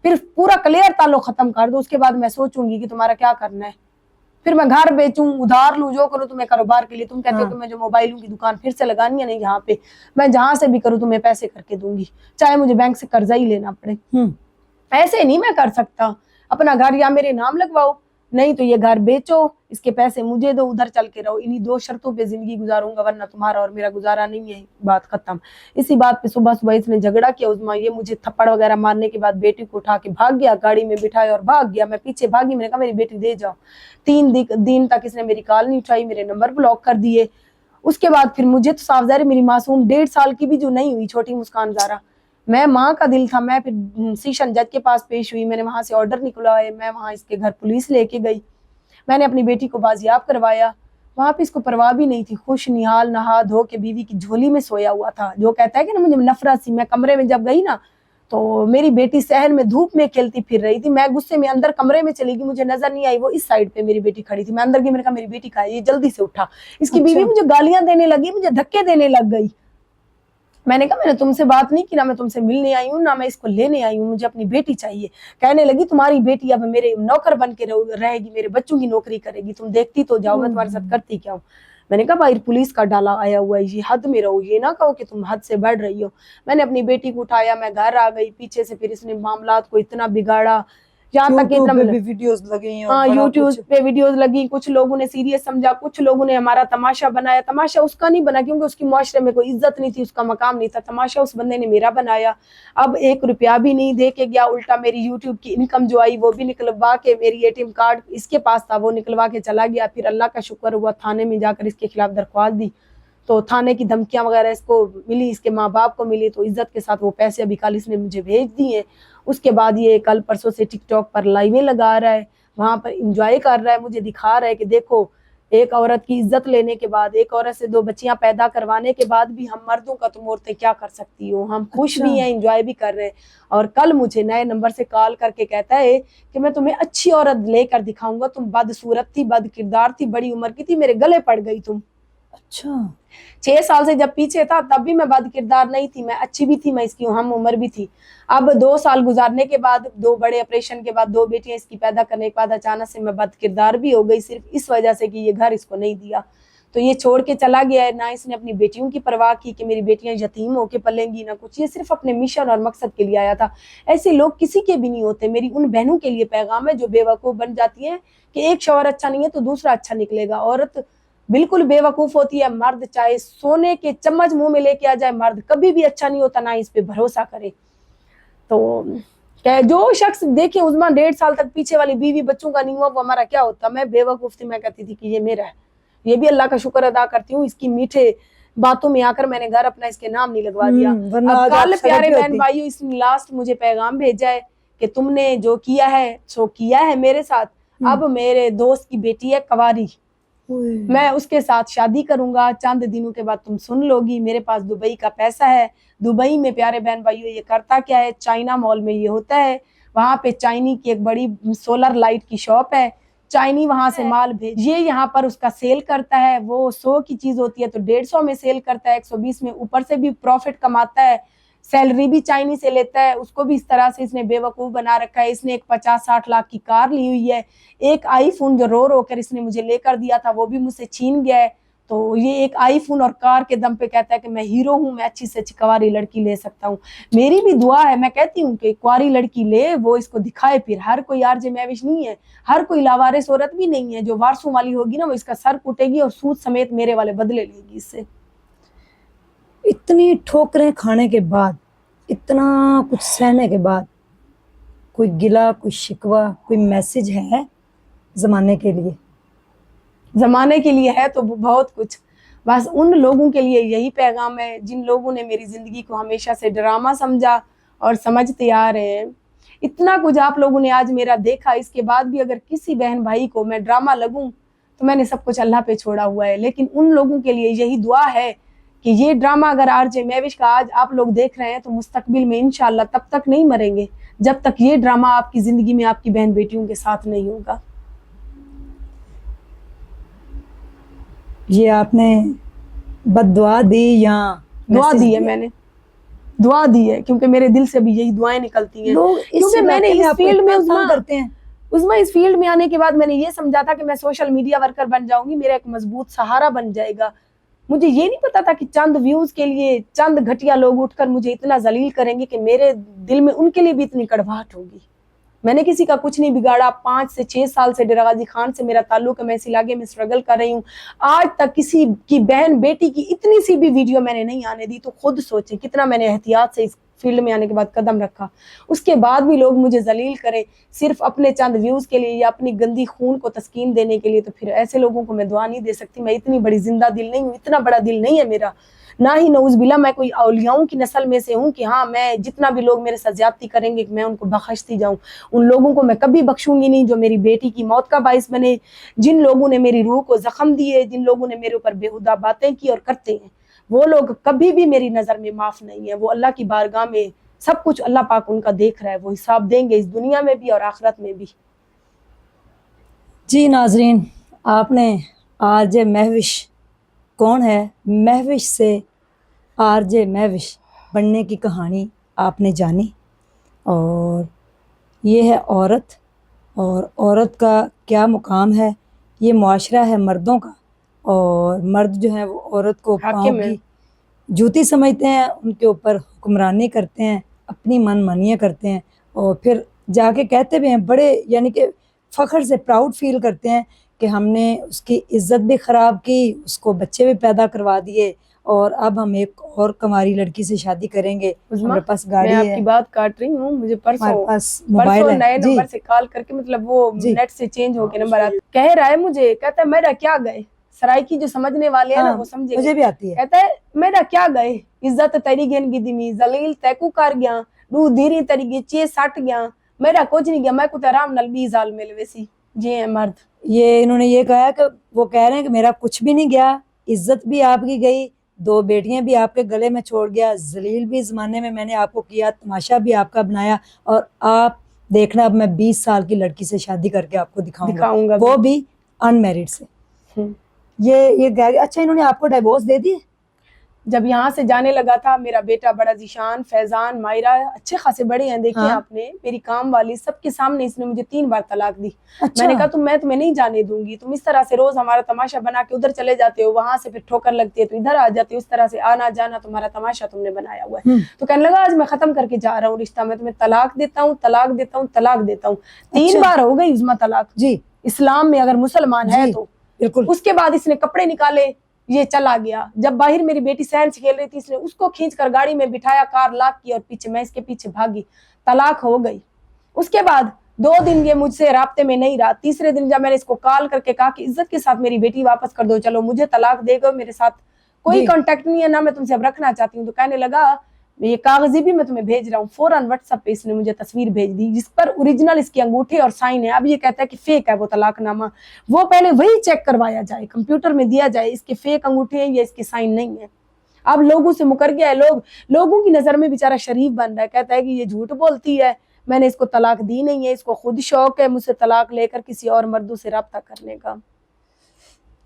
फिर पूरा क्लियर ताल्लुक खत्म कर दो, उसके बाद मैं सोचूंगी कि तुम्हारा क्या करना है। फिर मैं घर बेचूं, उधार लूं, जो करूं तुम्हें कारोबार के लिए। तुम कहते हो कि मैं जो मोबाइलों की दुकान फिर से लगानी है नहीं यहाँ पे, मैं जहां से भी करूं तुम्हें पैसे करके दूंगी, चाहे मुझे बैंक से कर्जा ही लेना पड़े। ऐसे नहीं मैं कर सकता, अपना घर या मेरे नाम लगवाओ, नहीं तो ये घर बेचो, इसके पैसे मुझे दो, उधर चल के रहो, इन्हीं 2 शर्तों पे जिंदगी गुजारूंगा, वरना तुम्हारा और मेरा गुजारा नहीं है। बात खत्म। इसी बात पे सुबह सुबह इसने झगड़ा किया उज़्मा। ये मुझे थप्पड़ वगैरह मारने के बाद बेटी को उठा के भाग गया, गाड़ी में बिठाया और भाग गया। मैं पीछे भागी, मैंने कहा मेरी बेटी दे जाओ। 3 दिन तक इसने मेरी कॉल नहीं उठाई, मेरे नंबर ब्लॉक कर दिए। उसके बाद फिर मुझे तो साफ ज़ाहिर मेरी मासूम 1.5 साल की भी जो नहीं हुई छोटी मुस्कान ज़ारा, मैं माँ का दिल था। मैं फिर सेशन जज के पास पेश हुई, मैंने वहां से ऑर्डर निकलवाए, मैं वहां इसके घर पुलिस लेके गई, मैंने अपनी बेटी को बाजियाब करवाया। वहां पे इसको परवाह भी नहीं थी, खुश निहाल नहा धो के बीवी की झोली में सोया हुआ था। जो कहता है कि ना मुझे नफरत सी, मैं कमरे में जब गई ना तो मेरी बेटी शहर में धूप में खेलती फिर रही थी, मैं गुस्से में अंदर कमरे में चली गई, मुझे नजर नहीं आई, वो इस साइड पे मेरी बेटी खड़ी थी। मैं अंदर गई, मैंने कहा मेरी बेटी कहाँ है, ये जल्दी से उठा। इसकी बीवी मुझे गालियां देने लगी, मुझे धक्के देने लग गई। मैंने कहा मैंने तुमसे बात नहीं की, ना मैं तुमसे मिलने आई हूँ, ना मैं इसको लेने आई हूँ, मुझे अपनी बेटी चाहिए। कहने लगी तुम्हारी बेटी अब मेरे नौकर बन के रहेगी, मेरे बच्चों की नौकरी करेगी, तुम देखती तो जाओ मैं तुम्हारे साथ करती क्या हूँ। मैंने कहा भाई पुलिस का डाला आया हुआ है, ये हद में रहो, ये ना कहो कि तुम हद से बढ़ रही हो। मैंने अपनी बेटी को उठाया, मैं घर आ गई। पीछे से फिर इसने मामलात को इतना बिगाड़ा, यहाँ तक वीडियोस लगी, हाँ यूट्यूब पे वीडियोस लगी। कुछ लोगों ने सीरियस समझा, कुछ लोगों ने हमारा तमाशा बनाया। तमाशा उसका नहीं बना क्योंकि उसकी मुआशरे में कोई इज्जत नहीं थी, उसका मकाम नहीं था। तमाशा उस बंदे ने मेरा बनाया। अब 1 रुपया भी नहीं दे के गया, उल्टा मेरी यूट्यूब की इनकम जो आई वो भी निकलवा के, मेरी ATM कार्ड इसके पास था वो निकलवा के चला गया। फिर अल्लाह का शुक्र हुआ, थाने में जाकर इसके खिलाफ दरख्वास्त दी तो थाने की धमकियां वगैरह इसको मिली, इसके माँ बाप को मिली, तो इज्जत के साथ वो पैसे अभी कल इसने मुझे भेज दिए। उसके बाद ये कल परसों से टिकटॉक पर लाइवें लगा रहा है, वहां पर इंजॉय कर रहा है, मुझे दिखा रहा है कि देखो एक औरत की इज्जत लेने के बाद, एक औरत से 2 बच्चियां पैदा करवाने के बाद भी हम मर्दों का तुम औरतें क्या कर सकती हो, हम खुश भी हैं, इंजॉय भी कर रहे हैं। और कल मुझे नए नंबर से कॉल करके कहता है कि मैं तुम्हें अच्छी औरत लेकर दिखाऊंगा, तुम बदसूरत थी, बद किरदार थी, बड़ी उम्र की थी, मेरे गले पड़ गई तुम। अच्छा 6 साल से जब पीछे था तब भी मैं बद किरदार नहीं थी, मैं अच्छी भी थी, मैं इसकी हम उम्र भी थी। अब 2 साल गुजारने के बाद, 2 बड़े ऑपरेशन के बाद, 2 बेटियां इसकी पैदा करने के बाद अचानक से मैं बद किरदार भी हो गई, सिर्फ इस वजह से कि ये घर इसको नहीं दिया। तो ये छोड़ के चला गया है, ना इसने अपनी बेटियों की परवाह की कि मेरी बेटियां यतीम होके पलेंगी, ना कुछ। ये सिर्फ अपने मिशन और मकसद के लिए आया था। ऐसे लोग किसी के भी नहीं होते। मेरी उन बहनों के लिए पैगाम है जो बेवकूफ़ बन जाती हैं कि एक शौहर अच्छा नहीं है तो दूसरा अच्छा निकलेगा। औरत बिल्कुल बेवकूफ होती है। मर्द चाहे सोने के चम्मच मुंह में लेके आ जाए, मर्द कभी भी अच्छा नहीं होता, ना इस पे भरोसा करे। तो जो शख्स देखे उस्मा 1.5 साल तक पीछे वाली बीवी बच्चों का नहीं हुआ, वो हमारा क्या होता। मैं बेवकूफ थी, मैं कहती थी कि ये मेरा है। ये भी अल्लाह का शुक्र अदा करती हूँ, इसकी मीठे बातों में आकर मैंने घर अपना इसके नाम नहीं लगवा दिया। वरना अब आज कल आप प्यारे सड़क पे बहन होती। भाइयों, इसने लास्ट मुझे पैगाम भेजा है कि तुमने जो किया है सो किया है मेरे साथ। अब मेरे दोस्त की बेटी है कवारी, मैं उसके साथ शादी करूंगा, चंद दिनों के बाद तुम सुन लोगी। मेरे पास दुबई का पैसा है। दुबई में प्यारे बहन भाइयों ये करता क्या है, चाइना मॉल में ये होता है, वहां पे चाइनी की एक बड़ी सोलर लाइट की शॉप है, चाइनी वहां से माल भेज, ये यहाँ पर उसका सेल करता है। वो 100 की चीज होती है तो 150 में सेल करता है, 120 में, ऊपर से भी प्रॉफिट कमाता है। सैलरी भी चाइनी से लेता है। उसको भी इस तरह से इसने बेवकूफ बना रखा है। इसने एक 50-60 लाख की कार ली हुई है। एक आईफोन जो रो कर इसने मुझे लेकर दिया था वो भी मुझसे छीन गया है। तो ये एक आईफोन और कार के दम पे कहता है कि मैं हीरो हूँ, मैं अच्छी से अच्छी कुंवारी लड़की ले सकता हूँ। मेरी भी दुआ है, मैं कहती हूँ कि कुंवारी लड़की ले, वो इसको दिखाए। फिर हर कोई आरजे महविश नहीं है, हर कोई लावारिस औरत भी नहीं है। जो वारसों वाली होगी ना, वो इसका सर कुटेगी और सूद समेत मेरे वाले बदले लेगी इससे। इतनी ठोकरें खाने के बाद, इतना कुछ सहने के बाद, कोई गिला, कोई शिकवा, कोई मैसेज है जमाने के लिए? जमाने के लिए है तो बहुत कुछ। बस उन लोगों के लिए यही पैगाम है जिन लोगों ने मेरी जिंदगी को हमेशा से ड्रामा समझा और समझते आ रहे हैं। इतना कुछ आप लोगों ने आज मेरा देखा, इसके बाद भी अगर किसी बहन भाई को मैं ड्रामा लगूं तो मैंने सब कुछ अल्लाह पे छोड़ा हुआ है। लेकिन उन लोगों के लिए यही दुआ है कि ये ड्रामा अगर आरजे महविश का आज आप लोग देख रहे हैं तो मुस्तकबिल में इंशाल्लाह तब तक नहीं मरेंगे जब तक ये ड्रामा आपकी जिंदगी में आपकी बहन बेटियों के साथ नहीं होगा। ये आपने बद्दुआ दी या दुआ मैसेज दी है, दिया? मैंने दुआ दी है क्योंकि मेरे दिल से भी यही दुआएं निकलती हैं। लोग क्योंकि मैंने इस फील्ड में काम करते हैं। उस्मा इस फील्ड में आने के बाद मैंने ये समझा था कि मैं सोशल मीडिया वर्कर बन जाऊंगी, मेरा एक मजबूत सहारा बन जाएगा। मुझे ये नहीं पता था कि चंद व्यूज के लिए चंद घटिया लोग उठकर मुझे इतना जलील करेंगे कि मेरे दिल में उनके लिए भी इतनी कड़वाहट होगी। मैंने किसी का कुछ नहीं बिगाड़ा। 5 से 6 साल से डरागाजी खान से मेरा ताल्लुक है, मैं इस इलाके में स्ट्रगल कर रही हूँ। आज तक किसी की बहन बेटी की इतनी सी भी वीडियो मैंने नहीं आने दी। तो खुद सोचें कितना मैंने एहतियात से इस फील्ड में आने के बाद कदम रखा। उसके बाद भी लोग मुझे जलील करें सिर्फ अपने चंद व्यूज के लिए या अपनी गंदी खून को तस्कीन देने के लिए, तो फिर ऐसे लोगों को मैं दुआ नहीं दे सकती। मैं इतनी बड़ी जिंदा दिल नहीं हूँ, इतना बड़ा दिल नहीं है मेरा, ना ही नऊज़-बिल्लाह मैं कोई औलियाओं की नस्ल में से हूँ कि हाँ मैं जितना भी लोग मेरे साथ ज्यादती करेंगे मैं उनको बख्शती जाऊँ। उन लोगों को मैं कभी बख्शूंगी नहीं जो मेरी बेटी की मौत का बाइस बने, जिन लोगों ने मेरी रूह को जख्म दिए, जिन लोगों ने मेरे ऊपर बेहुदा बातें की और करते हैं, वो लोग कभी भी मेरी नजर में माफ नहीं है। वो अल्लाह की बारगाह में सब कुछ अल्लाह पाक उनका देख रहा है, वो हिसाब देंगे इस दुनिया में भी और आखिरत में भी। जी नाजरीन, आपने आरजे महविश कौन है, महविश से आरजे महविश बनने की कहानी आपने जानी। और ये है औरत, और औरत का क्या मुकाम है, ये मुआशरा है मर्दों का, और मर्द जो है वो औरत को पाँव हाकिम है। की जूती समझते हैं, उनके ऊपर हुक्मरानी करते हैं, अपनी मनमानियाँ करते हैं, और फिर जाके कहते भी हैं बड़े, यानी कि फ़ख्र से प्राउड फील करते हैं कि हमने उसकी इज्जत भी ख़राब की, उसको बच्चे भी पैदा करवा दिए, और अब हम एक और कुंवारी लड़की से शादी करेंगे। हमारे पास गाड़ी मैं है, आपकी बात काट रही हूँ, मुझे हमारे परसों पास मोबाइल है नए जी नंबर से कॉल करके, मतलब वो जी। नेट से चेंज होके नंबर आता, कह रहा है मुझे, कहता है मेरा क्या गए, सराइकी जो समझने वाले हैं ना हाँ, वो समझे, मुझे भी आती है। कहता है मेरा क्या गए, इज्जत तेरी गेन की दिमी, जलील तैकू कर गया, डू धीरी तेरी गे सट गया, मेरा कुछ नहीं गया, मैं कुछ आराम नल 20 साल मिल वैसी। ये है मर्द। ये इन्होंने ये कहा कि वो कह रहे हैं कि मेरा कुछ भी नहीं गया, इज्जत भी आपकी गई, 2 बेटियां भी आपके गले में छोड़ गया, जलील भी ज़माने में मैंने आपको किया, तमाशा भी आपका बनाया, और आप देखना अब मैं 20 साल की लड़की से शादी करके आपको दिखाऊंगा, दिखाऊंगा वो भी अनमैरिड से। ये अच्छा इन्होंने आपको डाइवोर्स दे दिए? जब यहाँ से जाने लगा था, मेरा बेटा बड़ा जीशान, फैजान, मायरा अच्छे खासे बड़े हैं, देखिए हाँ। आपने, मेरी काम वाली, सबके सामने इसने मुझे 3 बार तलाक दी। अच्छा। मैंने कहा मैं तुम्हें नहीं जाने दूंगी, तुम इस तरह से रोज हमारा तमाशा बना के उधर चले जाते हो, वहां से फिर ठोकर लगती है तो इधर आ जाते हो, इस तरह से आना जाना तुम्हारा तमाशा तुमने बनाया हुआ है। तो कहने लगा आज मैं खत्म करके जा रहा हूँ रिश्ता, मैं तुम्हें तलाक देता हूँ, तलाक देता हूँ, तलाक देता हूँ। 3 बार हो गई उस्मा तलाक जी इस्लाम में, अगर मुसलमान है तो। बिल्कुल। उसके बाद इसने कपड़े निकाले, ये चला गया। जब बाहर मेरी बेटी सैर से खेल रही थी, इसने उसको खींच कर गाड़ी में बिठाया, कार लॉक की और पीछे मैं इसके पीछे भागी, तलाक हो गई। उसके बाद 2 दिन ये मुझसे राब्ते में नहीं रहा। तीसरे दिन जब मैंने इसको कॉल करके कहा कि इज्जत के साथ मेरी बेटी वापस कर दो, चलो मुझे तलाक दे गो, मेरे साथ कोई कांटेक्ट नहीं है ना, मैं तुमसे अब रखना चाहती हूँ, तो कहने लगा ये कागजी भी मैं तुम्हें भेज रहा हूँ। फौरन व्हाट्सएप पे इसने मुझे तस्वीर भेज दी जिस पर ओरिजिनल इसकी अंगूठी और साइन है। अब ये कहता है कि फेक है वो तलाकनामा, वो पहले वही चेक करवाया जाए, कंप्यूटर में दिया जाए इसके फेक अंगूठे हैं या इसके साइन नहीं है। अब लोगों से मुकर गया है, लोगों की नजर में बेचारा शरीफ बन रहा है, कहता है कि ये झूठ बोलती है, मैंने इसको तलाक दी नहीं है, इसको खुद शौक है मुझसे तलाक लेकर किसी और मर्दों से रब्ता करने का।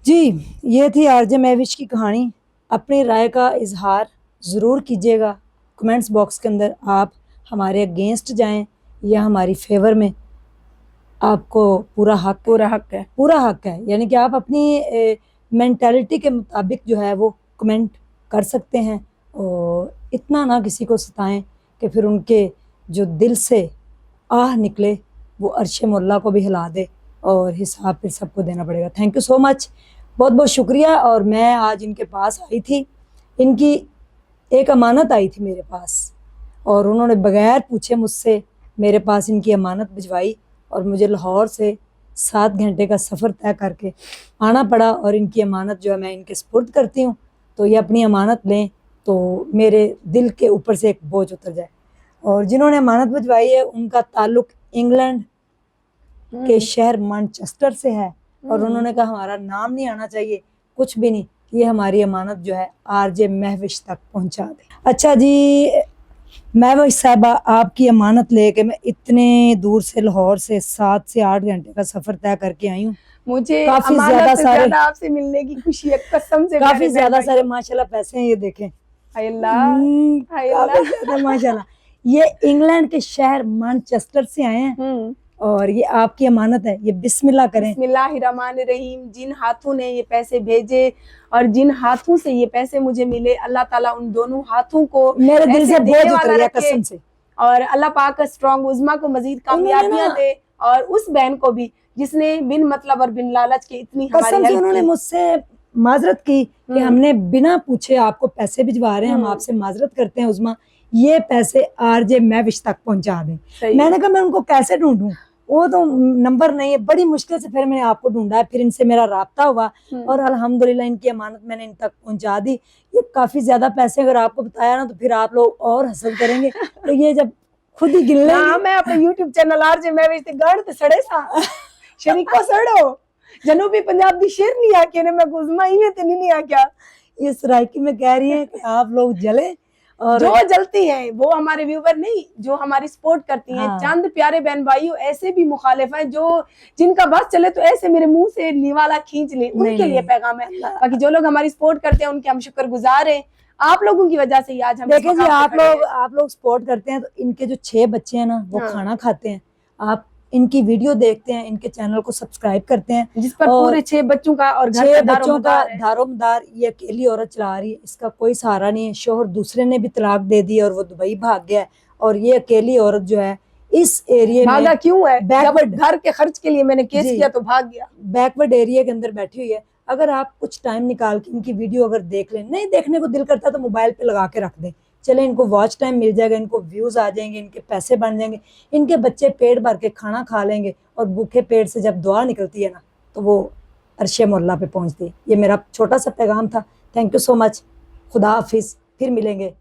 जी, ये थी आरजे महविश की कहानी। अपनी राय का इजहार ज़रूर कीजिएगा कमेंट्स बॉक्स के अंदर। आप हमारे अगेंस्ट जाएं या हमारी फेवर में, आपको पूरा हक है। यानी कि आप अपनी मेंटालिटी के मुताबिक जो है वो कमेंट कर सकते हैं, और इतना ना किसी को सताएं कि फिर उनके जो दिल से आह निकले वो अर्श मौला को भी हिला दे, और हिसाब फिर सबको देना पड़ेगा। थैंक यू सो मच, बहुत बहुत शुक्रिया। और मैं आज इनके पास आई थी, इनकी एक अमानत आई थी मेरे पास, और उन्होंने बगैर पूछे मुझसे मेरे पास इनकी अमानत भिजवाई, और मुझे लाहौर से 7 घंटे का सफ़र तय करके आना पड़ा, और इनकी अमानत जो है मैं इनके सुपुर्द करती हूँ। तो ये अपनी अमानत लें तो मेरे दिल के ऊपर से एक बोझ उतर जाए। और जिन्होंने अमानत भिजवाई है उनका ताल्लुक इंग्लैंड के शहर मैनचेस्टर से है, और उन्होंने कहा हमारा नाम नहीं आना चाहिए, कुछ भी नहीं, ये हमारी अमानत जो है आरजे महविश तक पहुंचा दे। अच्छा जी महविश साहबा, आपकी अमानत लेके मैं इतने दूर से लाहौर से 7 से 8 घंटे का सफर तय करके आई हूँ। मुझे काफी ज्यादा आपसे मिलने की खुशी है, कसम से। काफी ज्यादा सारे माशाल्लाह पैसे हैं, ये देखें। हाय अल्लाह, माशाल्लाह। ये इंग्लैंड के शहर मैनचेस्टर से आए हैं, और ये आपकी अमानत है, ये बिस्मिल्लाह करें। बिस्मिल्लाहिर्रहमानिर्रहीम। जिन हाथों ने ये पैसे भेजे और जिन हाथों से ये पैसे मुझे मिले, अल्लाह ताला उन दोनों हाथों को मेरे दिल से बोझ उतर गया कसम से, और अल्लाह पाक स्ट्रॉन्ग उज़्मा को मजीद कामयाबियां दे, और उस बहन को भी जिसने बिन मतलब और बिन लालच के इतनी हमारी हेल्प की। उन्होंने मुझसे माजरत की कि हमने बिना पूछे आपको पैसे भिजवा रहे हैं, हम आपसे माजरत करते हैं उज़्मा, ये पैसे आरजे महविश तक पहुंचा दें। मैंने कहा मैं उनको कैसे ढूंढूं, वो तो नंबर नहीं है। बड़ी मुश्किल से फिर मैंने आपको ढूंढा है, फिर इनसे मेरा राब्ता हुआ, और अल्हम्दुलिल्लाह इनकी अमानत मैंने इन तक पहुंचा दी। ये काफी ज्यादा पैसे अगर आपको बताया ना तो फिर आप लोग और हसद करेंगे, तो ये जब खुद ही गिन लेंगे। मैं अपने यूट्यूब चैनल आरजे महविश ते गढ़ ते सड़े सा शरीको सड़ो जनूबी पंजाब दी शेरनी आके ने मैं गुज़मा ही में ते नहीं आ क्या। ये सराइकी में कह रही है कि आप लोग जले, और जो जलती हैं वो हमारे व्यूवर नहीं, जो हमारी सपोर्ट करती हैं। चंद प्यारे बहन भाइयों ऐसे भी मुखालिफ हैं जो जिनका बस चले तो ऐसे मेरे मुंह से निवाला खींच ले, उनके लिए पैगाम है। बाकी जो लोग हमारी सपोर्ट करते हैं उनके हम शुक्रगुजार हैं। आप लोगों की वजह से आज हम देखें जी, आप लोग सपोर्ट करते हैं तो इनके जो 6 बच्चे हैं ना वो खाना खाते हैं, आप इनकी वीडियो देखते हैं, इनके चैनल को सब्सक्राइब करते हैं, जिस पर पूरे 6 बच्चों का और 6 बच्चों का दारोमदार ये अकेली औरत चला रही है। इसका कोई सहारा नहीं है, शोहर दूसरे ने भी तलाक दे दी और वो दुबई भाग गया है, और ये अकेली औरत जो है इस एरिया में भागा क्यों है? बैकवर्ड घर के खर्च के लिए मैंने केस किया तो भाग गया, बैकवर्ड एरिया के अंदर बैठी हुई है। अगर आप कुछ टाइम निकाल के इनकी वीडियो अगर देख लें, नहीं देखने को दिल करता तो मोबाइल पे लगा के रख दें, चले इनको वॉच टाइम मिल जाएगा, इनको व्यूज आ जाएंगे, इनके पैसे बन जाएंगे, इनके बच्चे पेट भर के खाना खा लेंगे, और भूखे पेट से जब दुआ निकलती है ना तो वो अर्शे मौला पे पहुंचती है। ये मेरा छोटा सा पैगाम था। थैंक यू सो मच, खुदा हाफिज, फिर मिलेंगे।